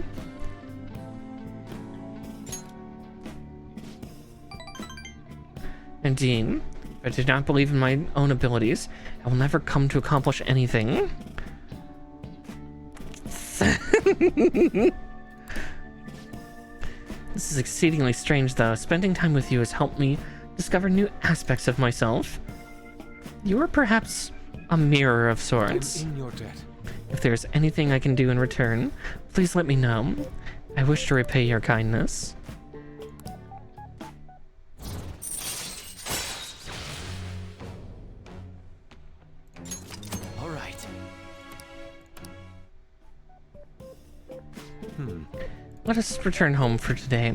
Indeed. If I do not believe in my own abilities, I will never come to accomplish anything. This is exceedingly strange, though. Spending time with you has helped me discover new aspects of myself. You are perhaps a mirror of sorts. I'm in your debt. If there's anything I can do in return, please let me know. I wish to repay your kindness. All right. Let us return home for today.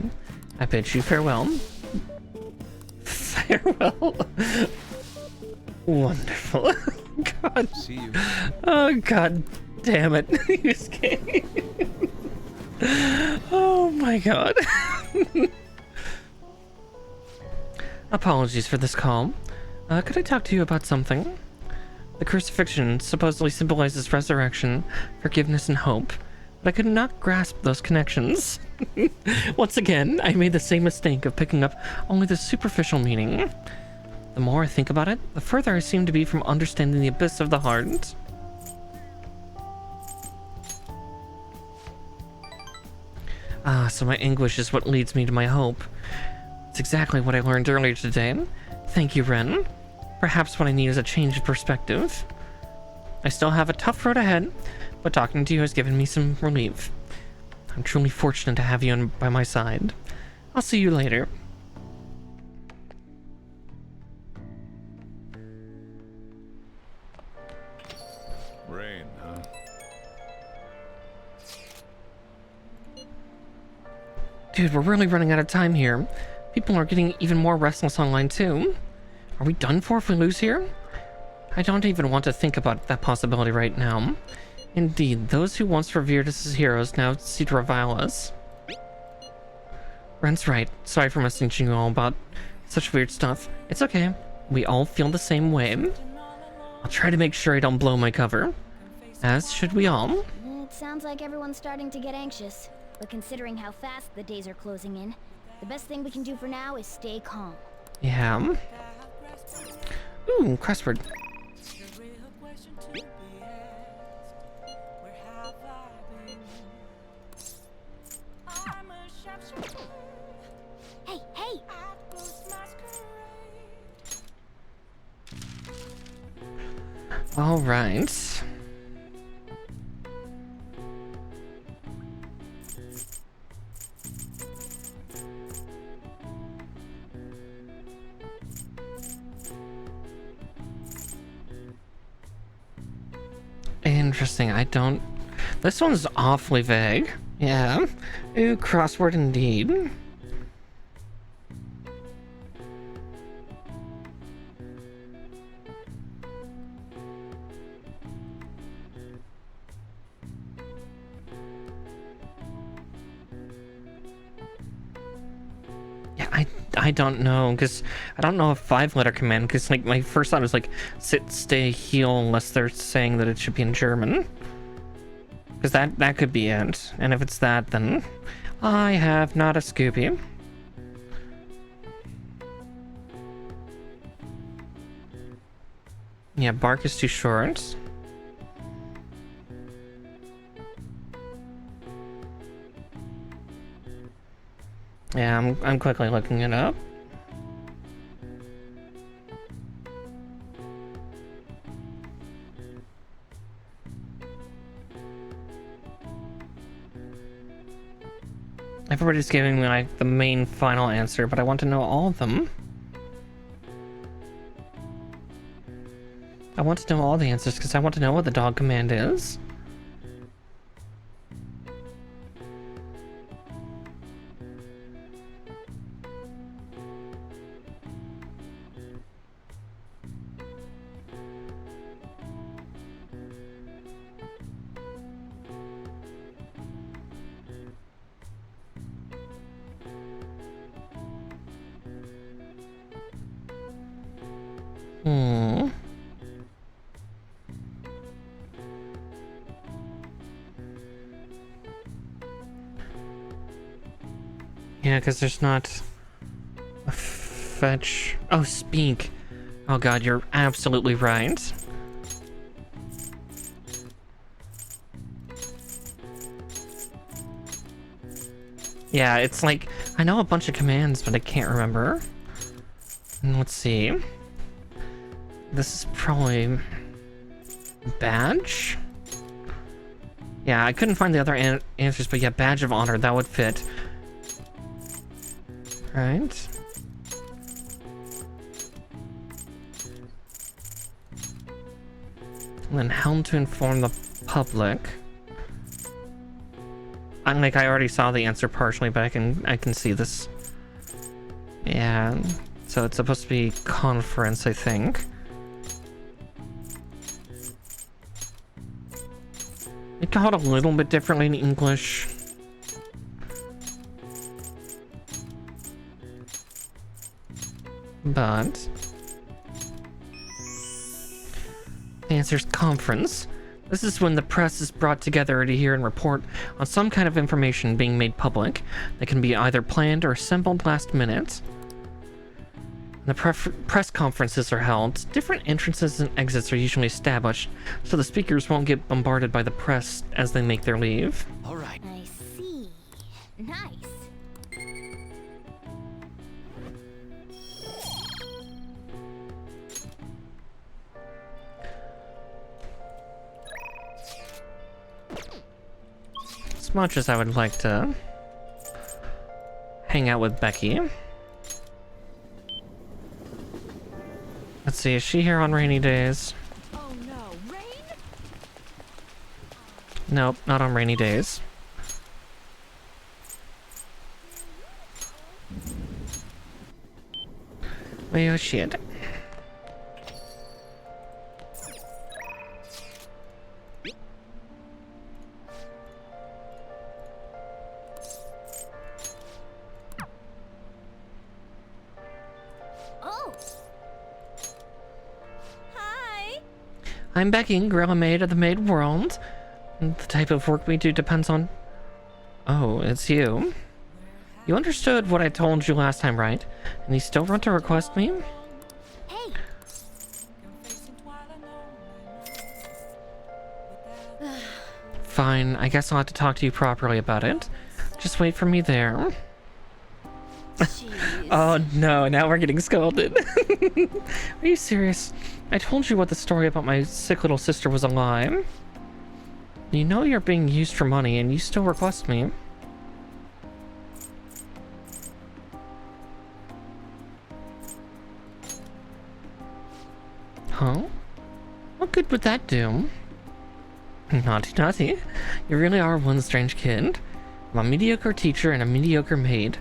I bid you farewell. Farewell. Wonderful. God. See you. Oh, God damn it. Yusuke. Oh my god. Apologies for this call. Could I talk to you about something? The crucifixion supposedly symbolizes resurrection, forgiveness, and hope, but I could not grasp those connections. Once again, I made the same mistake of picking up only the superficial meaning. The more I think about it, the further I seem to be from understanding the abyss of the heart. So my anguish is what leads me to my hope. It's exactly what I learned earlier today. Thank you, Ren. Perhaps what I need is a change of perspective. I still have a tough road ahead, but talking to you has given me some relief. I'm truly fortunate to have you by my side. I'll see you later. Rain, huh? Dude, we're really running out of time here. People are getting even more restless online too. Are we done for if we lose here? I don't even want to think about that possibility right now. Indeed, those who once revered us as heroes now seem to revile us. Ren's right. Sorry for messaging you all about such weird stuff. It's okay. We all feel the same way. I'll try to make sure I don't blow my cover. As should we all. It sounds like everyone's starting to get anxious. But considering how fast the days are closing in, the best thing we can do for now is stay calm. Yeah. Ooh, crossword. Hey, hey! All right. Interesting. I don't... This one's awfully vague. Yeah. Ooh, crossword indeed. Yeah, I don't know, because I don't know a 5-letter command, because like my first thought was like sit, stay, heal, unless they're saying that it should be in German. Because that could be it. And if it's that, then I have not a Scooby. Yeah, bark is too short. Yeah, I'm quickly looking it up. Everybody's giving me like the main final answer, but I want to know all of them. I want to know all the answers because I want to know what the dog command is. Yeah, because there's not a fetch. Oh, speak. Oh god, you're absolutely right. Yeah, it's like, I know a bunch of commands, but I can't remember. And let's see. This is probably badge? Yeah, I couldn't find the other answers, but yeah, badge of honor, that would fit. Right. And then helm to inform the public. I'm like, I already saw the answer partially, but I can see this. Yeah. So it's supposed to be conference, I think. It called a little bit differently in English. But the answer is conference. This is when the press is brought together to hear and report on some kind of information being made public that can be either planned or assembled last minute. When the press conferences are held, different entrances and exits are usually established so the speakers won't get bombarded by the press as they make their leave. All right. I see. Nice. As much as I would like to hang out with Becky. Let's see, is she here on rainy days? Oh no, rain? Nope, not on rainy days. Oh shit. Oh. Hi. I'm Becky, Gorilla Maid of the Maid World. The type of work we do depends on... Oh, it's you. You understood what I told you last time, right? And you still want to request me? Hey. Fine, I guess I'll have to talk to you properly about it. Just wait for me there. Jeez. Oh no, now we're getting scolded. Are you serious? I told you what the story about my sick little sister was a lie. You know you're being used for money and you still request me. Huh? What good would that do? Naughty, naughty. You really are one strange kid. I'm a mediocre teacher and a mediocre maid.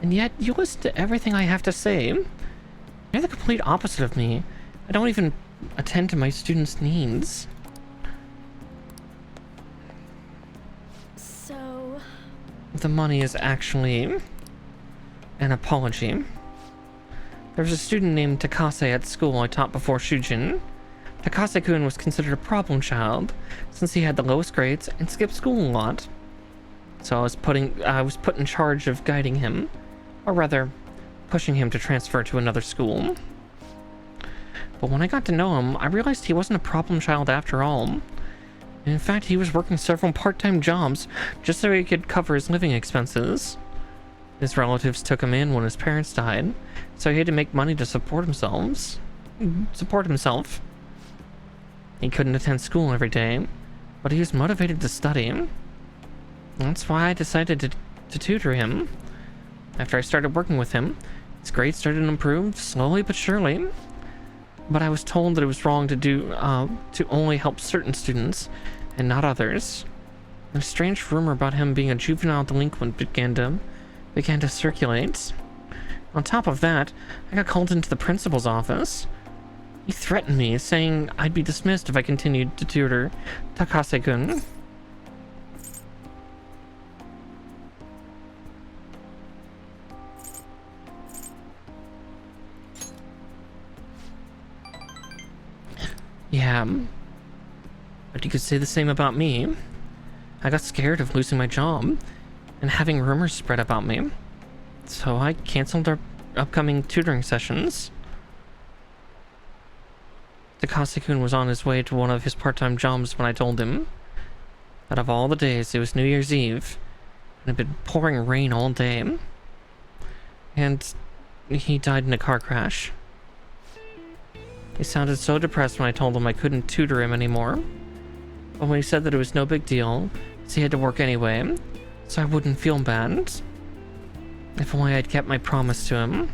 And yet, you listen to everything I have to say. You're the complete opposite of me. I don't even attend to my students' needs. So... The money is actually an apology. There was a student named Takase at school I taught before Shujin. Takase-kun was considered a problem child since he had the lowest grades and skipped school a lot. So I was put in charge of guiding him, or rather, pushing him to transfer to another school. But when I got to know him, I realized he wasn't a problem child after all. In fact, he was working several part-time jobs just so he could cover his living expenses. His relatives took him in when his parents died, so he had to make money to support himself. He couldn't attend school every day, but he was motivated to study. That's why I decided to tutor him. After I started working with him, his grades started to improve, slowly but surely. But I was told that it was wrong to only help certain students and not others. A strange rumor about him being a juvenile delinquent began to circulate. On top of that, I got called into the principal's office. He threatened me, saying I'd be dismissed if I continued to tutor Takase-kun. Yeah, but you could say the same about me. I got scared of losing my job and having rumors spread about me, so I canceled our upcoming tutoring sessions. Takase-kun was on his way to one of his part-time jobs when I told him. Out of all the days, it was New Year's Eve, and it had been pouring rain all day, and he died in a car crash. He sounded so depressed when I told him I couldn't tutor him anymore. But when he said that it was no big deal, so he had to work anyway, so I wouldn't feel bad. If only I'd kept my promise to him.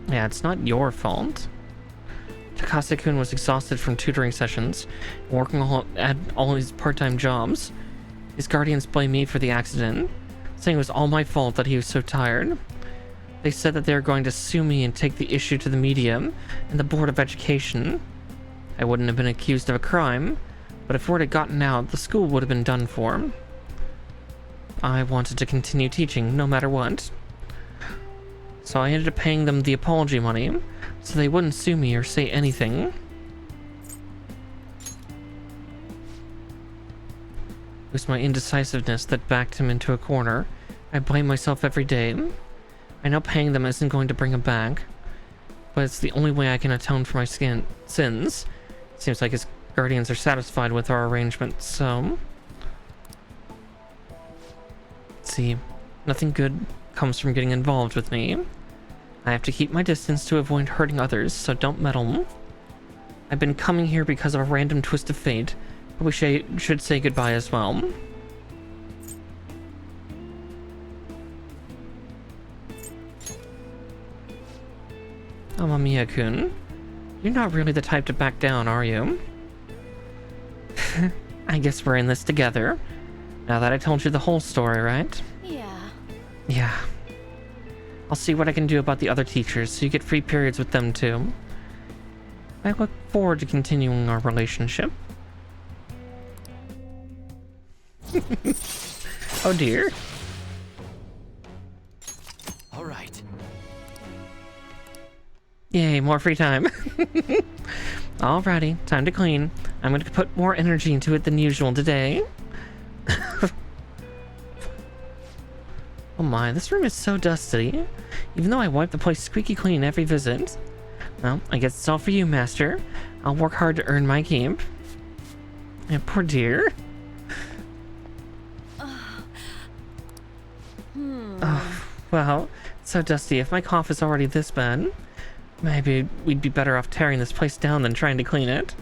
Yeah, it's not your fault. Takase-kun was exhausted from tutoring sessions, working at all his part-time jobs. His guardians blamed me for the accident, saying it was all my fault that he was so tired. They said that they were going to sue me and take the issue to the media and the Board of Education. I wouldn't have been accused of a crime, but if word had gotten out, the school would have been done for. I wanted to continue teaching, no matter what. So I ended up paying them the apology money, so they wouldn't sue me or say anything. It was my indecisiveness that backed him into a corner. I blame myself every day. I know paying them isn't going to bring him back, but it's the only way I can atone for my sins. Seems like his guardians are satisfied with our arrangement, so... See, nothing good comes from getting involved with me. I have to keep my distance to avoid hurting others, so don't meddle. I've been coming here because of a random twist of fate, but we should say goodbye as well. Amamiya-kun, you're not really the type to back down, are you? I guess we're in this together. Now that I told you the whole story, right? Yeah. Yeah. I'll see what I can do about the other teachers so you get free periods with them too. I look forward to continuing our relationship. Oh dear. All right. Yay, more free time. Alrighty, time to clean. I'm going to put more energy into it than usual today. Oh my, this room is so dusty. Even though I wipe the place squeaky clean every visit. Well, I guess it's all for you, Master. I'll work hard to earn my keep. And poor dear. Oh, well, So dusty. If my cough is already this bad, maybe we'd be better off tearing this place down than trying to clean it.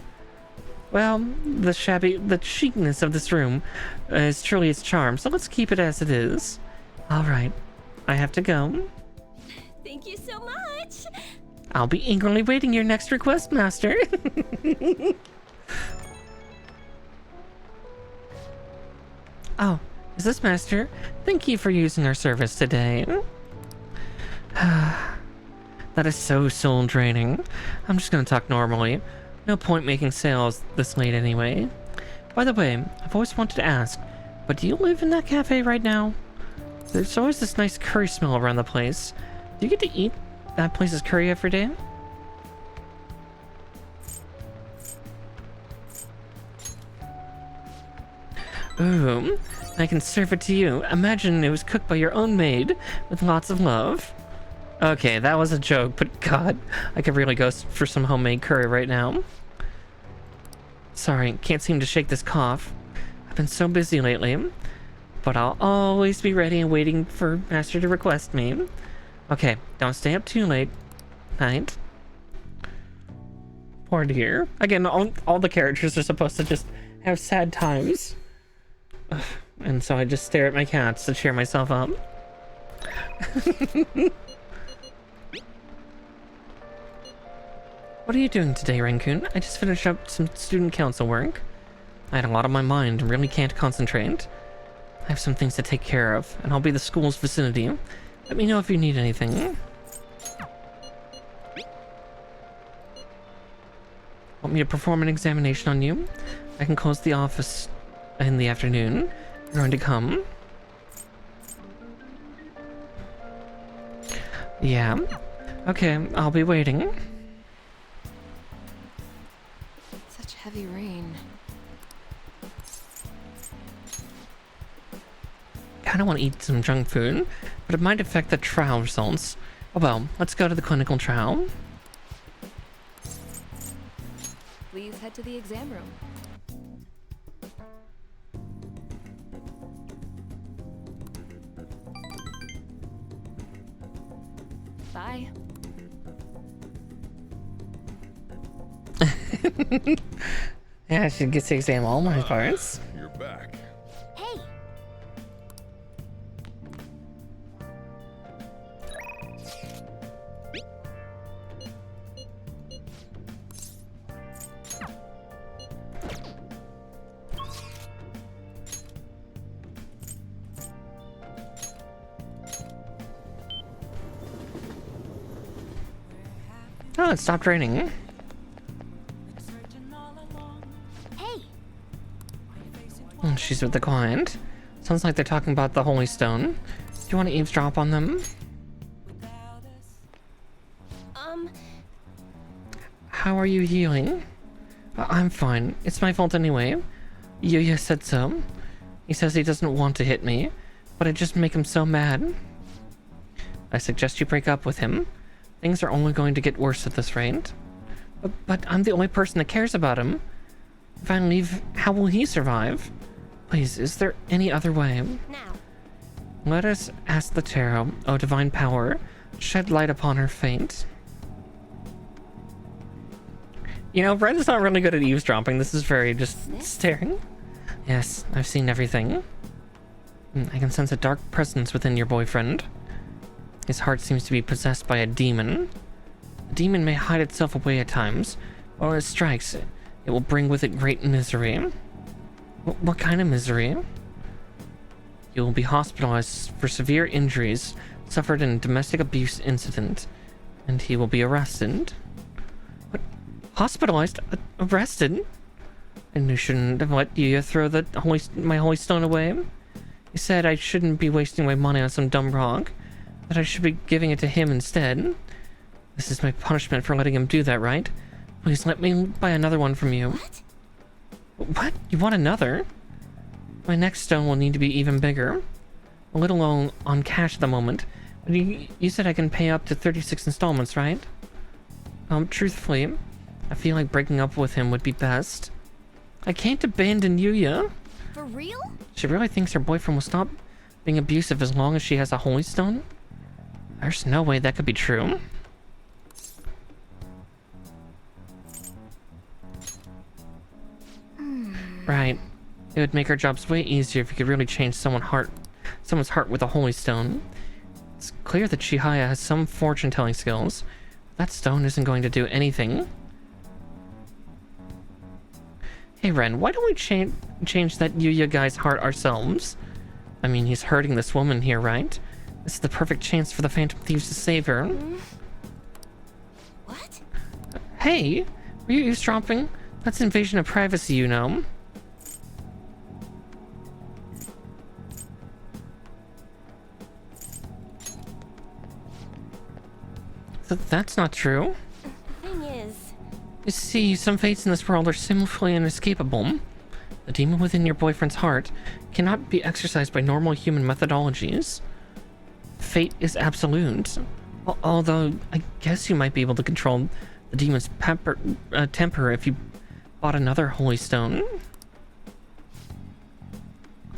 Well, the chicness of this room is truly its charm, so let's keep it as it is. Alright, I have to go. Thank you so much. I'll be eagerly waiting your next request, Master. Oh, is this Master? Thank you for using our service today. That is so soul draining. I'm just gonna talk normally. No point making sales this late anyway. By the way, I've always wanted to ask, but do you live in that cafe right now? There's always this nice curry smell around the place. Do you get to eat that place's curry every day? Ooh, I can serve it to you. Imagine it was cooked by your own maid with lots of love. Okay, that was a joke, but God, I could really go for some homemade curry right now. Sorry, can't seem to shake this cough. I've been so busy lately, but I'll always be ready and waiting for Master to request me. Okay, don't stay up too late. Night. Poor dear. Again, all the characters are supposed to just have sad times. Ugh, and so I just stare at my cats to cheer myself up. What are you doing today, Raccoon? I just finished up some student council work. I had a lot on my mind and really can't concentrate. I have some things to take care of, and I'll be in the school's vicinity. Let me know if you need anything. Want me to perform an examination on you? I can close the office in the afternoon. You're going to come? Yeah. Okay, I'll be waiting. Such heavy rain. I don't want to eat some junk food, but it might affect the trial results. Oh well, let's go to the clinical trial. Please head to the exam room. Bye. Yeah, she gets to examine all my parts. You're back. Hey, Oh, it stopped raining. hey. She's with the client. Sounds like they're talking about the Holy Stone. Do you want to eavesdrop on them? How are you healing? I'm fine. It's my fault anyway. Yuya said so. He says he doesn't want to hit me, but it just make him so mad. I suggest you break up with him. Things are only going to get worse at this rate. But I'm the only person that cares about him. If I leave, how will he survive? Please, is there any other way? Now, Let us ask the tarot, O divine power, shed light upon her fate. You know, Bren's not really good at eavesdropping. This is very just staring. Yes, I've seen everything. I can sense a dark presence within your boyfriend. His heart seems to be possessed by a demon. The demon may hide itself away at times, or when it strikes, it will bring with it great misery. What kind of misery? You will be hospitalized for severe injuries suffered in a domestic abuse incident, and he will be arrested. What? Hospitalized? Arrested? And you shouldn't have let you throw my holy stone away. He said I shouldn't be wasting my money on some dumb rock, that I should be giving it to him instead. This is my punishment for letting him do that, right? Please let me buy another one from you. what? What? You want another? My next stone will need to be even bigger. A little low on cash at the moment, but you said I can pay up to 36 installments, right? Truthfully, I feel like breaking up with him would be best. I can't abandon Yuya. For real? She really thinks her boyfriend will stop being abusive as long as she has a holy stone? There's no way that could be true. Right. It would make our jobs way easier if we could really change someone's heart with a holy stone. It's clear that Chihaya has some fortune-telling skills. That stone isn't going to do anything. Hey Ren, why don't we change that Yuya guy's heart ourselves? I mean, he's hurting this woman here, right? This is the perfect chance for the Phantom Thieves to save her. What? Hey, were you eavesdropping? That's invasion of privacy, you know. That's not true. The thing is... You see, some fates in this world are simply inescapable. The demon within your boyfriend's heart cannot be exercised by normal human methodologies. Fate is absolute. Although, I guess you might be able to control the demon's temper if you bought another holy stone.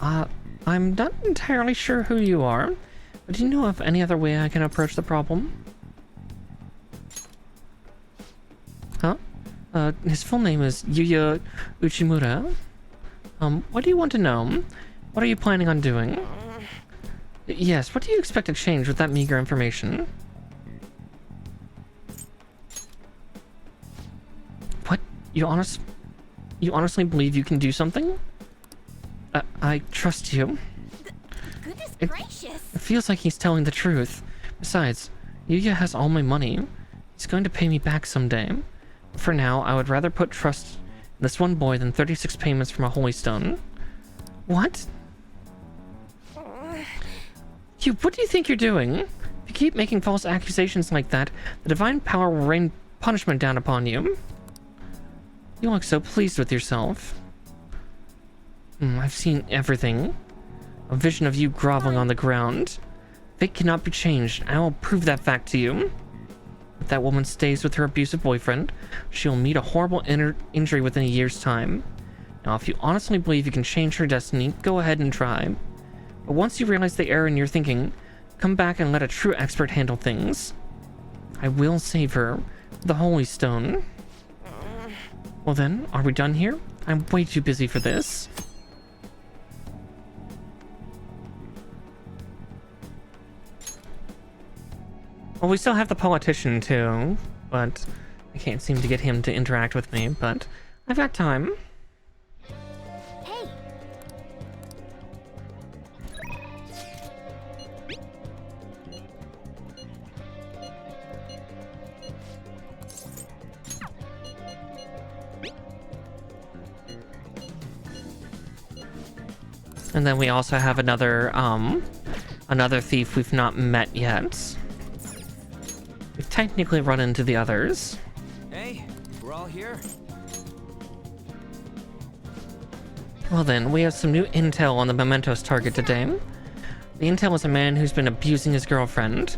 I'm not entirely sure who you are, but do you know of any other way I can approach the problem? Huh? His full name is Yuya Uchimura. What do you want to know? What are you planning on doing? Yes, what do you expect to change with that meager information? What? You honestly believe you can do something? I trust you. Goodness It gracious! feels like he's telling the truth. Besides, Yuya has all my money. He's going to pay me back someday. For now, I would rather put trust in this one boy than 36 payments from a holy stone. What? What do you think you're doing? If you keep making false accusations like that, the divine power will rain punishment down upon you. You look so pleased with yourself. I've seen everything. A vision of you groveling on the ground. Fate cannot be changed. I will prove that fact to you. If that woman stays with her abusive boyfriend, she will meet a horrible injury within a year's time. Now, if you honestly believe you can change her destiny, go ahead and try. But once you realize the error in your thinking, come back and let a true expert handle things. I will save her with the Holy Stone. Well then, are we done here? I'm way too busy for this. Well, we still have the politician too, but I can't seem to get him to interact with me, but I've got time. Hey! And then we also have another thief we've not met yet. We've technically run into the others. Hey, we're all here. Well then, we have some new intel on the Mementos target today. The intel is a man who's been abusing his girlfriend.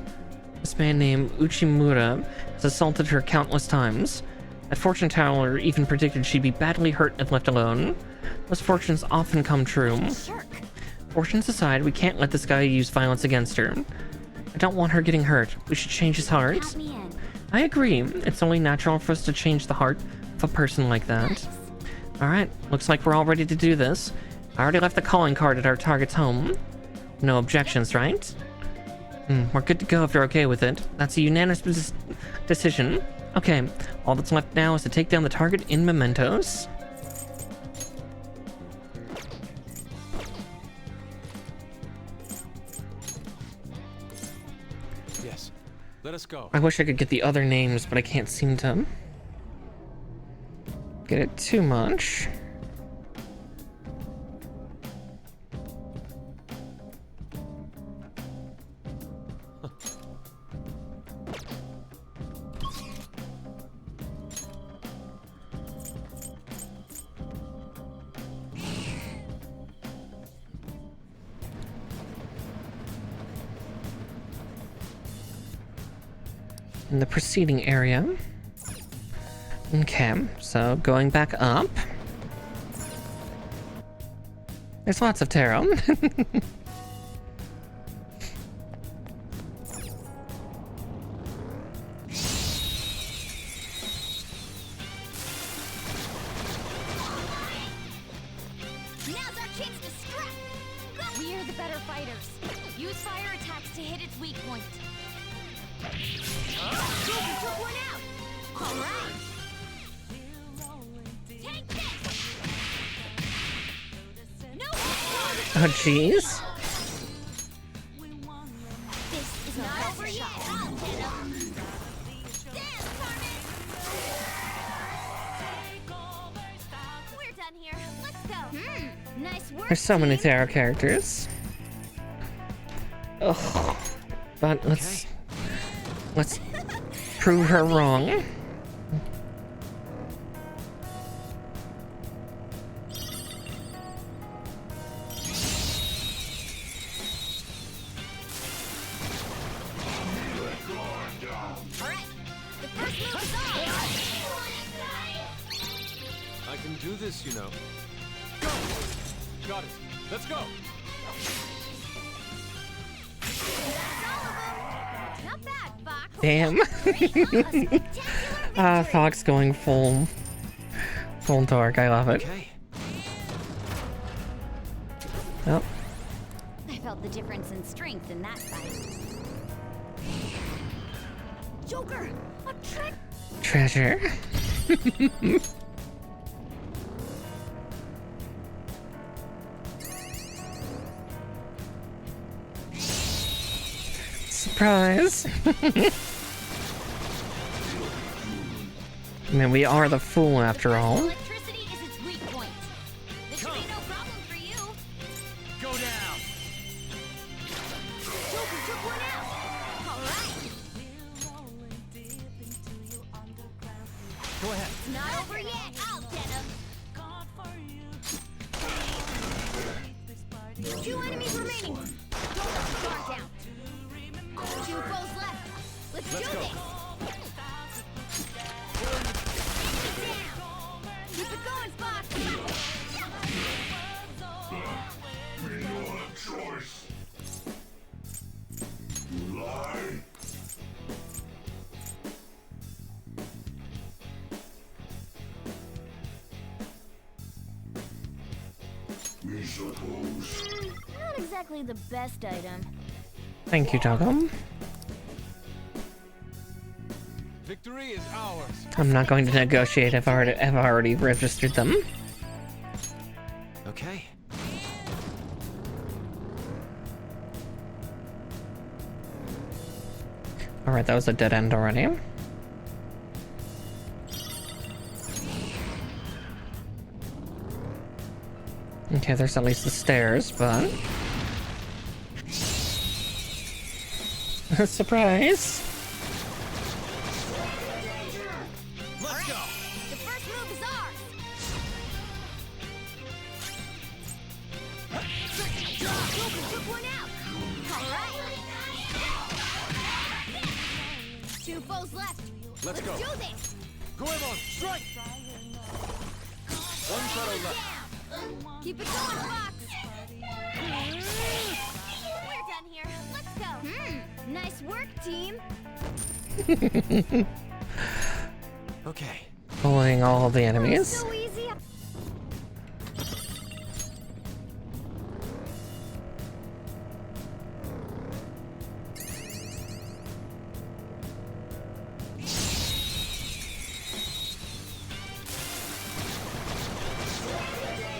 This man named Uchimura has assaulted her countless times. That fortune teller even predicted she'd be badly hurt if left alone. Those fortunes often come true. Jerk! Fortunes aside, we can't let this guy use violence against her. I don't want her getting hurt. We should change his heart. Count me in. I agree. It's only natural for us to change the heart of a person like that. Nice. Alright, looks like we're all ready to do this. I already left the calling card at our target's home. No objections, right? We're good to go if you're okay with it. That's a unanimous decision. Okay, all that's left now is to take down the target in Mementos. Yes. Let us go. I wish I could get the other names, but I can't seem to get it too much. In the preceding area. Okay, so going back up. There's lots of tarot. better fighters. Use fire attacks to hit its weak point. Joker took one out. All right. Take this. No. Oh, jeez. This is not over yet. I'll hit him. Dance, Carmen. We're done here. Let's go. Nice work. There's so many team. tarot characters. Ugh. But let's prove her wrong. All right. The first move is on. I can do this, you know. Go! Got it. Let's go! Not bad, Fox. Damn. Fox going full dark. I love it. Okay. Oh, I felt the difference in strength in that fight. Joker, a trick. treasure. Surprise. I mean, we are the fool after all. Electricity is its weak point. This should be no problem for you. Go down! Joker took one out. All right. Go ahead. It's not over yet. I'll get him. 2 enemies remaining. Joker's guard down. 2 foes left. Let's do go. this. Down. Keep it going, Fox. We don't have choice. Lie. We suppose. Not exactly the best item. Thank you, Dogum. Victory is ours. I'm not going to negotiate. I've already registered them. Okay. Alright, that was a dead end already. Okay, there's at least the stairs, but... Surprise! Let's go! The first move is ours. Joker took one out. All right. 2 foes left. Let's go. Do this. Go on, strike! One shadow left. Keep it going, Fox. We're done here. Let's go. Nice work, team. Okay. Pulling all the enemies. So easy.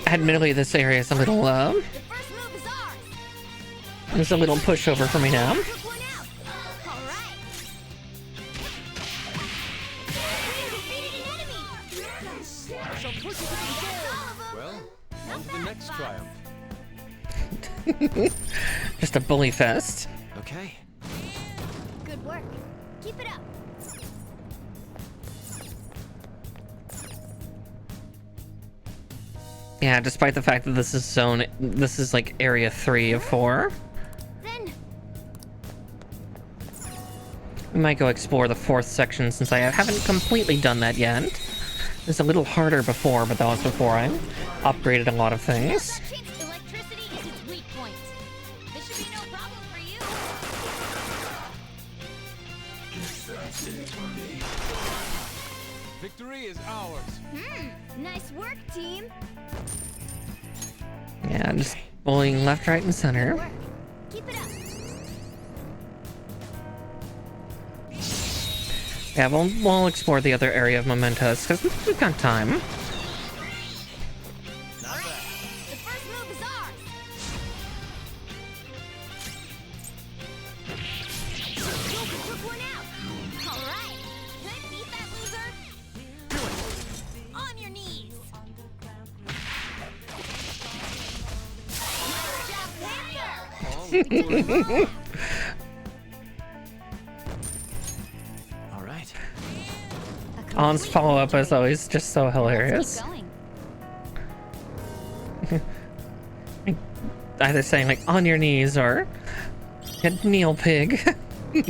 Admittedly, this area is a little, The first move is ours. there's a little pushover for me now. Took one out. All right. We defeated an enemy. So push it to the Well, on to the next triumph. Just a bully fest. Okay. Good work. Keep it up. Yeah, despite the fact that this is like area 3 of 4. Then We might go explore the 4th section since I haven't completely done that yet. It was a little harder before, but that was before I upgraded a lot of things. electricity is its weak point. This should be no problem for you. Victory is ours. Nice work, team. Yeah, just Bullying left, right, and center. Work. Keep it up. Yeah, we'll explore the other area of mementos because we've got time. The first move is ours. Joker took one out. All right. Can I beat that loser? On your knees. Nice job, Panther. All right. On's follow-up is always just so hilarious. Keep going. Either saying like on your knees or kneel pig. Now's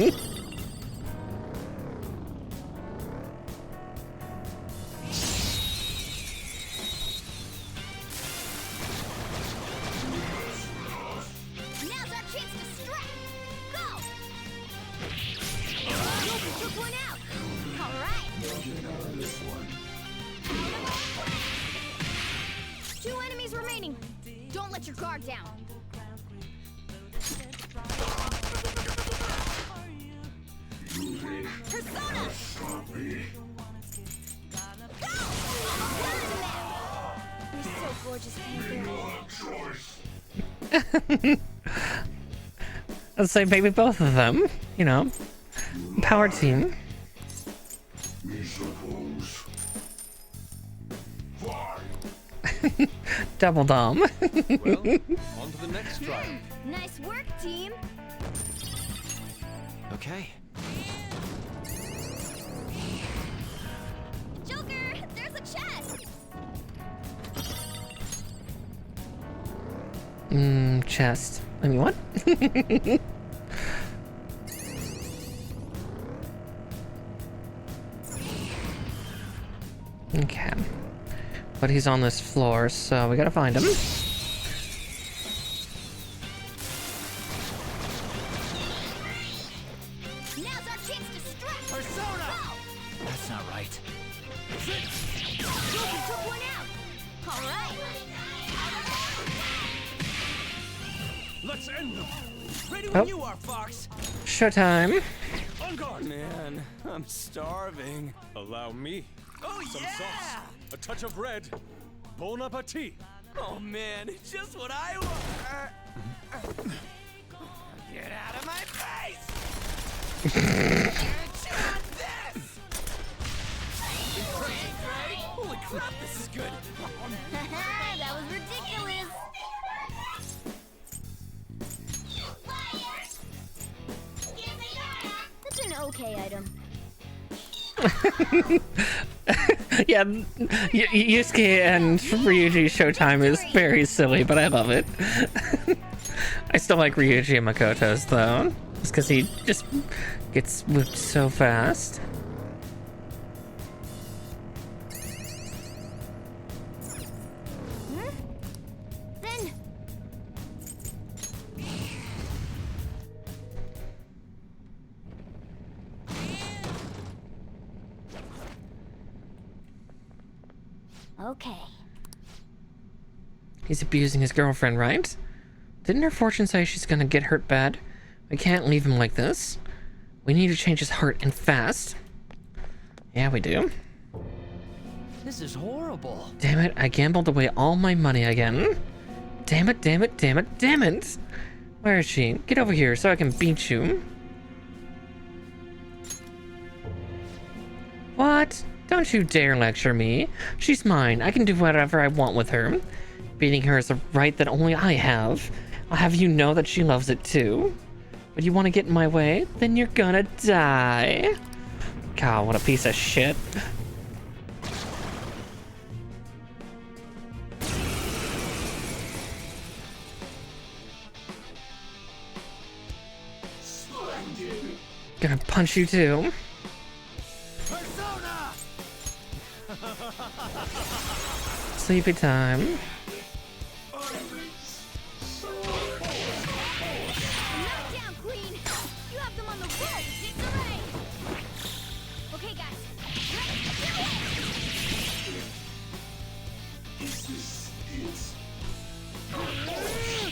our chance to strike. Go. Joker took one out. All right. 2 enemies remaining. Don't let your guard down. Persona! Go! You're so gorgeous, Panther. Let's say maybe both of them. You know, power team. Me suppose. Fine. Double dom. Well, on to the next trial. Nice work, team. Okay. Joker, there's a chest. Chest. I mean, what? Okay. But he's on this floor, so we gotta find him. Now's our chance to strike. Persona! That's not right. Joker took one out. All right. Let's end them. Ready Oh. when you are, Fox. Showtime. On guard. Man, I'm starving. Allow me. Oh Some sauce, a touch of red. Bon appetit. Oh man, just what I want. Get out of my face! Chew on this! Impressive, right? Holy crap, this is good. That was ridiculous. That's an okay item. Yeah, Yusuke and Ryuji's Showtime is very silly, but I love it. I still like Ryuji and Makoto's though, just because he just gets whipped so fast. Then okay. He's abusing his girlfriend, right? Didn't her fortune say she's gonna get hurt bad? We can't leave him like this. We need to change his heart and fast. Yeah, we do. This is horrible. Damn it, I gambled away all my money again. Damn it, damn it, damn it, damn it! Where is she? Get over here so I can beat you. What? Don't you dare lecture me. She's mine. I can do whatever I want with her. Beating her is a right that only I have. I'll have you know that she loves it too. But you want to get in my way? Then you're gonna die. God, what a piece of shit. Gonna punch you too. Persona! Sleepy time. Knockdown, Queen. You have them on the rope. Disarray. Okay, guys. Ready? Do it.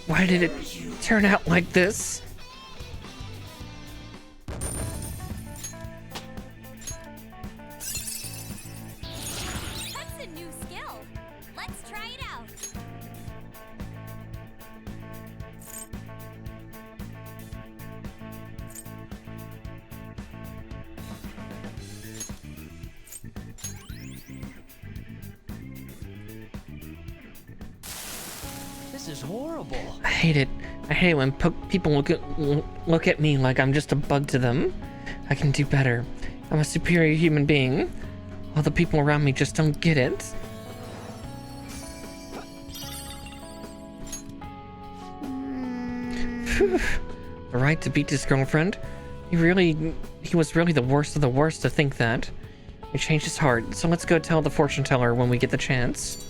Why did it turn out like this? That's a new skill. Let's try it out. This is horrible. I hate it. I hate it when people look at me like I'm just a bug to them. I can do better. I'm a superior human being. All the people around me just don't get it. Phew. The right to beat his girlfriend? He was really the worst of the worst to think that. He changed his heart, so let's go tell the fortune teller when we get the chance.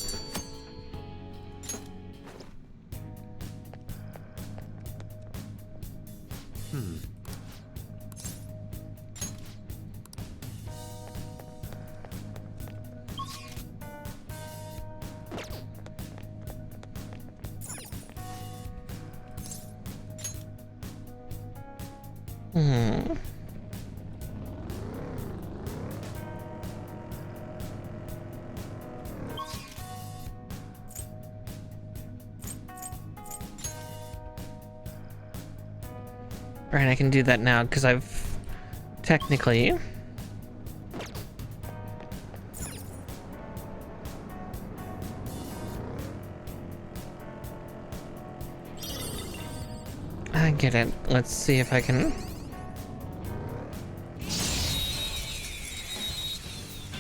Right, I can do that now because I've technically I get it. Let's see if I can.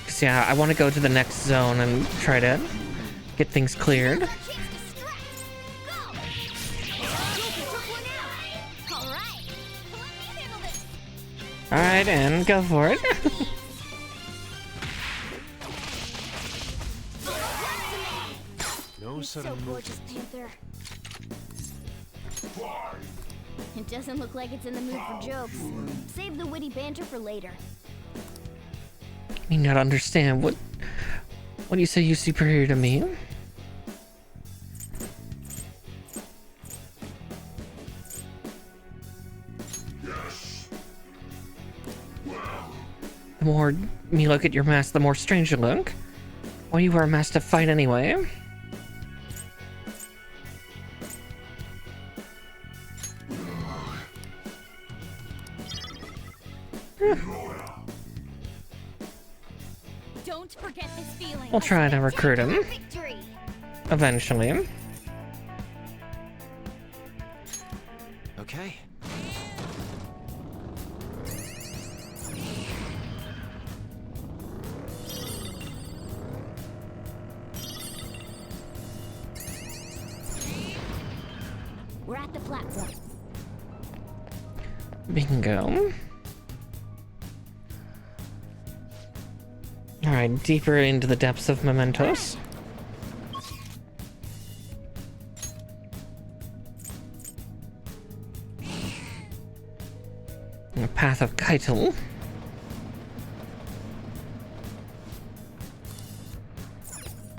Cause yeah, I want to go to the next zone and try to get things cleared. Our chance to strike. Go. Took one out. All right. Let me handle this. All right, and go for it. No You're so sudden gorgeous, Panther. It doesn't look like it's in the mood for jokes. Save the witty banter for later. You not understand what do you say? You superior to me? The more me look at your mask, the more strange you look. Why you wear a mask to fight anyway? Don't forget this feeling. We'll try to recruit him Victory. eventually. Okay. We're at the platform. Bingo. Alright, deeper into the depths of mementos. The path of Keitel.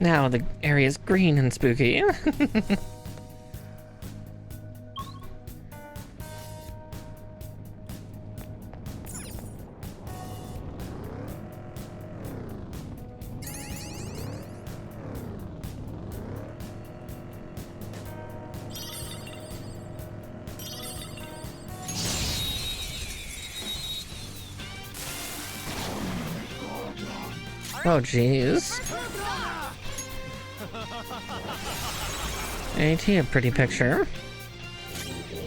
Now the area's green and spooky. Oh, jeez. Ain't he a pretty picture? Great!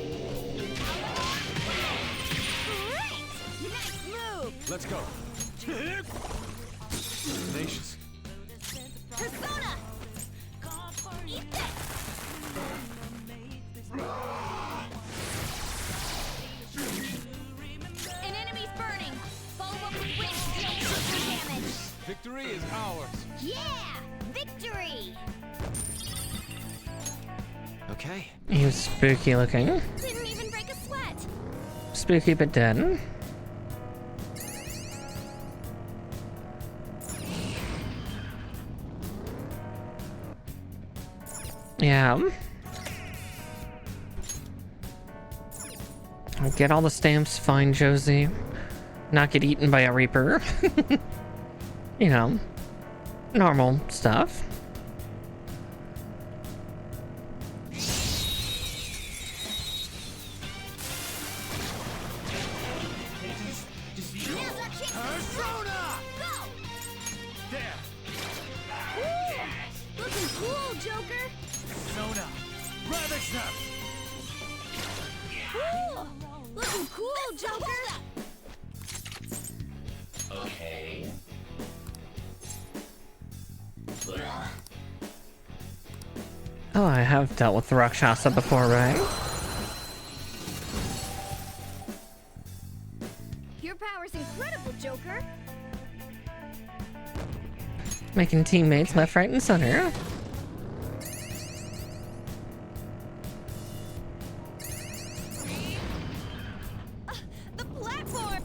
Nice move! Let's go. Tenacious. Persona! Eat this! An enemy's burning! Follow up with wind to deal super damage! Victory is ours. Yeah! Victory! Okay. He was spooky looking. Didn't even break a sweat! Spooky but dead. Yeah. I'll get all the stamps, fine, Josie. Not get eaten by a Reaper. You know, normal stuff. Now's our chance to strike. Go! There! Ooh, looking cool, Joker. Persona! Ravage them! Ooh, looking cool, Joker. Okay. Oh, I have dealt with the Rakshasa before, right? Your power's incredible, Joker. Making teammates left, right, and center. The platform.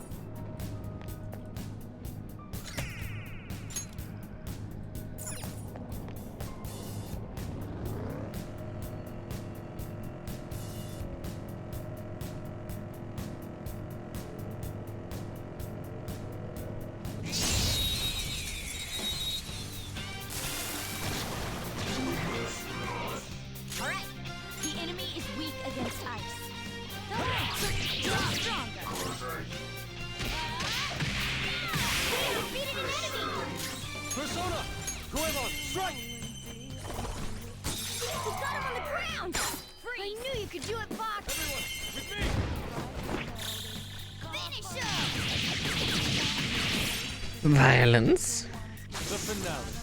All right. The enemy is weak against ice. You're stronger. We defeated an enemy. Persona! Goemon, strike! We got him on the ground. I knew you could do it, Fox. With me! Finish him. Violence. The finale.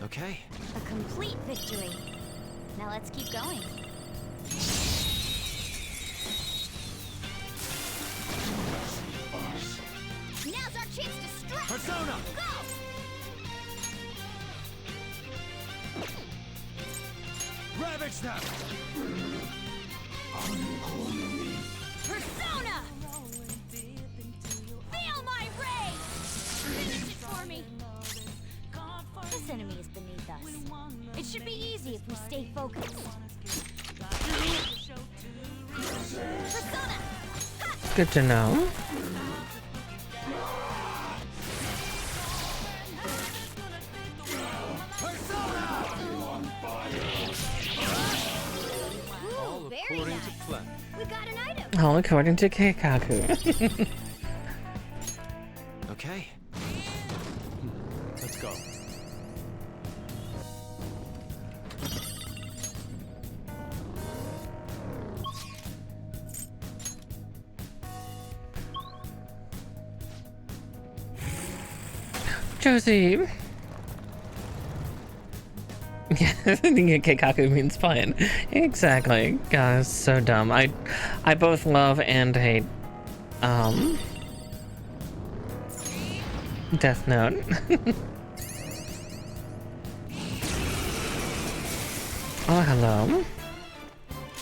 Okay. A complete victory. Now let's keep going. Now's our chance to strike. Persona! Go! Ravage them! Persona! Feel my rage! Finish it for me! This enemy is beneath us. It should be easy if we stay focused. Persona! Good to know. Ooh, very According nice. to plan. We got an item. All according to Keikaku. Okay. Let's go. Josie. Yeah, I think Keikaku means fine. Exactly. God, it's so dumb. I both love and hate Death Note. Oh, hello.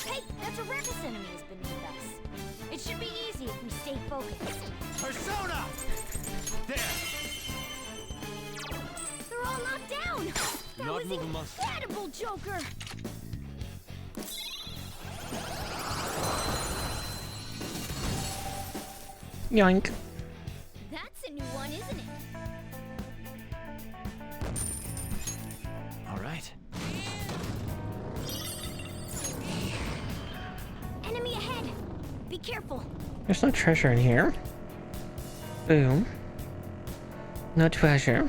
Hey, that's a Rekus enemy is beneath us. It should be easy if we stay focused. Persona! There! They're all knocked down. That Not was move a muscle. incredible, Joker. Yoink. That's a new one, isn't it? All right. Enemy ahead. Be careful. There's no treasure in here. Boom. No treasure.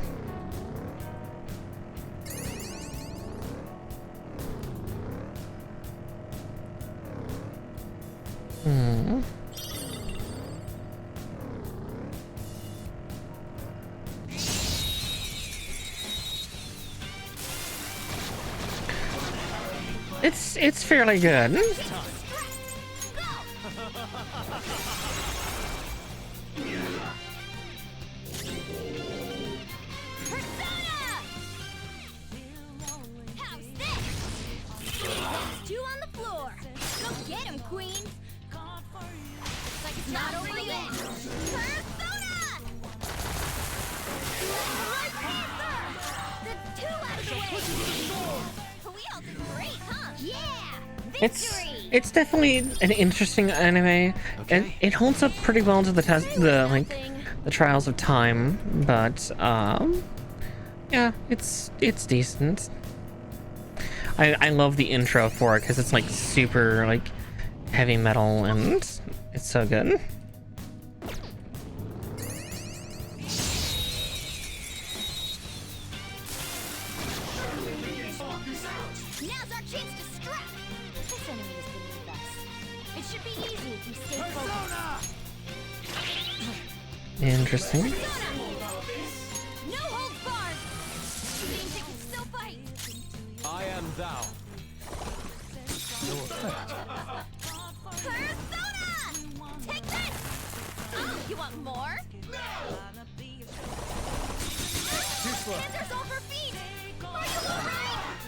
Hmm. It's fairly good. Persona! How's this? Two on the floor. Go get him, Queen. Looks like it's not over yet. Persona! Like Panther! The 2 out of We all did great, huh? Yeah! It's definitely an interesting anime, and it holds up pretty well to the the trials of time. But yeah, it's decent. I love the intro for it because it's like super like heavy metal and it's so good. Now's our chance to strike! This enemy is beneath us. It should be easy if we stay focused. Interesting. No holds barred! Means they can still fight! I am thou. No effect. Persona! Take this! Oh, you want more? Too slow. Panthers on her feet! Are you alright?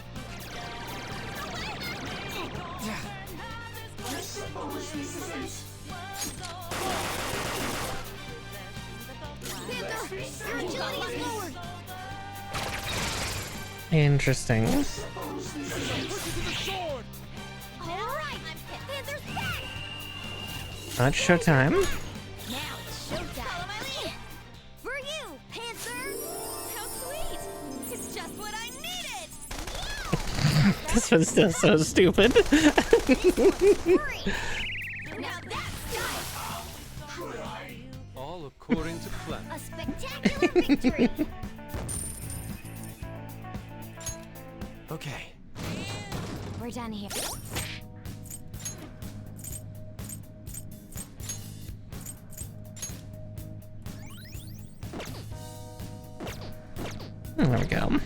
Panther, your agility is lowered! Interesting. Alright, Panther's back! Not showtime. Now it's showtime. Follow my lead. For you, Panther. How sweet. It's just what I needed. This one's still so stupid. Hurry. Now that's done. All according to plan. A spectacular victory. Okay. We're done here. There we go.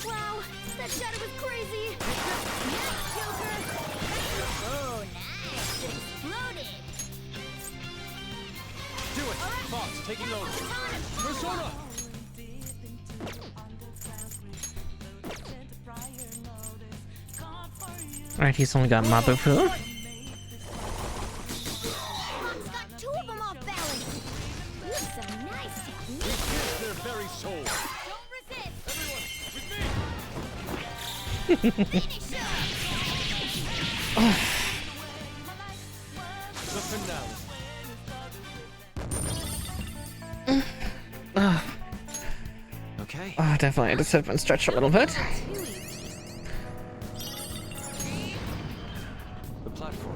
Wow, that shadow was crazy. Nice, Joker. Oh, nice. It exploded. Do it. Fox taking over. Persona. Alright, he's only got Mabufu. Fox got two of them off balance. Ooh, some nice technique. Pierce their very soul. Don't resist. Everyone, with me. Finish him. The finale. Okay. Definitely. I just have been stretched a little bit. The platform.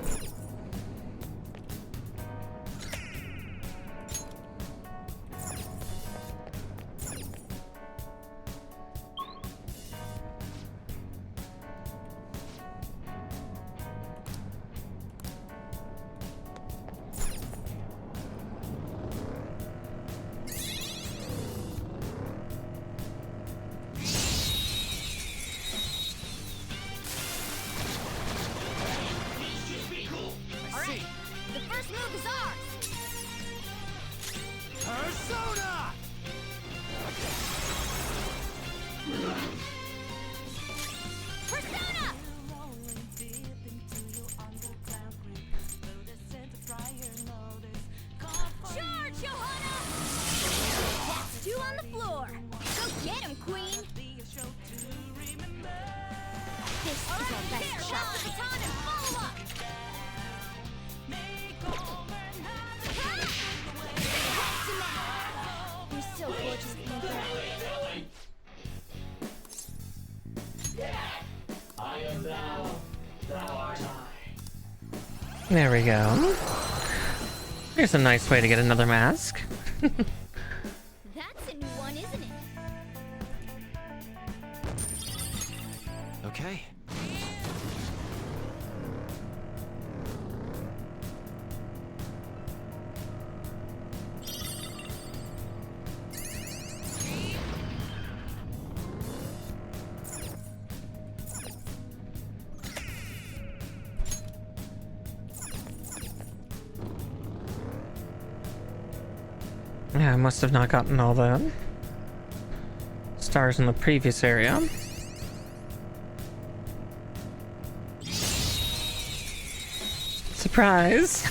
All right, the first move is ours. Persona. Persona! Charge, Johanna! That's two on the floor. Go get him, Queen! This is our best shot. Baton and follow up! You're so gorgeous, Panther. There we go. Here's a nice way to get another mask. That's a new one, isn't it? Okay. Yeah, I must have not gotten all the stars in the previous area. Surprise!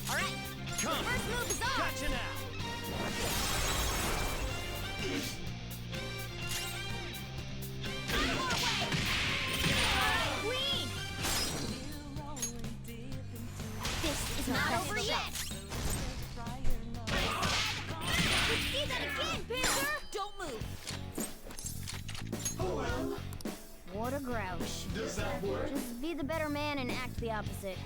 Alright, first move is on! Gotcha now. Queen! This is not over yet! Let's see that again, Panther! Don't move! What a grouch. Does that work? Just be the better man and act the opposite.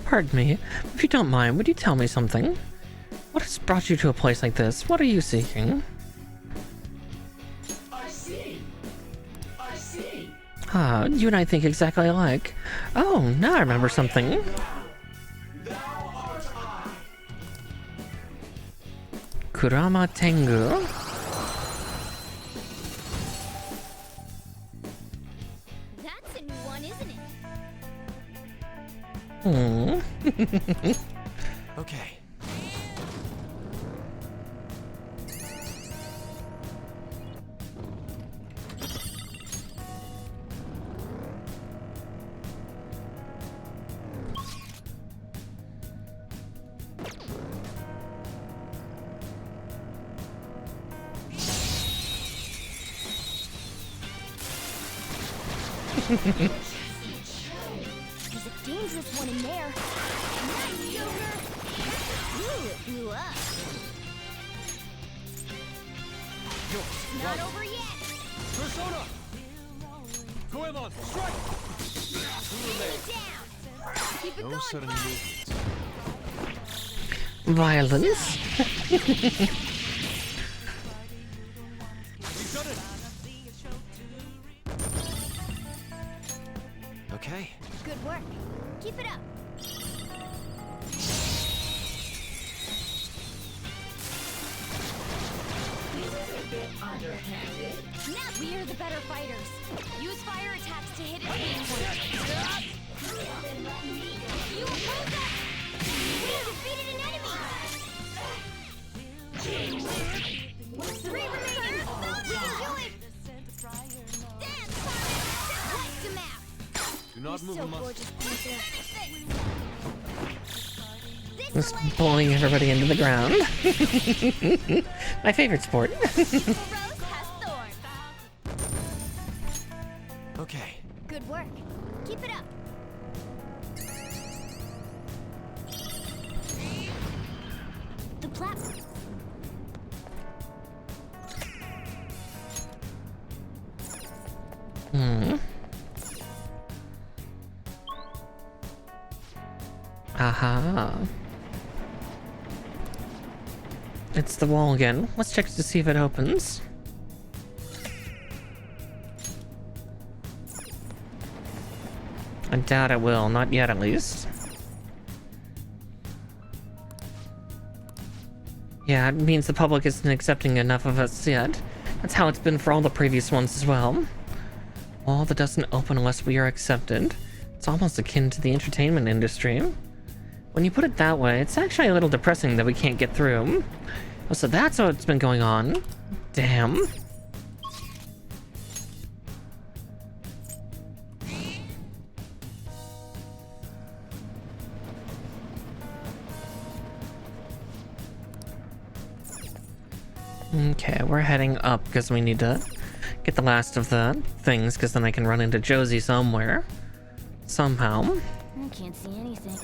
Pardon me, if you don't mind, would you tell me something? What has brought you to a place like this? What are you seeking? I see. Ah, you and I think exactly alike. Oh, now I remember something. Thou art I. Kurama Tengu. That's a new one, isn't it? Hmm. Okay. There's a dangerous one in there. Nice, Joker! Ooh, it blew up. Not over yet! Persona! Goemon, strike! Enemy down! Keep it No going, sudden bud! movement. Violence. We've done it! Okay. Good work. Keep it up. Now we're the better fighters. Use fire attacks to hit its weak point. You oppose us! We defeated an enemy! 3 remaining! We can do it! Dance, Sonic! Wiped him out! Do not move So a muscle. gorgeous, Panther. Just pulling everybody into the ground. My favorite sport. Rose has thorns. Okay. Good work. Keep it up. The platform. Hmm. Aha. It's the wall again. Let's check to see if it opens. I doubt it will, not yet at least. Yeah, it means the public isn't accepting enough of us yet. That's how it's been for all the previous ones as well. Wall that doesn't open unless we are accepted. It's almost akin to the entertainment industry. When you put it that way, it's actually a little depressing that we can't get through. Oh, so that's what's been going on. Damn. Okay, we're heading up because we need to get the last of the things, because then I can run into Josie somewhere. Somehow. I can't see anything.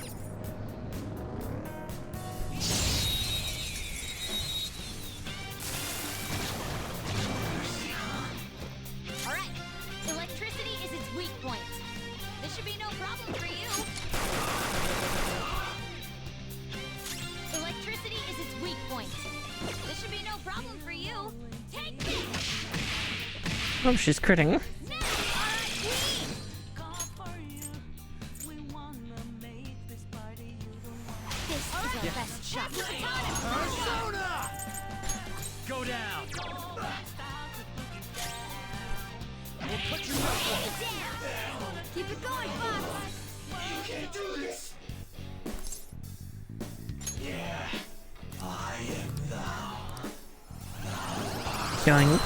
Alright, electricity is its weak point. This should be no problem for you. Electricity is its weak point. This should be no problem for you. Take this! Oh, she's critting. Now, alright, Queen! This is our best shot. Persona! Go down! cut your neck off. Keep it going, Fox. You can't do this. Yeah, I am thou. Yoink.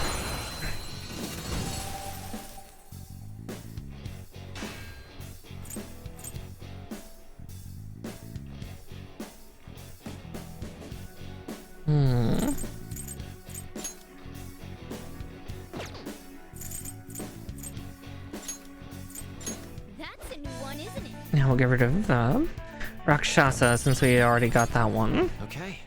That's a new one, isn't it? Now we'll get rid of Rakshasa since we already got that one. Okay.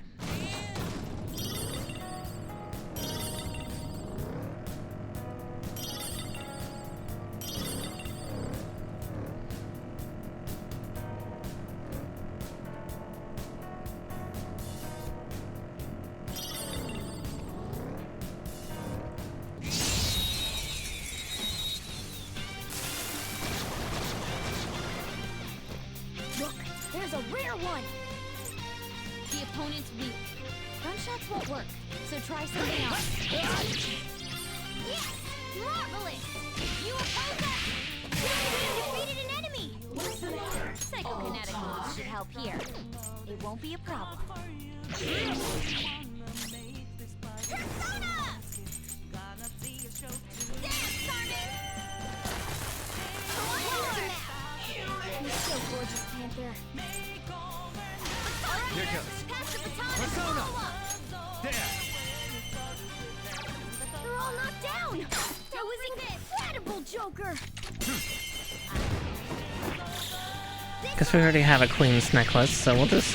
Look, there's a rare one. The opponent's weak. Gunshots won't work, so try something else. Yes! Marvelous! You oppose us! We defeated an enemy! What's the matter? Psychokinetic moves should help here. It won't be a problem. Persona! Dance, Carmen! You're so gorgeous, Panther. Here it comes. Pass the baton to Persona! Corolla! There. They're all knocked down! That was incredible, Joker! Guess we already have a queen's necklace, so we'll just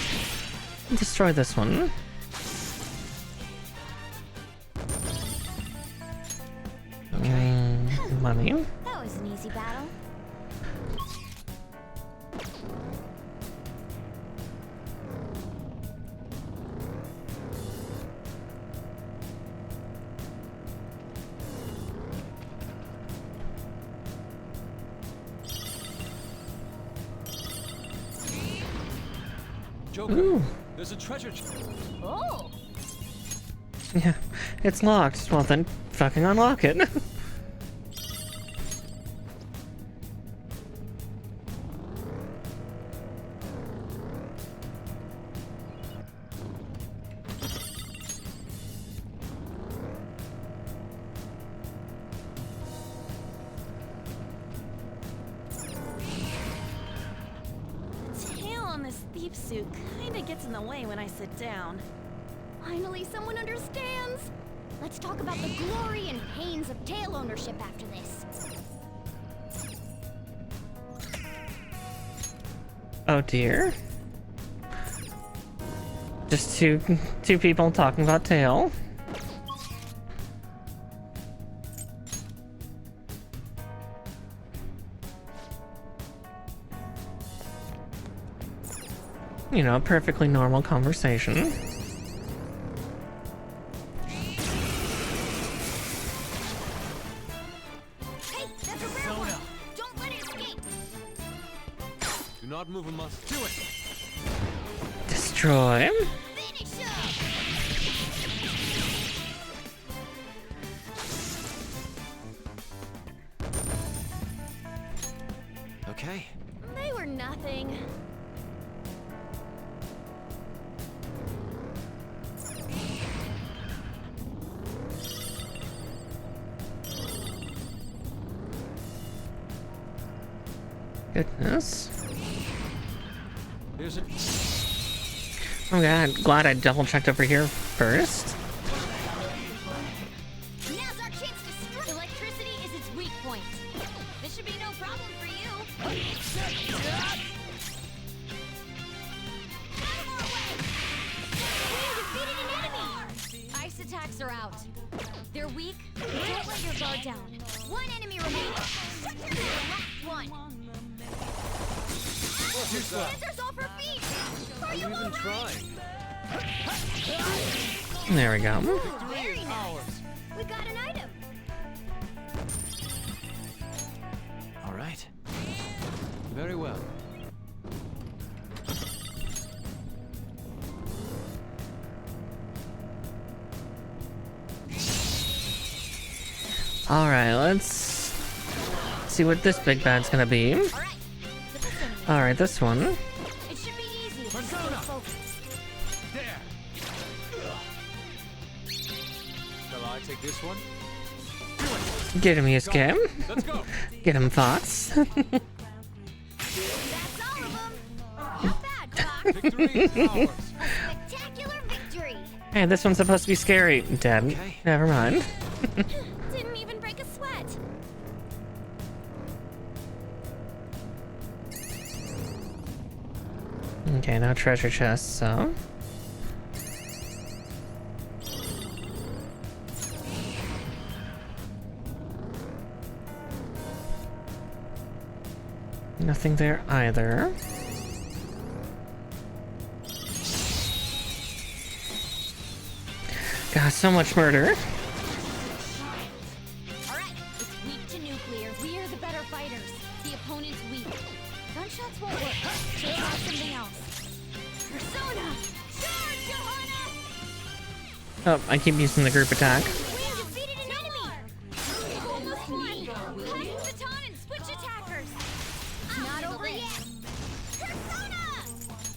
destroy this one. Money. That was an easy battle. Joker, Ooh. there's a treasure chest. Oh! Yeah, it's locked. Well then, fucking unlock it. Tail on this thief suit kinda gets in the way when I sit down. Finally, someone understands! Let's talk about the glory and pains of tail ownership after this. Oh dear. Just two people talking about tail. You know, perfectly normal conversation. Hey, that's a rare one! Don't let it escape! Do not move a muscle. Do it. Destroy. Finish him! Okay. They were nothing. Goodness. Here's a. Oh god, glad I double checked over here first. Now's our chance to strike! Electricity is its weak point. This should be no problem for you. Out of our way! We defeated an enemy! Ice attacks are out. They're weak. Don't let your guard down. One enemy remaining. Shut your last one. Here's that. Panthers off her feet! Are you Even alright? trying. There we go. Very nice. We got an item. All right. Very well. Alright, let's see what this big bad's gonna be. Alright. The Persona. Alright, this one. It should be easy if you stay focused. There. Shall I take this one? Get him, Yusuke. Let's go. Get him, thoughts. That's all of them. Not bad, Doc. Victory is ours. Spectacular victory. Hey, this one's supposed to be scary. Dead. Okay. Never mind. Didn't even break a sweat. Okay, now treasure chest, so. Nothing there either. God, so much murder. Alright, it's weak to nuclear. We are the better fighters. The opponent's weak. Gunshots won't work. So try something else. Persona! Charge, Johanna! Oh, I keep using the group attack. We defeated an enemy! Almost won! Pass the baton and switch attackers! Not over yet! Persona!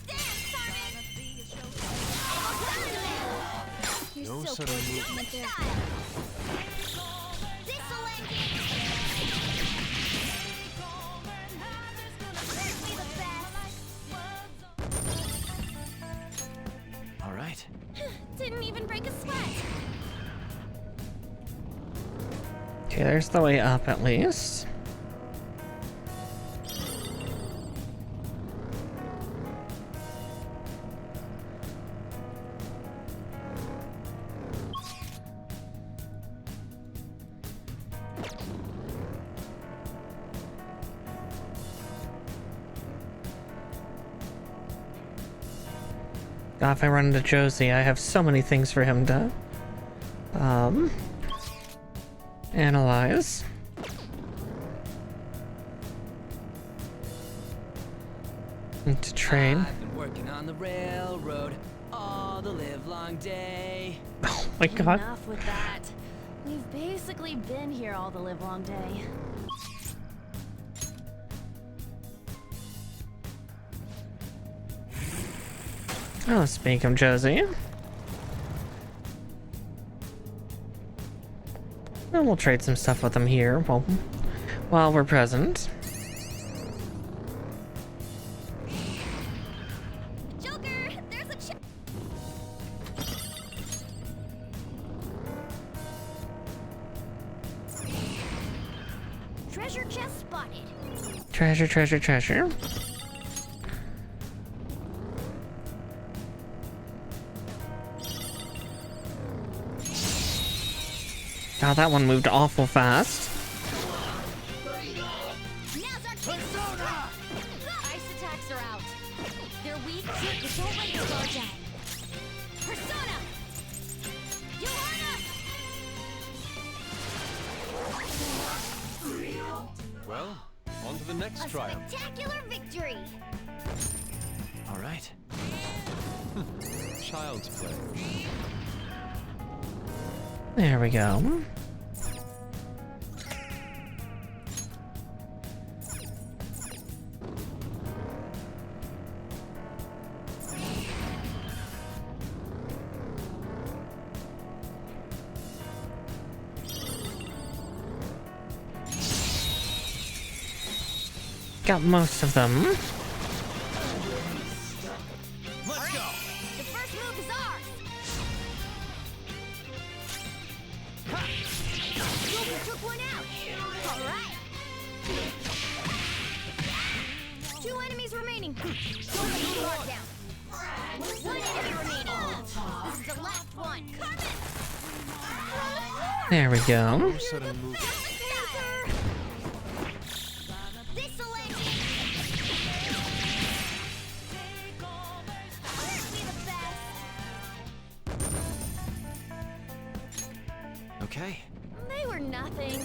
Dance, Carmen! You're No so sudden good. movement. Style. This'll end it. Certainly the best. All right. Didn't even break a sweat. Okay, there's the way up at least. God, if I run into Josie, I have so many things for him to, analyze. And to train. I've been working on the railroad all the livelong day. Oh my god. Enough with that. We've basically been here all the livelong day. Oh, speak of Josie. And we'll trade some stuff with him here while we're present. Joker, there's a treasure chest spotted. Treasure, treasure, treasure. God, that one moved awful fast. Now's our chance to strike. Ice attacks are out. They're weak, but don't let your guard down. Persona! Johanna! Well, on to the next A triumph. spectacular victory! All right. Child's play. There we go. Got most of them. Let's go! The first move is ours! Joker took one out! Alright! 2 enemies remaining! Don't let your guard down! 1 enemy remaining! This is the last one! Carmen! We're on the floor! There we go. No sudden movement. Panther! This'll end it! Certainly the best! Okay. They were nothing.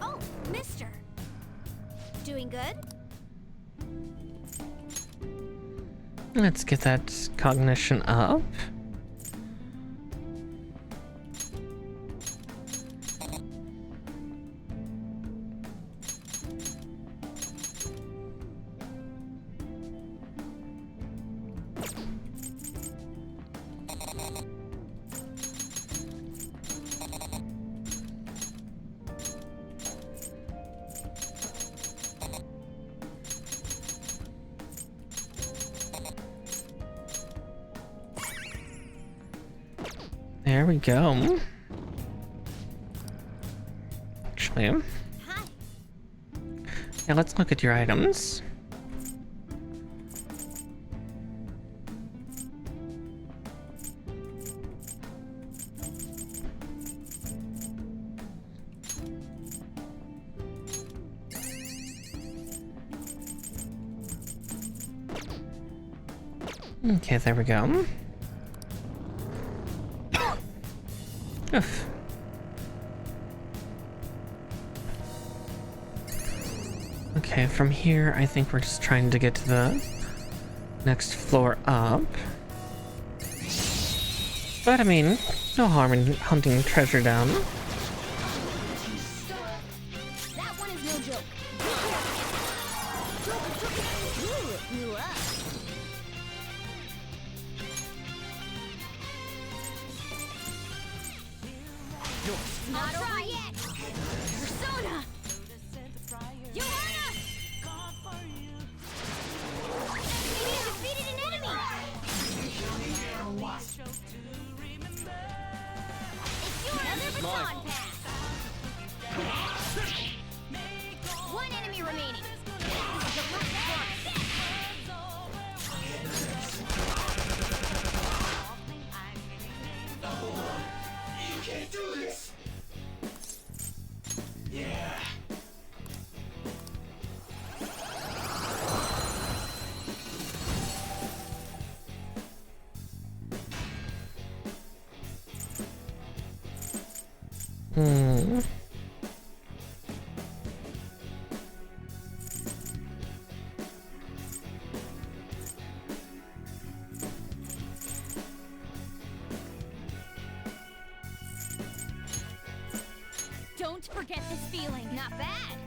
Oh, mister. Doing good? Let's get that cognition up. There we go. Actually, yeah, let's look at your items. Okay, there we go. Oof. Okay, from here, I think we're just trying to get to the next floor up. But I mean, no harm in hunting treasure down. That one is no joke. Ooh, you up. Not over yet. Persona. Johanna. We defeated an enemy. It's your other baton pass. One enemy remaining. This is the last one. You can't do this! Yeah. Don't forget this feeling. Not bad.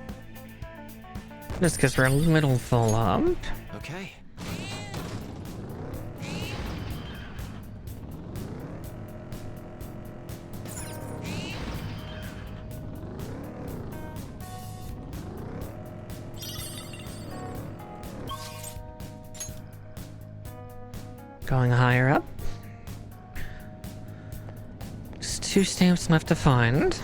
Just because we're a little full up. Okay. Going higher up. Just 2 stamps left to find.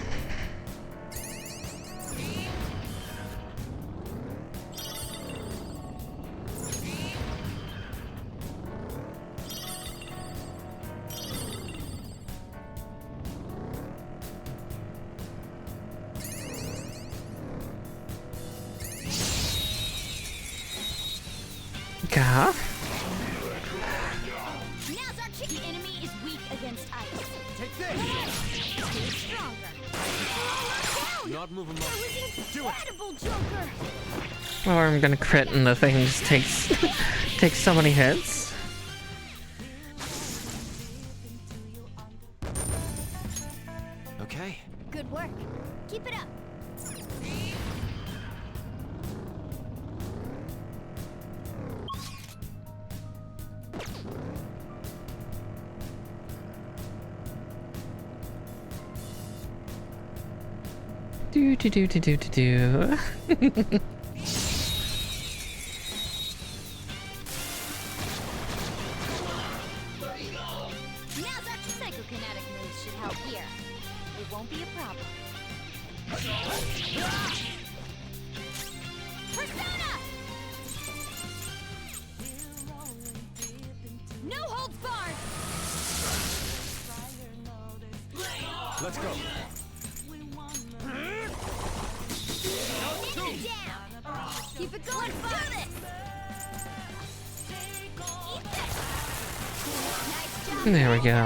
Gah. Now's our chance. The enemy is weak against ice. Take this! Stay stronger. Not move him up. That was incredible, Joker. Or I'm gonna crit and the thing just takes takes so many hits. Okay. Good work. Keep it up. Do do do do do do do. Now's our psychokinetic moves should help here. It won't be a problem. Persona! No holds barred! Let's go. Enemy down! Keep it going, do this! Eat this! Nice job! There we go.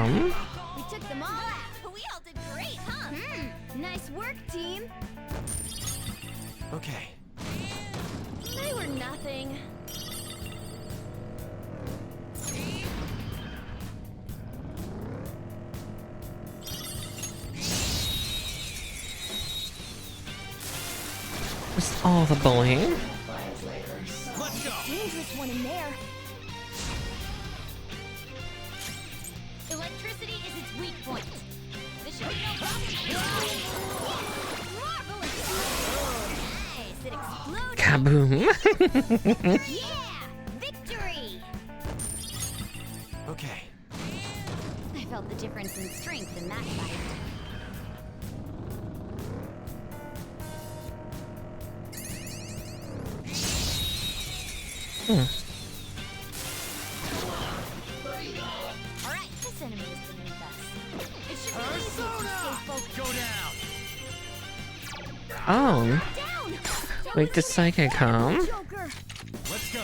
We took them all out! We all did great, huh? Nice work, team! Okay. They were nothing. Just all the bullying. Let's go! Dangerous one in there. Electricity is its weak point. This should be no problem. Marvelous! Nice, it exploded. Kaboom. Yeah! Victory! Okay. I felt felt the difference in strength in that fight. Alright, this enemy is beneath us. It should be easy to stay focused. Go down. Oh, Down! wait, the psychic, huh? Joker! Let's go.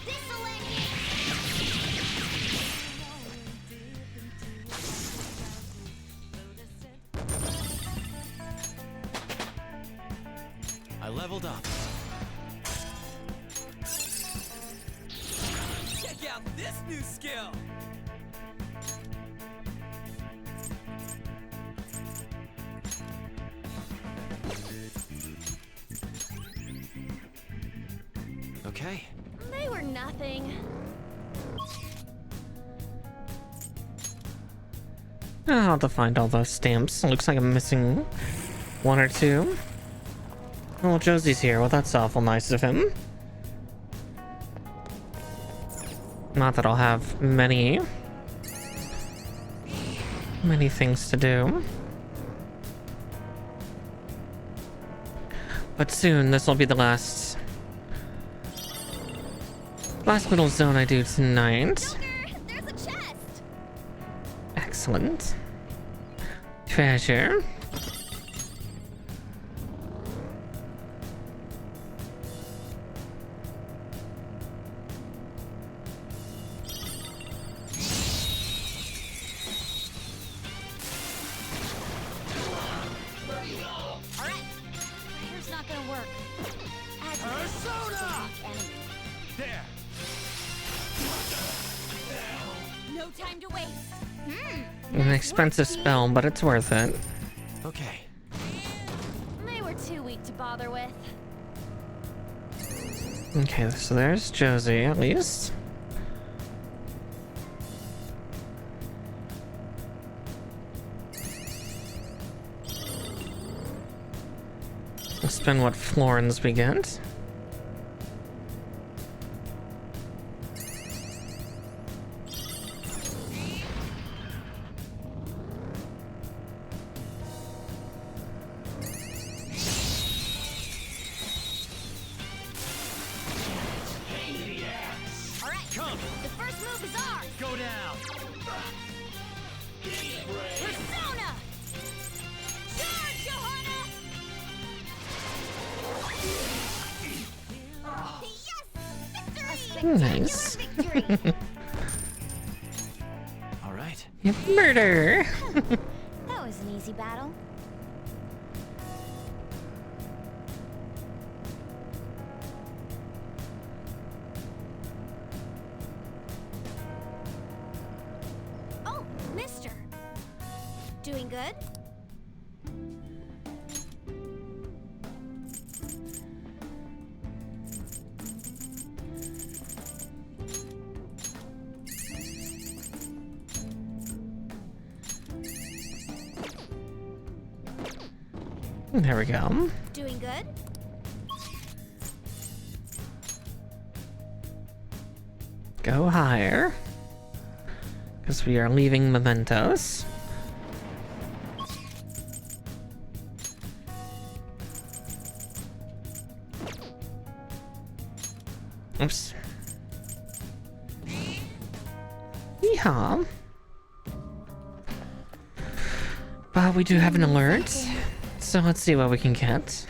This'll end it! I leveled up. Check out this new skill! Okay. They were nothing. I'll have to find all those stamps. Looks like I'm missing one or two. Oh, Josie's here. Well, that's awful nice of him. Not that I'll have many things to do. But soon, this will be the last little zone I do tonight. Joker, there's a chest! Excellent. Treasure. Alright, here's not gonna work. Persona! Enemy. There. No time to waste. An expensive spell, but it's worth it. Okay. They were too weak to bother with. Okay, so there's Josie, at least. We'll spend what florins we get. Alright, Come. the first move is ours! Go down. Persona! Charge, Johanna! Yes! Victory! Nice. Victory! All right. Murder! That was an easy battle. Oh, mister. Doing good? There we go. Doing good? Go higher. Because we are leaving mementos. Oops. Yeehaw. But we do have an alert. So let's see what we can get.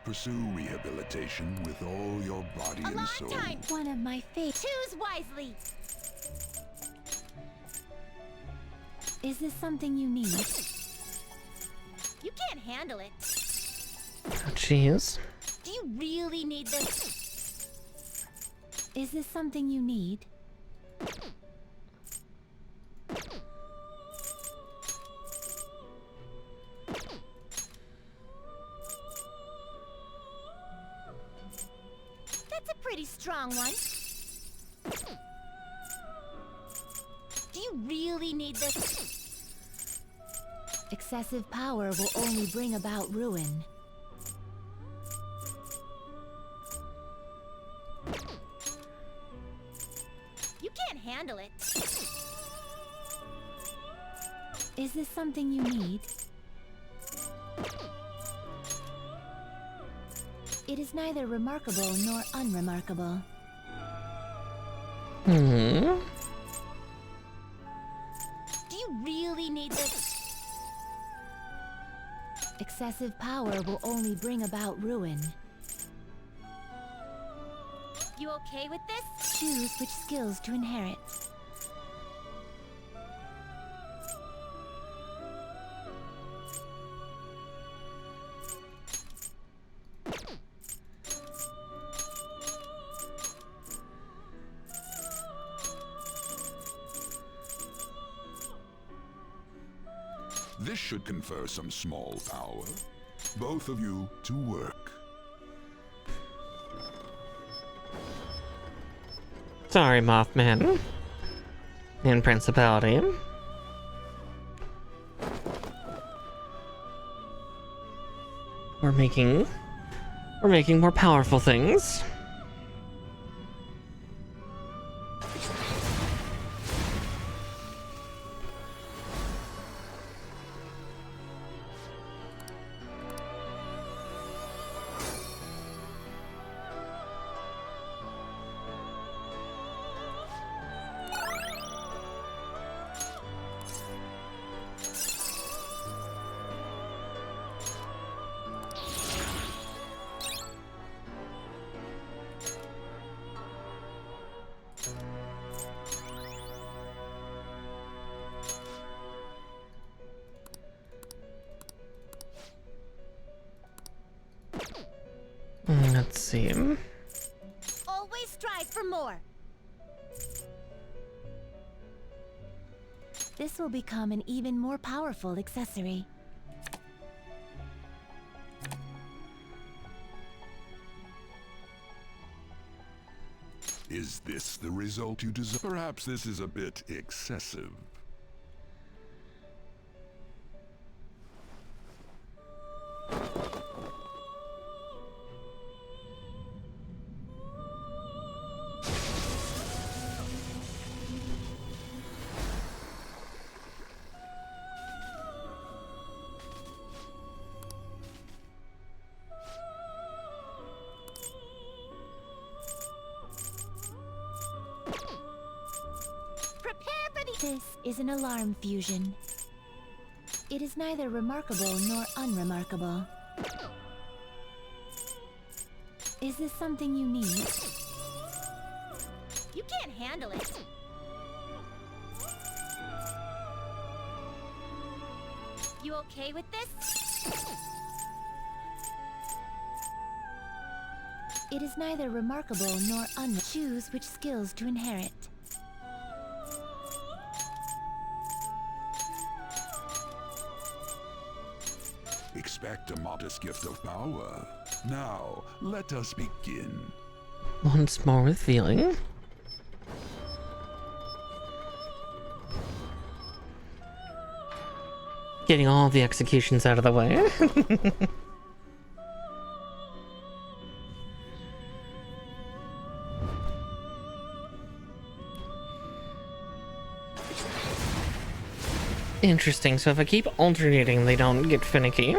Pursue rehabilitation with all your body and soul. Time. One of my favorites. Choose wisely. Is this something you need? You can't handle it. Oh, jeez. Do you really need this? Is this something you need? That's a pretty strong one. Do you really need this? Excessive power will only bring about ruin. You can't handle it. Is this something you need? It is neither remarkable nor unremarkable. Hmm. Do you really need this? Excessive power will only bring about ruin. You okay with this? Choose which skills to inherit. This should confer some small power. Both of you to work. Sorry, Mothman. And Principality. We're making more powerful things. Let's see. Always strive for more. This will become an even more powerful accessory. Is this the result you deserve? Perhaps this is a bit excessive. This is an alarm fusion. It is neither remarkable nor unremarkable. Is this something you need? You can't handle it. You okay with this? It is neither remarkable nor choose which skills to inherit. Expect a modest gift of power. Now, let us begin. Once more with feeling. Getting all the executions out of the way. Interesting, so if I keep alternating, they don't get finicky.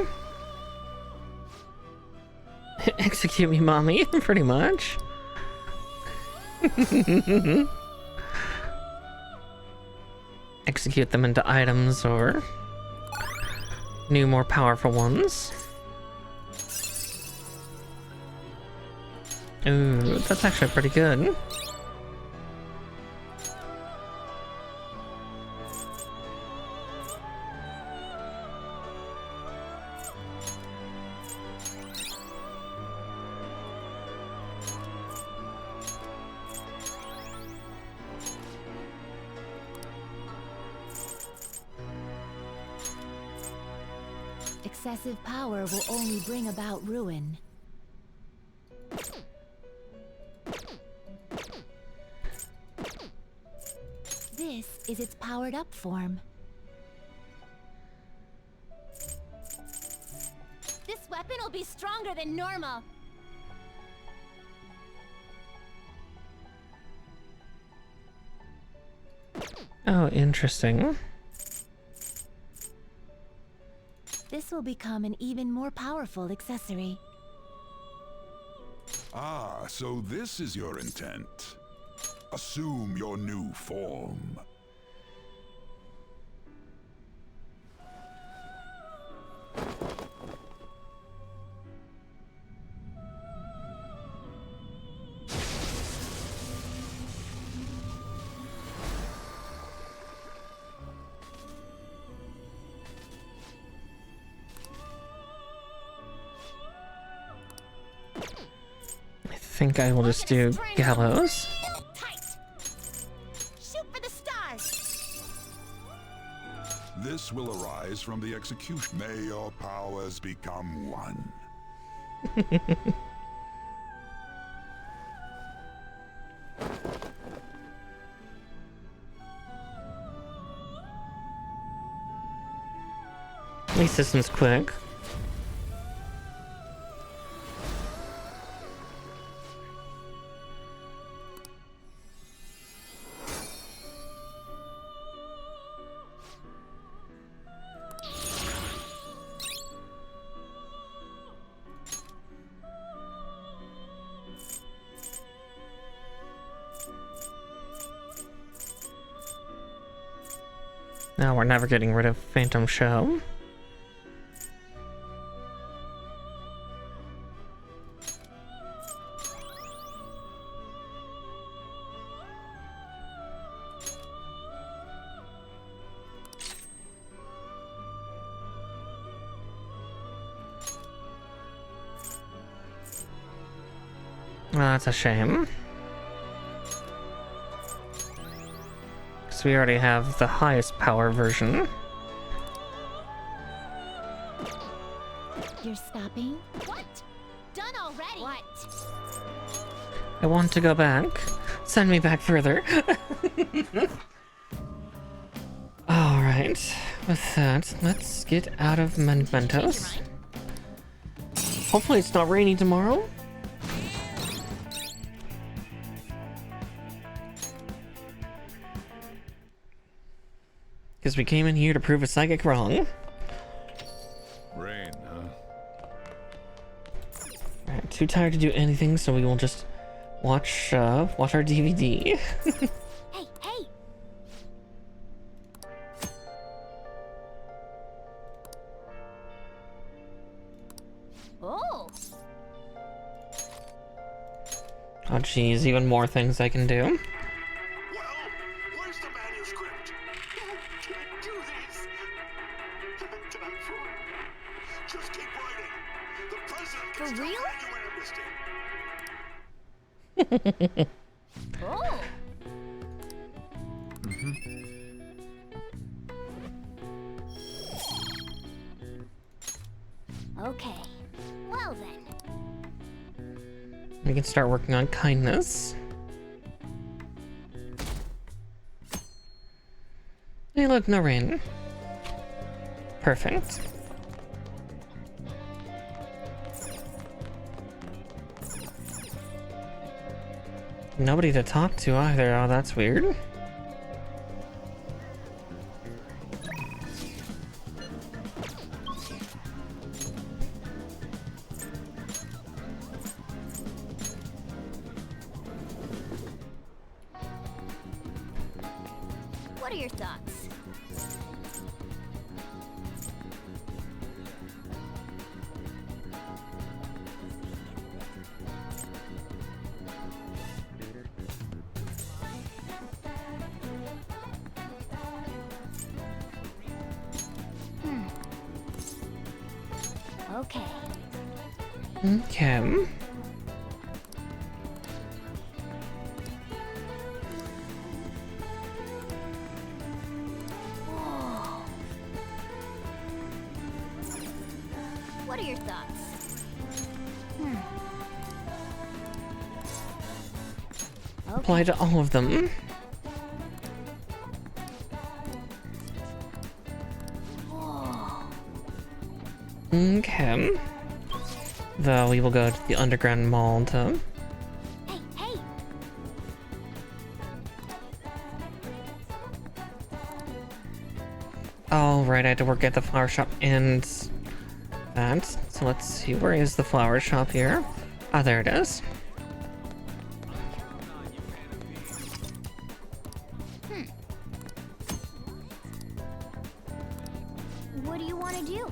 Execute me, mommy, pretty much. Execute them into items or new, more powerful ones. Ooh, that's actually pretty good. Excessive power will only bring about ruin. This is its powered-up form. weapon will be stronger than normal. Oh, interesting. This will become an even more powerful accessory. Ah, so this is your intent. Assume your new form. I think I will just do gallows. Tight. Shoot for the stars. This will arise from the execution. May your powers become one. At least this one's quick. Now we're never getting rid of Phantom Show. Well, that's a shame. Because we already have the highest power version. You're stopping? What? Done already? What? I want to go back. Send me back further. Alright, with that, let's get out of Mementos. Hopefully it's not rainy tomorrow. Because we came in here to prove a psychic wrong. Rain, huh? Alright, too tired to do anything, so we will just watch our DVD. Hey, hey! Oh! Oh geez, even more things I can do. Well, where's the manuscript? Can't do this. I'm done for. Just keep writing. The president can For still real? grant you amnesty. Oh! Okay. Well then. We can start working on kindness. Hey look, no rain. Perfect. Nobody to talk to either. Oh, that's weird. What are your thoughts? Okay. Okay. What are your thoughts? Apply to all of them. Okay. Though we will go to the underground mall to... Hey, hey! Alright, I had to work at the flower shop and that. So let's see, where is the flower shop here? Ah, there it is. What do you want to do?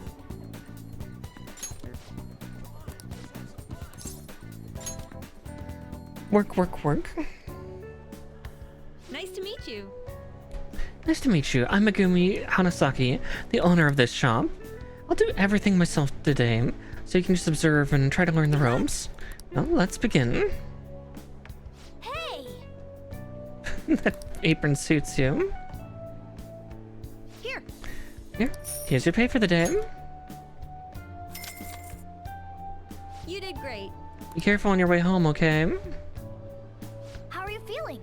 Work, work, work. Nice to meet you. Nice to meet you. I'm Megumi Hanasaki, the owner of this shop. I'll do everything myself today, so you can just observe and try to learn the ropes. Well, let's begin. Hey! That apron suits you. Here. Here's your pay for the day. You did great. Be careful on your way home, okay? How are you feeling?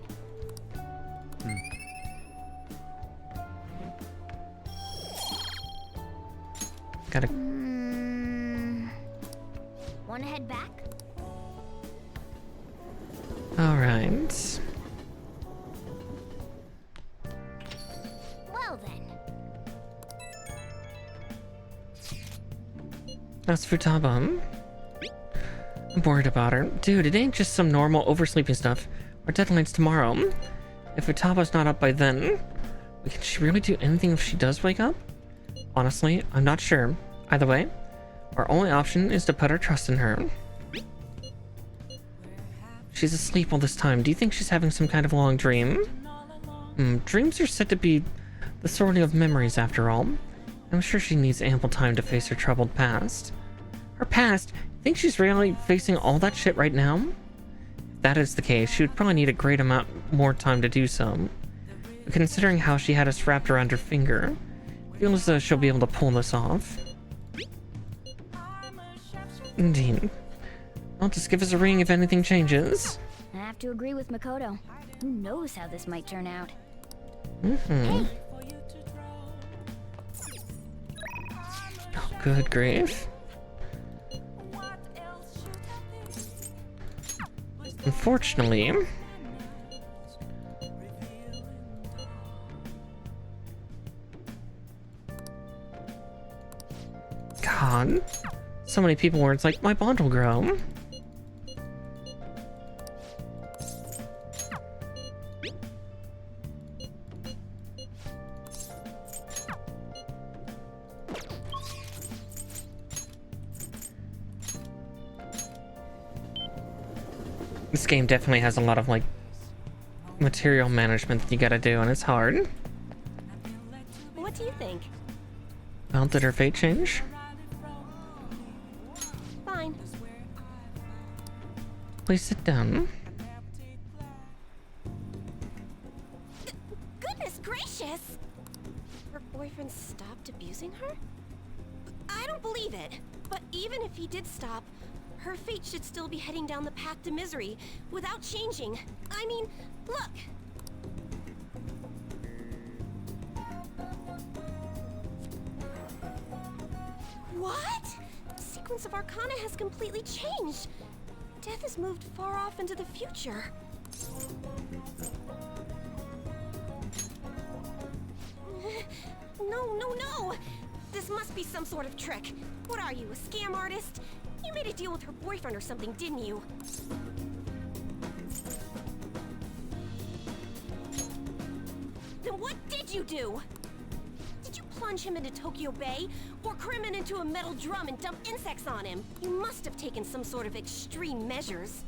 Gotta... Want to head back? Alright. Well then. That's Futaba. I'm worried about her. Dude, it ain't just some normal oversleeping stuff. Our deadline's tomorrow. If Futaba's not up by then, can she really do anything if she does wake up? Honestly, I'm not sure. Either way, our only option is to put our trust in her. She's asleep all this time. Do you think she's having some kind of long dream? Dreams are said to be the sorting of memories after all. I'm sure she needs ample time to face her troubled past. Her past? Think she's really facing all that shit right now? If that is the case, she would probably need a great amount more time to do so. But considering how she had us wrapped around her finger, I feel as though she'll be able to pull this off. Indeed. Well, just give us a ring if anything changes. I have to agree with Makoto. Who knows how this might turn out? Oh, good grief. Unfortunately, God, so many people where it's like, my bond will grow. This game definitely has a lot of, like, material management that you gotta do, and it's hard. What do you think? Well, did her fate change? Fine. Please sit down. Goodness gracious! Her boyfriend stopped abusing her? I don't believe it. But even if he did stop, her fate should still be heading down the path to misery without changing. I mean, look! What? The sequence of Arcana has completely changed. Death has moved far off into the future. No! This must be some sort of trick. What are you, a scam artist? You made a deal with her boyfriend or something, didn't you? Then what did you do? Did you plunge him into Tokyo Bay? Or cram him into a metal drum and dump insects on him? You must have taken some sort of extreme measures.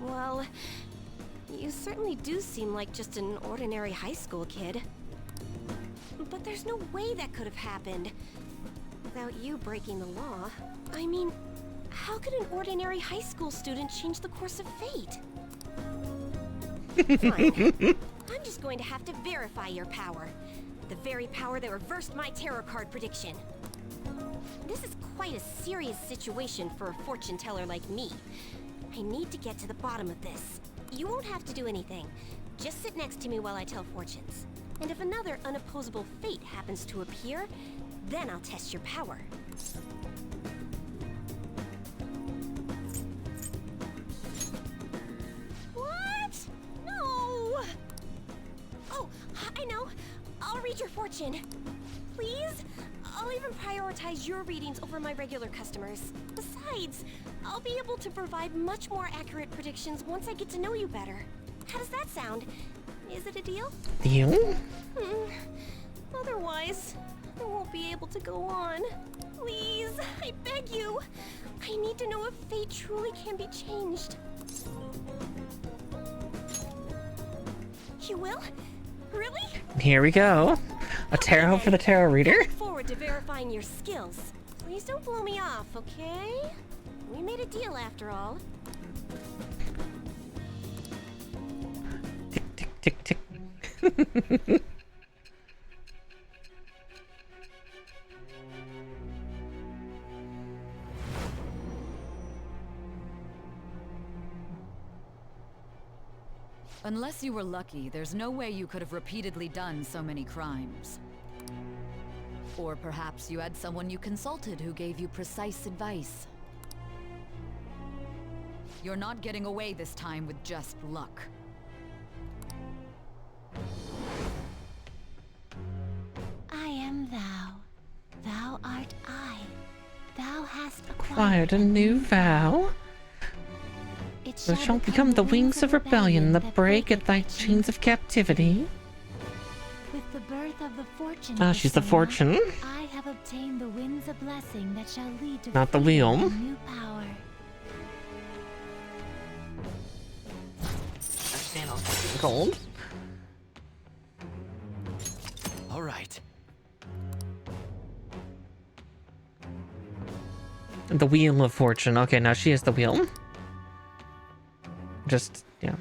Well, you certainly do seem like just an ordinary high school kid. But there's no way that could have happened without you breaking the law. I mean, how could an ordinary high school student change the course of fate? Fine. I'm just going to have to verify your power. The very power that reversed my tarot card prediction. This is quite a serious situation for a fortune teller like me. I need to get to the bottom of this. You won't have to do anything. Just sit next to me while I tell fortunes. And if another unopposable fate happens to appear, then I'll test your power. What? No! Oh, I know. I'll read your fortune. Please? I'll even prioritize your readings over my regular customers. Besides, I'll be able to provide much more accurate predictions once I get to know you better. How does that sound? Is it a deal? Deal? Otherwise, I won't be able to go on. Please, I beg you. I need to know if fate truly can be changed. You will? Really? Here we go. A tarot for the tarot reader. I look forward to verifying your skills. Please don't blow me off, okay? We made a deal after all. Tick, tick, tick, tick. Unless you were lucky, there's no way you could have repeatedly done so many crimes. Or perhaps you had someone you consulted who gave you precise advice. You're not getting away this time with just luck. I am thou. Thou art I. Thou hast Acquired a new vow. It Thou shalt become the wings of rebellion that break at thy chains of captivity. With the birth of the fortune. Ah, she's the fortune. I have obtained the winds of blessing that shall lead to Not the freedom wheel. and new power. Understand all fucking cold. All right. The wheel of fortune. Okay, now she is the wheel. Just, yeah.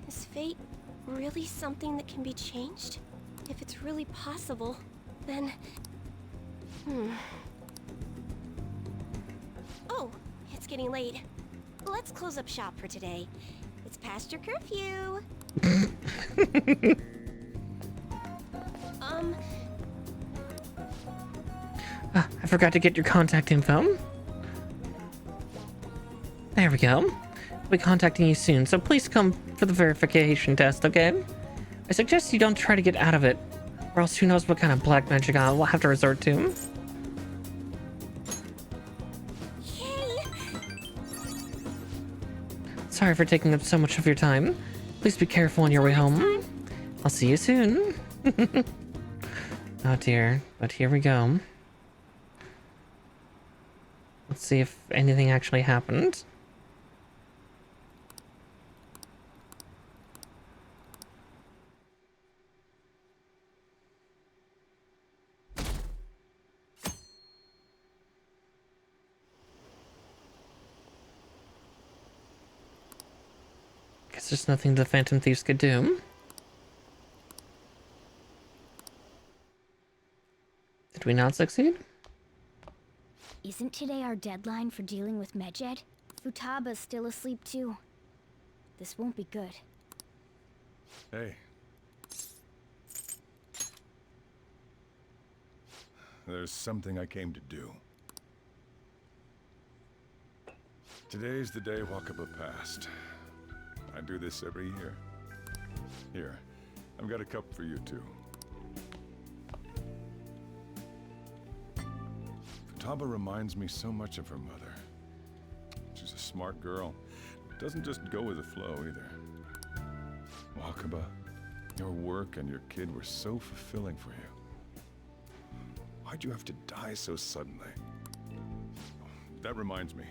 Is fate really something that can be changed? If it's really possible, then... Oh, it's getting late. Let's close up shop for today. It's past your curfew. I forgot to get your contact info. There we go. I'll be contacting you soon, so please come for the verification test, okay? I suggest you don't try to get out of it, or else who knows what kind of black magic I will have to resort to. Yay! Sorry for taking up so much of your time. Please be careful on your way home. I'll see you soon. Oh dear, but here we go. Let's see if anything actually happened. Guess there's nothing the Phantom Thieves could do. Did we not succeed? Isn't today our deadline for dealing with Medjed? Futaba's still asleep too. This won't be good. Hey. There's something I came to do. Today's the day Wakaba passed. I do this every year. Here, I've got a cup for you too. Futaba reminds me so much of her mother. She's a smart girl. Doesn't just go with the flow either. Wakaba, your work and your kid were so fulfilling for you. Why'd you have to die so suddenly? That reminds me.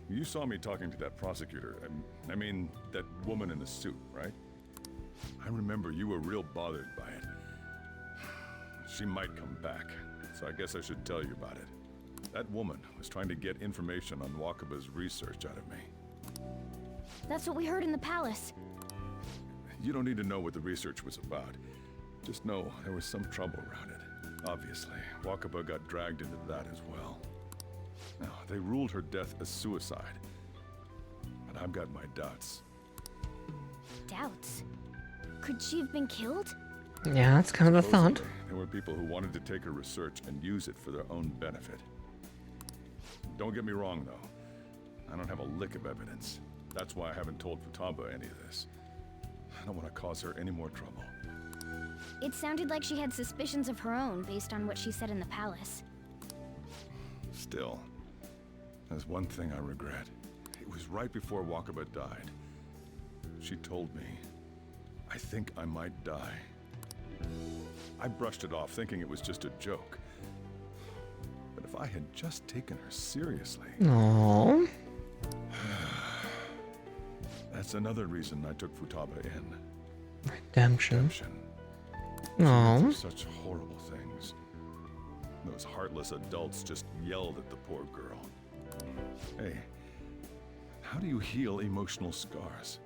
You saw me talking to that prosecutor, I mean, that woman in the suit, right? I remember you were real bothered by it. She might come back, so I guess I should tell you about it. That woman was trying to get information on Wakaba's research out of me. That's what we heard in the palace. You don't need to know what the research was about. Just know there was some trouble around it. Obviously, Wakaba got dragged into that as well. Now, they ruled her death as suicide. But I've got my doubts. Doubts? Could she have been killed? Yeah, that's kind of the thought. Supposedly, there were people who wanted to take her research and use it for their own benefit. Don't get me wrong, though. I don't have a lick of evidence. That's why I haven't told Futaba any of this. I don't want to cause her any more trouble. It sounded like she had suspicions of her own based on what she said in the palace. Still, there's one thing I regret. It was right before Wakaba died. She told me, I think I might die. I brushed it off, thinking it was just a joke. But if I had just taken her seriously... Aww. That's another reason I took Futaba in. Redemption. She Aww. went through such horrible things. Those heartless adults just yelled at the poor girl. Hey, how do you heal emotional scars?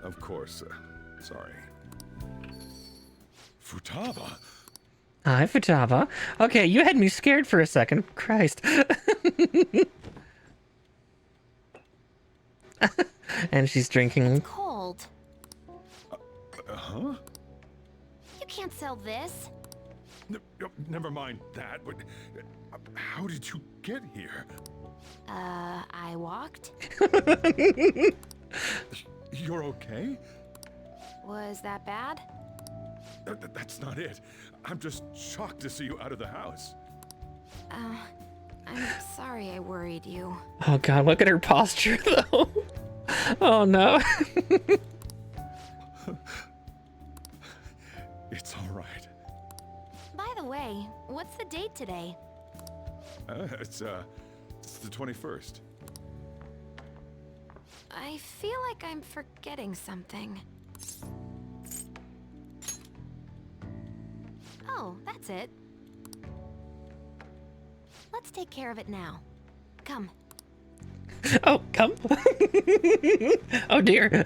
Of course, sorry. Futaba? Hi, Futaba. Okay, you had me scared for a second. Christ. And she's drinking. Cold. Huh? You can't sell this. Never mind that, but how did you get here? I walked. You're okay? Was that bad? That's not it. I'm just shocked to see you out of the house. I'm sorry I worried you. Oh god, look at her posture though. Oh no. It's all right. By the way, what's the date today? It's the 21st. I feel like I'm forgetting something. Oh, that's it. Let's take care of it now. Come. Oh, come. Oh dear.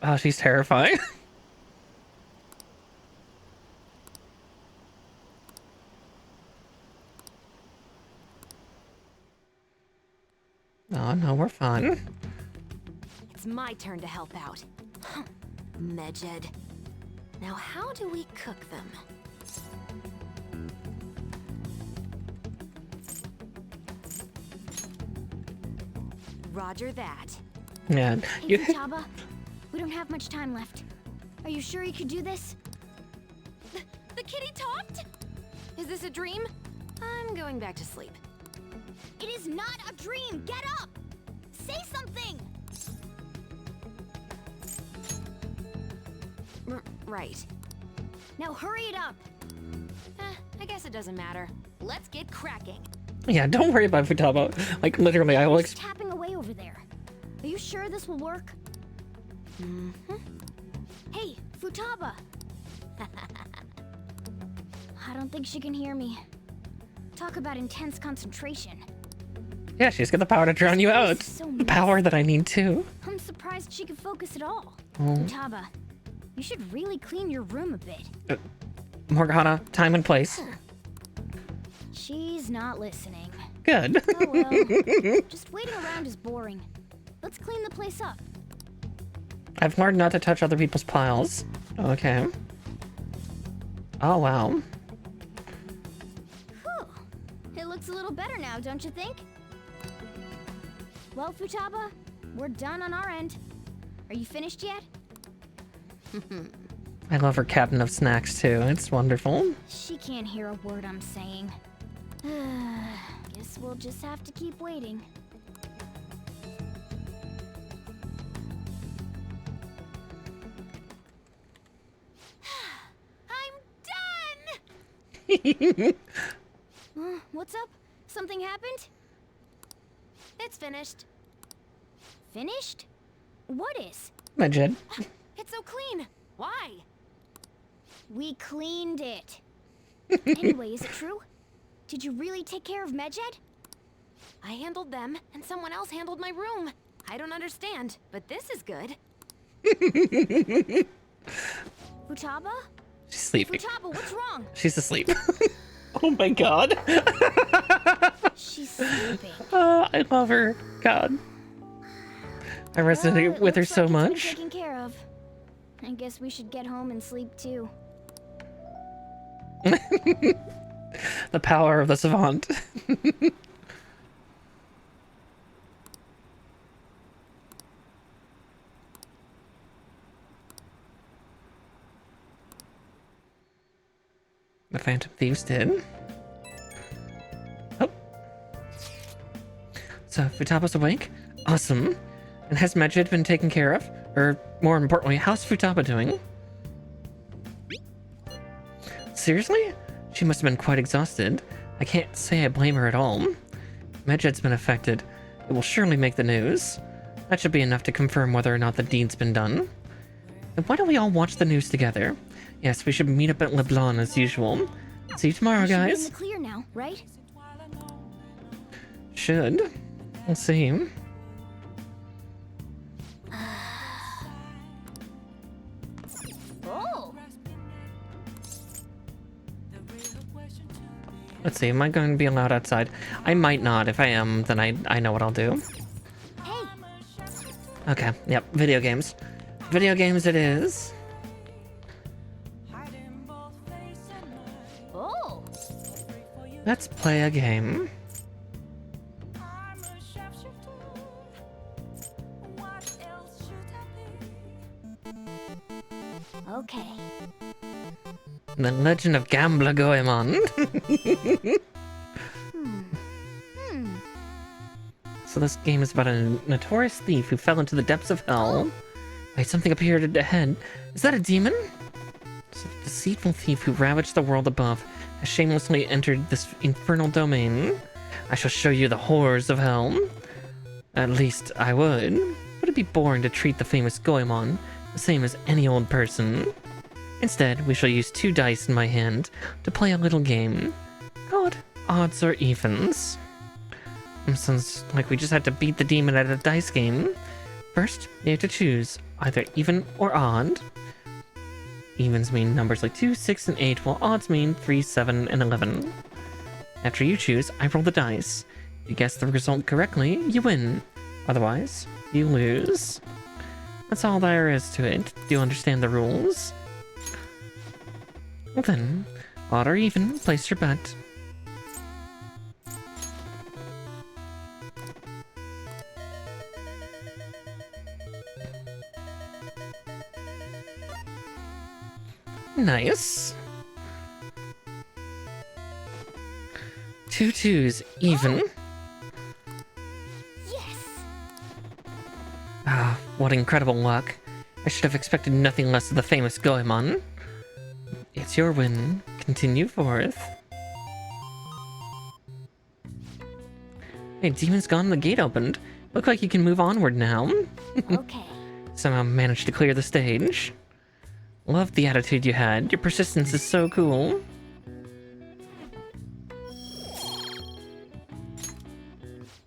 Oh, she's terrifying. Oh no, we're fine. It's my turn to help out. Medjed. Now how do we cook them? Roger that. Yeah. Hey, Futaba, we don't have much time left. Are you sure you could do this? The kitty talked? Is this a dream? I'm going back to sleep. It is not a dream! Get up! Say something! Right. Now hurry it up! I guess it doesn't matter. Let's get cracking. Yeah, don't worry about Futaba. Like, literally, I will... It's tapping away over there. Are you sure this will work? Mm-hmm. Hey, Futaba! I don't think she can hear me. Talk about intense concentration. Yeah, she's got the power to drown you out. So the power that I need too. I'm surprised she could focus at all. Oh. Futaba, you should really clean your room a bit. Morgana, time and place. She's not listening. Good. Oh well. Just waiting around is boring. Let's clean the place up. I've learned not to touch other people's piles. Okay. Oh, wow. Whew. It looks a little better now, don't you think? Well, Futaba, we're done on our end. Are you finished yet? I love her captain of snacks too. It's wonderful. She can't hear a word I'm saying. Guess we'll just have to keep waiting. I'm done! What's up? Something happened? It's finished. Finished? What is? Medjed. It's so clean. Why? We cleaned it. Anyway, is it true? Did you really take care of Medjed? I handled them, and someone else handled my room. I don't understand, but this is good. Futaba? She's sleeping. Futaba, what's wrong? She's asleep. Oh my god. She's sleeping. I love her. God. I resonate Well, with her looks so like it's much. been taken care of. I guess we should get home and sleep too. The power of the savant. The Phantom Thieves did. Oh. So, Futaba's awake? Awesome. And has Medjed been taken care of? Or, more importantly, how's Futaba doing? Seriously? She must have been quite exhausted. I can't say I blame her at all. Medjed's been affected. It will surely make the news. That should be enough to confirm whether or not the deed's been done. Then why don't we all watch the news together? Yes, we should meet up at Leblon as usual. See you tomorrow, We should be in guys. the clear now, right? Should. We'll see. Oh. Let's see, am I going to be allowed outside? I might not. If I am, then I know what I'll do. Hey. Okay, yep, video games. Video games it is. Oh. Let's play a game. Okay. The Legend of Gambler Goemon. So this game is about a notorious thief who fell into the depths of hell. Wait, something appeared ahead. Is that a demon? It's a deceitful thief who ravaged the world above has shamelessly entered this infernal domain. I shall show you the horrors of hell. At least I would. Would it be boring to treat the famous Goemon the same as any old person? Instead, we shall use 2 dice in my hand to play a little game called Odds or Evens. Sounds like we just had to beat the demon at a dice game. First, you have to choose either even or odd. Evens mean numbers like 2, 6, and 8, while odds mean 3, 7, and 11. After you choose, I roll the dice. If you guess the result correctly, you win. Otherwise, you lose. That's all there is to it. Do you understand the rules? Well then, odd or even, place your bet. Nice. 2 2s, even. Yes. Ah, what incredible luck. I should have expected nothing less of the famous Goemon. It's your win. Continue forth. Hey, demon's gone, the gate opened. Look like you can move onward now. Okay. Somehow managed to clear the stage. Love the attitude you had. Your persistence is so cool.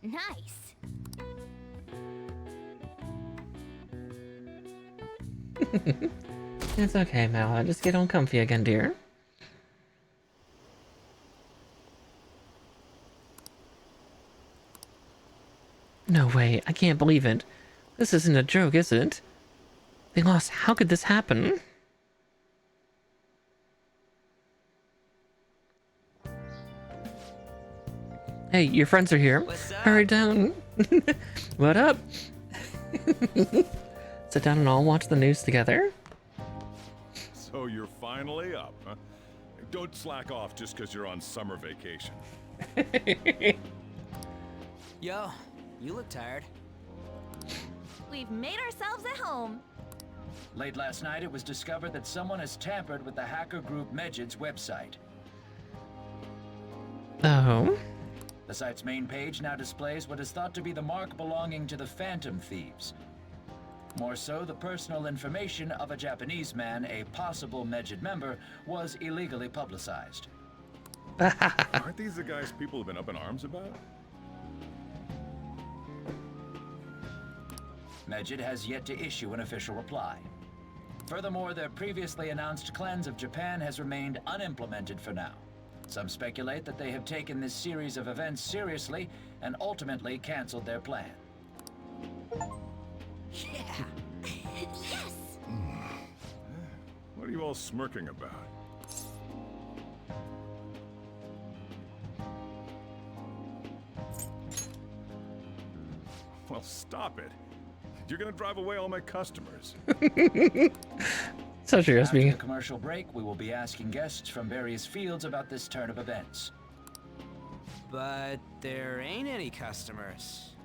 Nice. It's okay, Mala. Just get on comfy again, dear. No way. I can't believe it. This isn't a joke, is it? They lost. How could this happen? Hey, your friends are here. Hurry down. What up? Sit down and all watch the news together. So you're finally up, huh? Don't slack off just because you're on summer vacation. Yo, you look tired. We've made ourselves at home. Late last night, it was discovered that someone has tampered with the hacker group Medjed's website. Oh. The site's main page now displays what is thought to be the mark belonging to the Phantom Thieves. More so, the personal information of a Japanese man, a possible Medjed member, was illegally publicized. Aren't these the guys people have been up in arms about? Medjed has yet to issue an official reply. Furthermore, their previously announced cleanse of Japan has remained unimplemented for now. Some speculate that they have taken this series of events seriously and ultimately canceled their plan. Yeah. Yes! What are you all smirking about? Well, stop it. You're gonna drive away all my customers. So serious, After me. the commercial break, we will be asking guests from various fields about this turn of events. But there ain't any customers.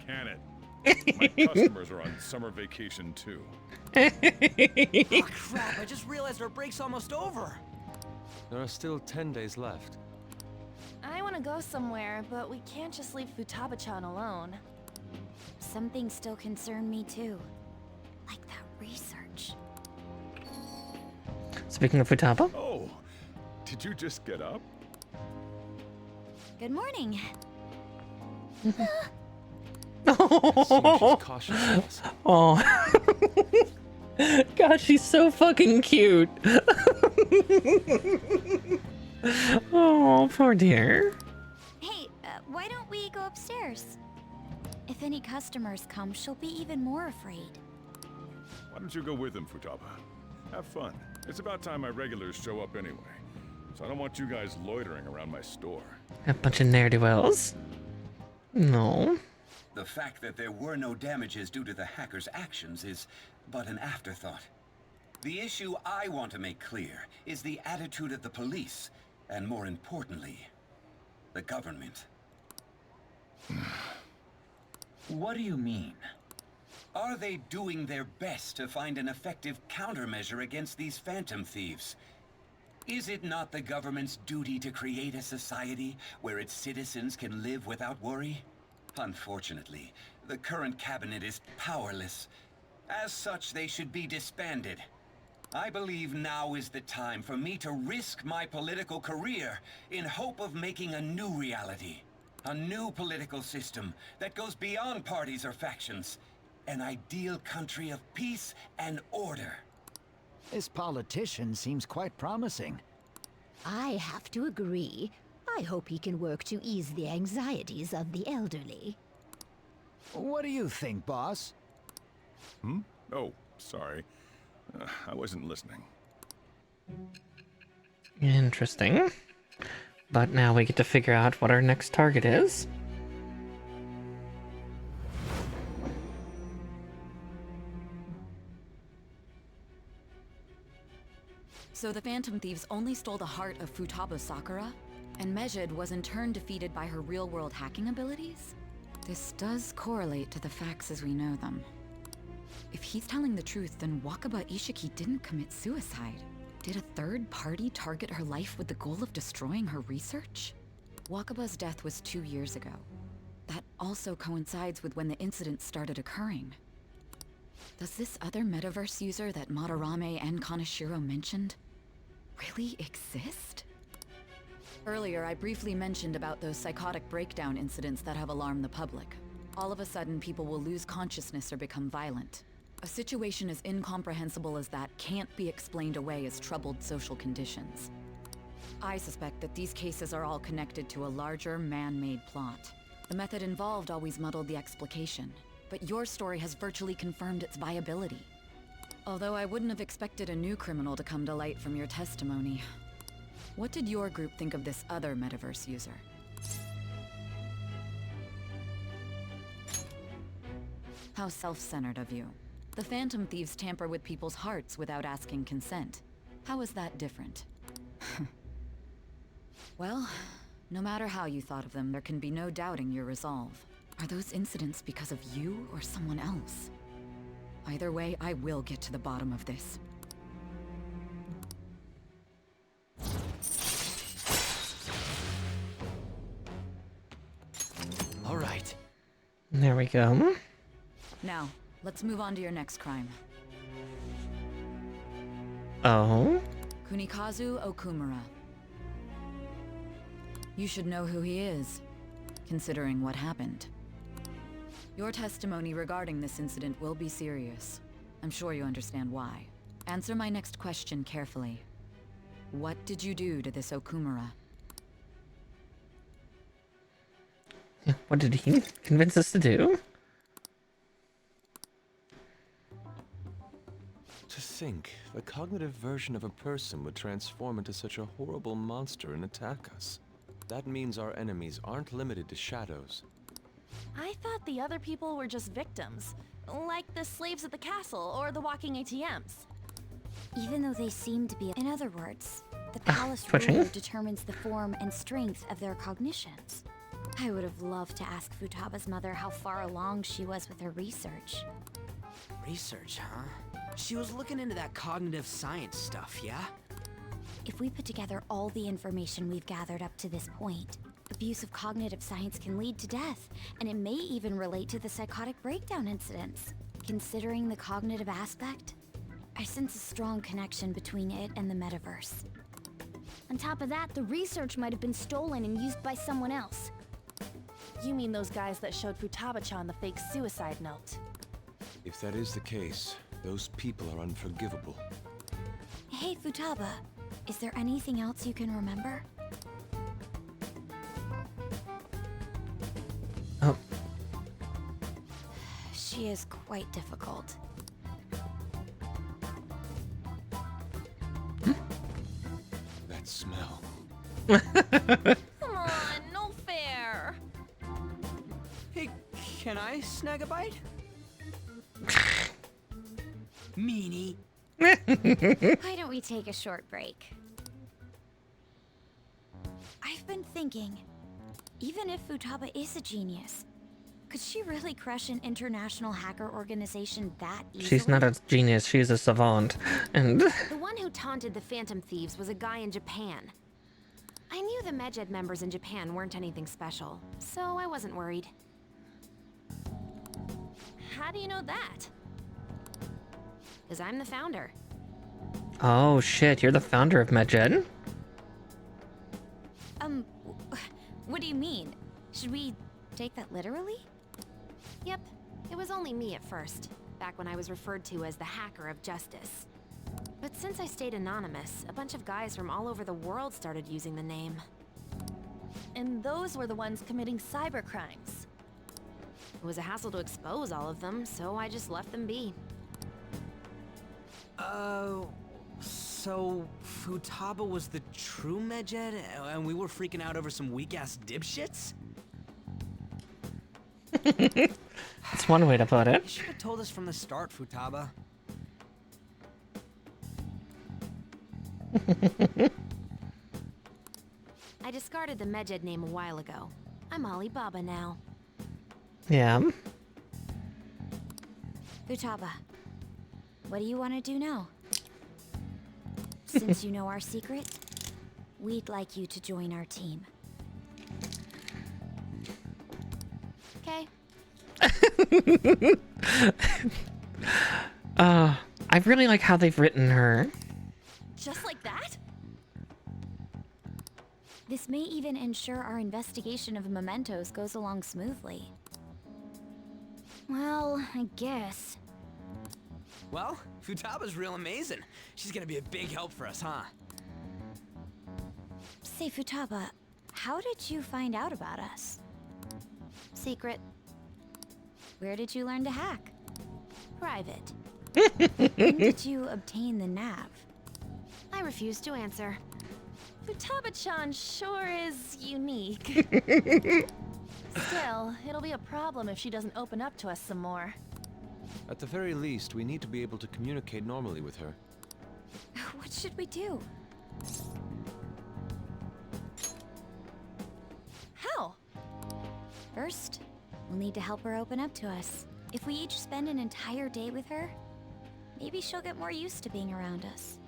Can it? My customers are on summer vacation too. Oh crap, I just realized our break's almost over. There are still 10 days left. I want to go somewhere, but we can't just leave Futaba-chan alone. Some things still concern me too. Like that research. Speaking of Futaba, Oh, did you just get up? Good morning. It seems she's cautious. oh, God, she's so fucking cute. Oh, poor dear. Hey, why don't we go upstairs? If any customers come, she'll be even more afraid. Why don't you go with them, Futaba? Have fun. It's about time my regulars show up anyway. So I don't want you guys loitering around my store. A bunch of ne'er-do-wells. No. The fact that there were no damages due to the hacker's actions is but an afterthought. The issue I want to make clear is the attitude of the police, and more importantly, the government. What do you mean? Are they doing their best to find an effective countermeasure against these phantom thieves? Is it not the government's duty to create a society where its citizens can live without worry? Unfortunately, the current cabinet is powerless. As such, they should be disbanded. I believe now is the time for me to risk my political career in hope of making a new reality. A new political system that goes beyond parties or factions. An ideal country of peace and order. This politician seems quite promising. I have to agree. I hope he can work to ease the anxieties of the elderly. What do you think, boss? Hmm? Oh, sorry. I wasn't listening. Interesting. But now we get to figure out what our next target is. So the Phantom Thieves only stole the heart of Futaba Sakura, and Mejid was in turn defeated by her real-world hacking abilities? This does correlate to the facts as we know them. If he's telling the truth, then Wakaba Ishiki didn't commit suicide. Did a third party target her life with the goal of destroying her research? Wakaba's death was 2 years ago. That also coincides with when the incident started occurring. Does this other metaverse user that Madarame and Kaneshiro mentioned really exist? Earlier, I briefly mentioned about those psychotic breakdown incidents that have alarmed the public. All of a sudden, people will lose consciousness or become violent. A situation as incomprehensible as that can't be explained away as troubled social conditions. I suspect that these cases are all connected to a larger, man-made plot. The method involved always muddled the explication, but your story has virtually confirmed its viability. Although I wouldn't have expected a new criminal to come to light from your testimony. What did your group think of this other metaverse user? How self-centered of you. The Phantom Thieves tamper with people's hearts without asking consent. How is that different? Well, no matter how you thought of them, there can be no doubting your resolve. Are those incidents because of you or someone else? Either way, I will get to the bottom of this. All right. There we go. Now, let's move on to your next crime. Oh? Kunikazu Okumura. You should know who he is, considering what happened. Your testimony regarding this incident will be serious. I'm sure you understand why. Answer my next question carefully. What did you do to this Okumura? What did he convince us to do? To think, the cognitive version of a person would transform into such a horrible monster and attack us. That means our enemies aren't limited to shadows. I thought the other people were just victims, like the slaves at the castle or the walking ATMs. Even though they seem to be, in other words, the palace twitching. ruler determines the form and strength of their cognitions. I would have loved to ask Futaba's mother how far along she was with her research. Research, huh? She was looking into that cognitive science stuff, yeah? If we put together all the information we've gathered up to this point, abuse of cognitive science can lead to death, and it may even relate to the psychotic breakdown incidents. Considering the cognitive aspect, I sense a strong connection between it and the metaverse. On top of that, the research might have been stolen and used by someone else. You mean those guys that showed Futaba-chan the fake suicide note? If that is the case, those people are unforgivable. Hey, Futaba, is there anything else you can remember? Oh. She is quite difficult. That smell. Come on, no fair. Hey, can I snag a bite? Meanie. Why don't we take a short break? I've been thinking, even if Futaba is a genius, could she really crush an international hacker organization that easily? She's not a genius, she's a savant. And The one who taunted the Phantom Thieves was a guy in Japan. I knew the Medjed members in Japan weren't anything special, so I wasn't worried. How do you know that? Because I'm the founder. oh shit, you're the founder of Medjed? What do you mean? Should we take that literally? Yep, it was only me at first, back when I was referred to as the Hacker of Justice. But since I stayed anonymous, a bunch of guys from all over the world started using the name. And those were the ones committing cybercrimes. It was a hassle to expose all of them, so I just left them be. So Futaba was the true Medjed, and we were freaking out over some weak-ass dipshits? That's one way to put You it. should have told us from the start, Futaba. I discarded the Medjed name a while ago. I'm Alibaba now. Yeah. Futaba, what do you want to do now? Since you know our secret, we'd like you to join our team. Okay. I really like how they've written her. Just like that? This may even ensure our investigation of mementos goes along smoothly. Well, I guess. Well, Futaba's real amazing. She's gonna be a big help for us, huh? Say, Futaba, how did you find out about us? Secret. Where did you learn to hack? Private. When did you obtain the nav? I refuse to answer. Futaba-chan sure is unique. Still, it'll be a problem if she doesn't open up to us some more. At the very least, we need to be able to communicate normally with her. What should we do? How? First, we'll need to help her open up to us. If we each spend an entire day with her, maybe she'll get more used to being around us.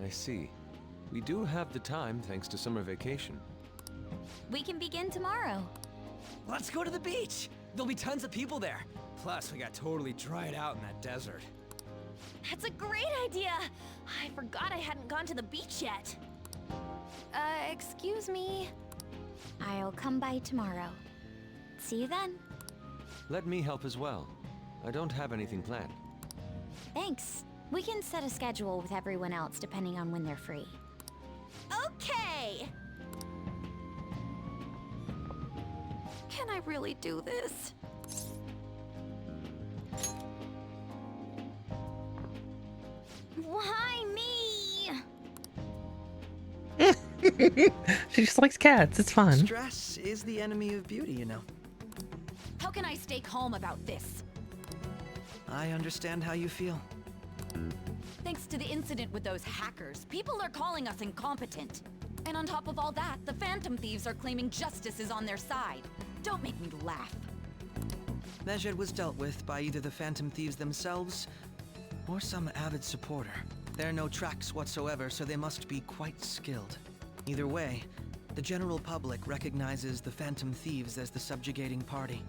I see. We do have the time thanks to summer vacation. We can begin tomorrow. Let's go to the beach! There'll be tons of people there. Plus, we got totally dried out in that desert. That's a great idea! I forgot I hadn't gone to the beach yet. Excuse me. I'll come by tomorrow. See you then. Let me help as well. I don't have anything planned. Thanks. We can set a schedule with everyone else depending on when they're free. Okay! Can I really do this? Why me? She just likes cats. It's fun. Stress is the enemy of beauty, you know. How can I stay calm about this? I understand how you feel. Thanks to the incident with those hackers, people are calling us incompetent. And on top of all that, the Phantom Thieves are claiming justice is on their side. Don't make me laugh. Mejed was dealt with by either the Phantom Thieves themselves or some avid supporter. There are no tracks whatsoever, so they must be quite skilled. Either way, the general public recognizes the Phantom Thieves as the subjugating party.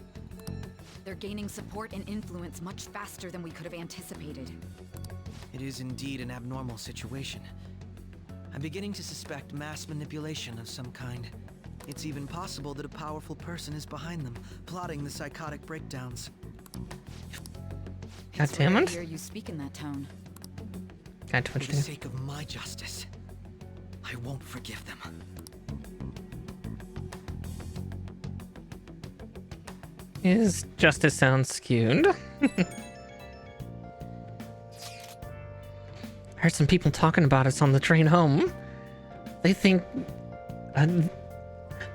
They're gaining support and influence much faster than we could have anticipated. It is indeed an abnormal situation. I'm beginning to suspect mass manipulation of some kind. It's even possible that a powerful person is behind them, plotting the psychotic breakdowns. God damn I it. hear you speak in that tone. God, For the sake of my justice, I won't forgive them. His justice sounds skewed. Heard some people talking about us on the train home. They think...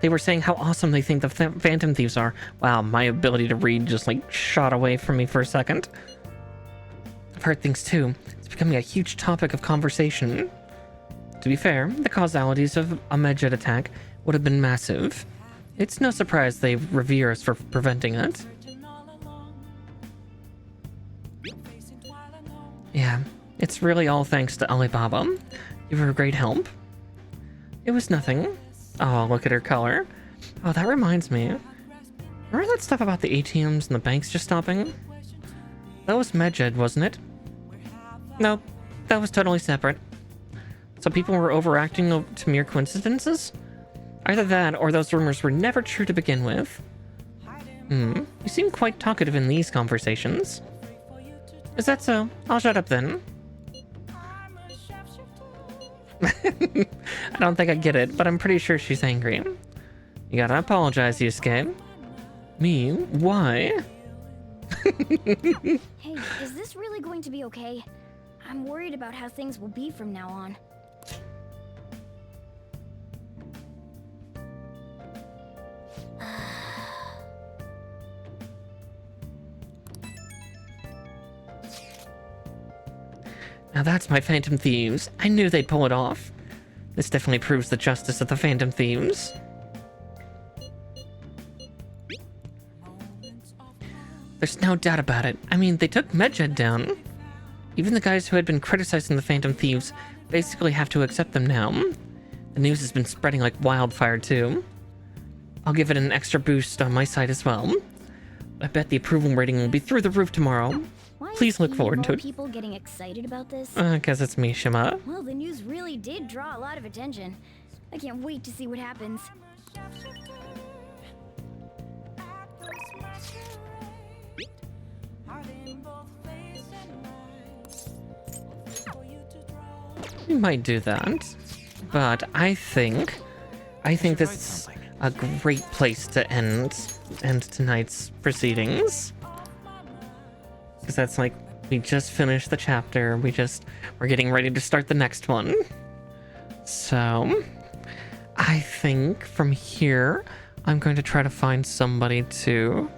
they were saying how awesome they think the Phantom Thieves are. Wow, my ability to read just like shot away from me for a second. I've heard things too. It's becoming a huge topic of conversation. To be fair, the causalities of a Mejed attack would have been massive. It's no surprise they revere us for preventing it. Yeah, it's really all thanks to Alibaba. You were a great help. It was nothing. Oh, look at her color. Oh, that reminds me. Remember that stuff about the ATMs and the banks just stopping? That was Mejed, wasn't it? Nope, that was totally separate. So people were overacting to mere coincidences? Either that, or those rumors were never true to begin with. You seem quite talkative in these conversations. Is that so? I'll shut up then. I don't think I get it, but I'm pretty sure she's angry. You gotta apologize, Yusuke. Me? Why? Hey, is this really going to be okay? I'm worried about how things will be from now on. Now that's my Phantom Thieves. I knew they'd pull it off. This definitely proves the justice of the Phantom Thieves. There's no doubt about it. I mean, they took Mejed down. Even the guys who had been criticizing the Phantom Thieves basically have to accept them now. The news has been spreading like wildfire too. I'll give it an extra boost on my side as well. I bet the approval rating will be through the roof tomorrow. Please look forward to it. People getting excited about this? Cause it's Mishima. Well, the news really did draw a lot of attention. I can't wait to see what happens. We might do that, but I think this is a great place to end tonight's proceedings. Because that's like, we just finished the chapter, we're getting ready to start the next one. So, I think from here, I'm going to try to find somebody to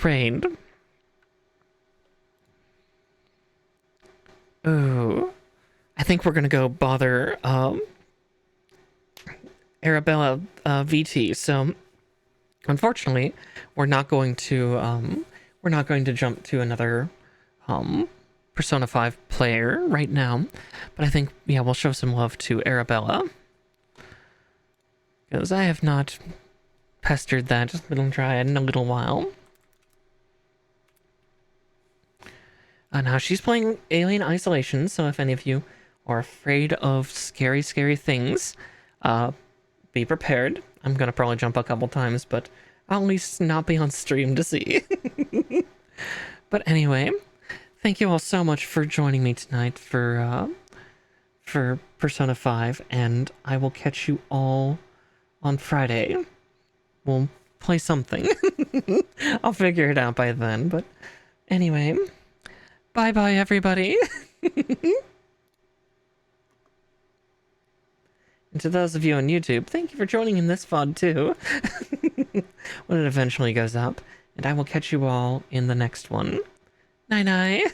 raid. Ooh, I think we're gonna go bother, Arabella, VT, so, unfortunately, we're not going to jump to another, Persona 5 player right now, but I think, yeah, we'll show some love to Arabella. Because I have not pestered that little dryad in a little while. Now she's playing Alien Isolation, so if any of you are afraid of scary, scary things, be prepared. I'm gonna probably jump a couple times, but I'll at least not be on stream to see. But anyway, thank thank you all so much for joining me tonight for Persona 5, and I will catch you all on Friday. We'll play something. I'll figure it out by then, but anyway, bye-bye, everybody. And to those of you on YouTube, thank you for joining in this VOD too, when it eventually goes up, and I will catch you all in the next one. Night-night.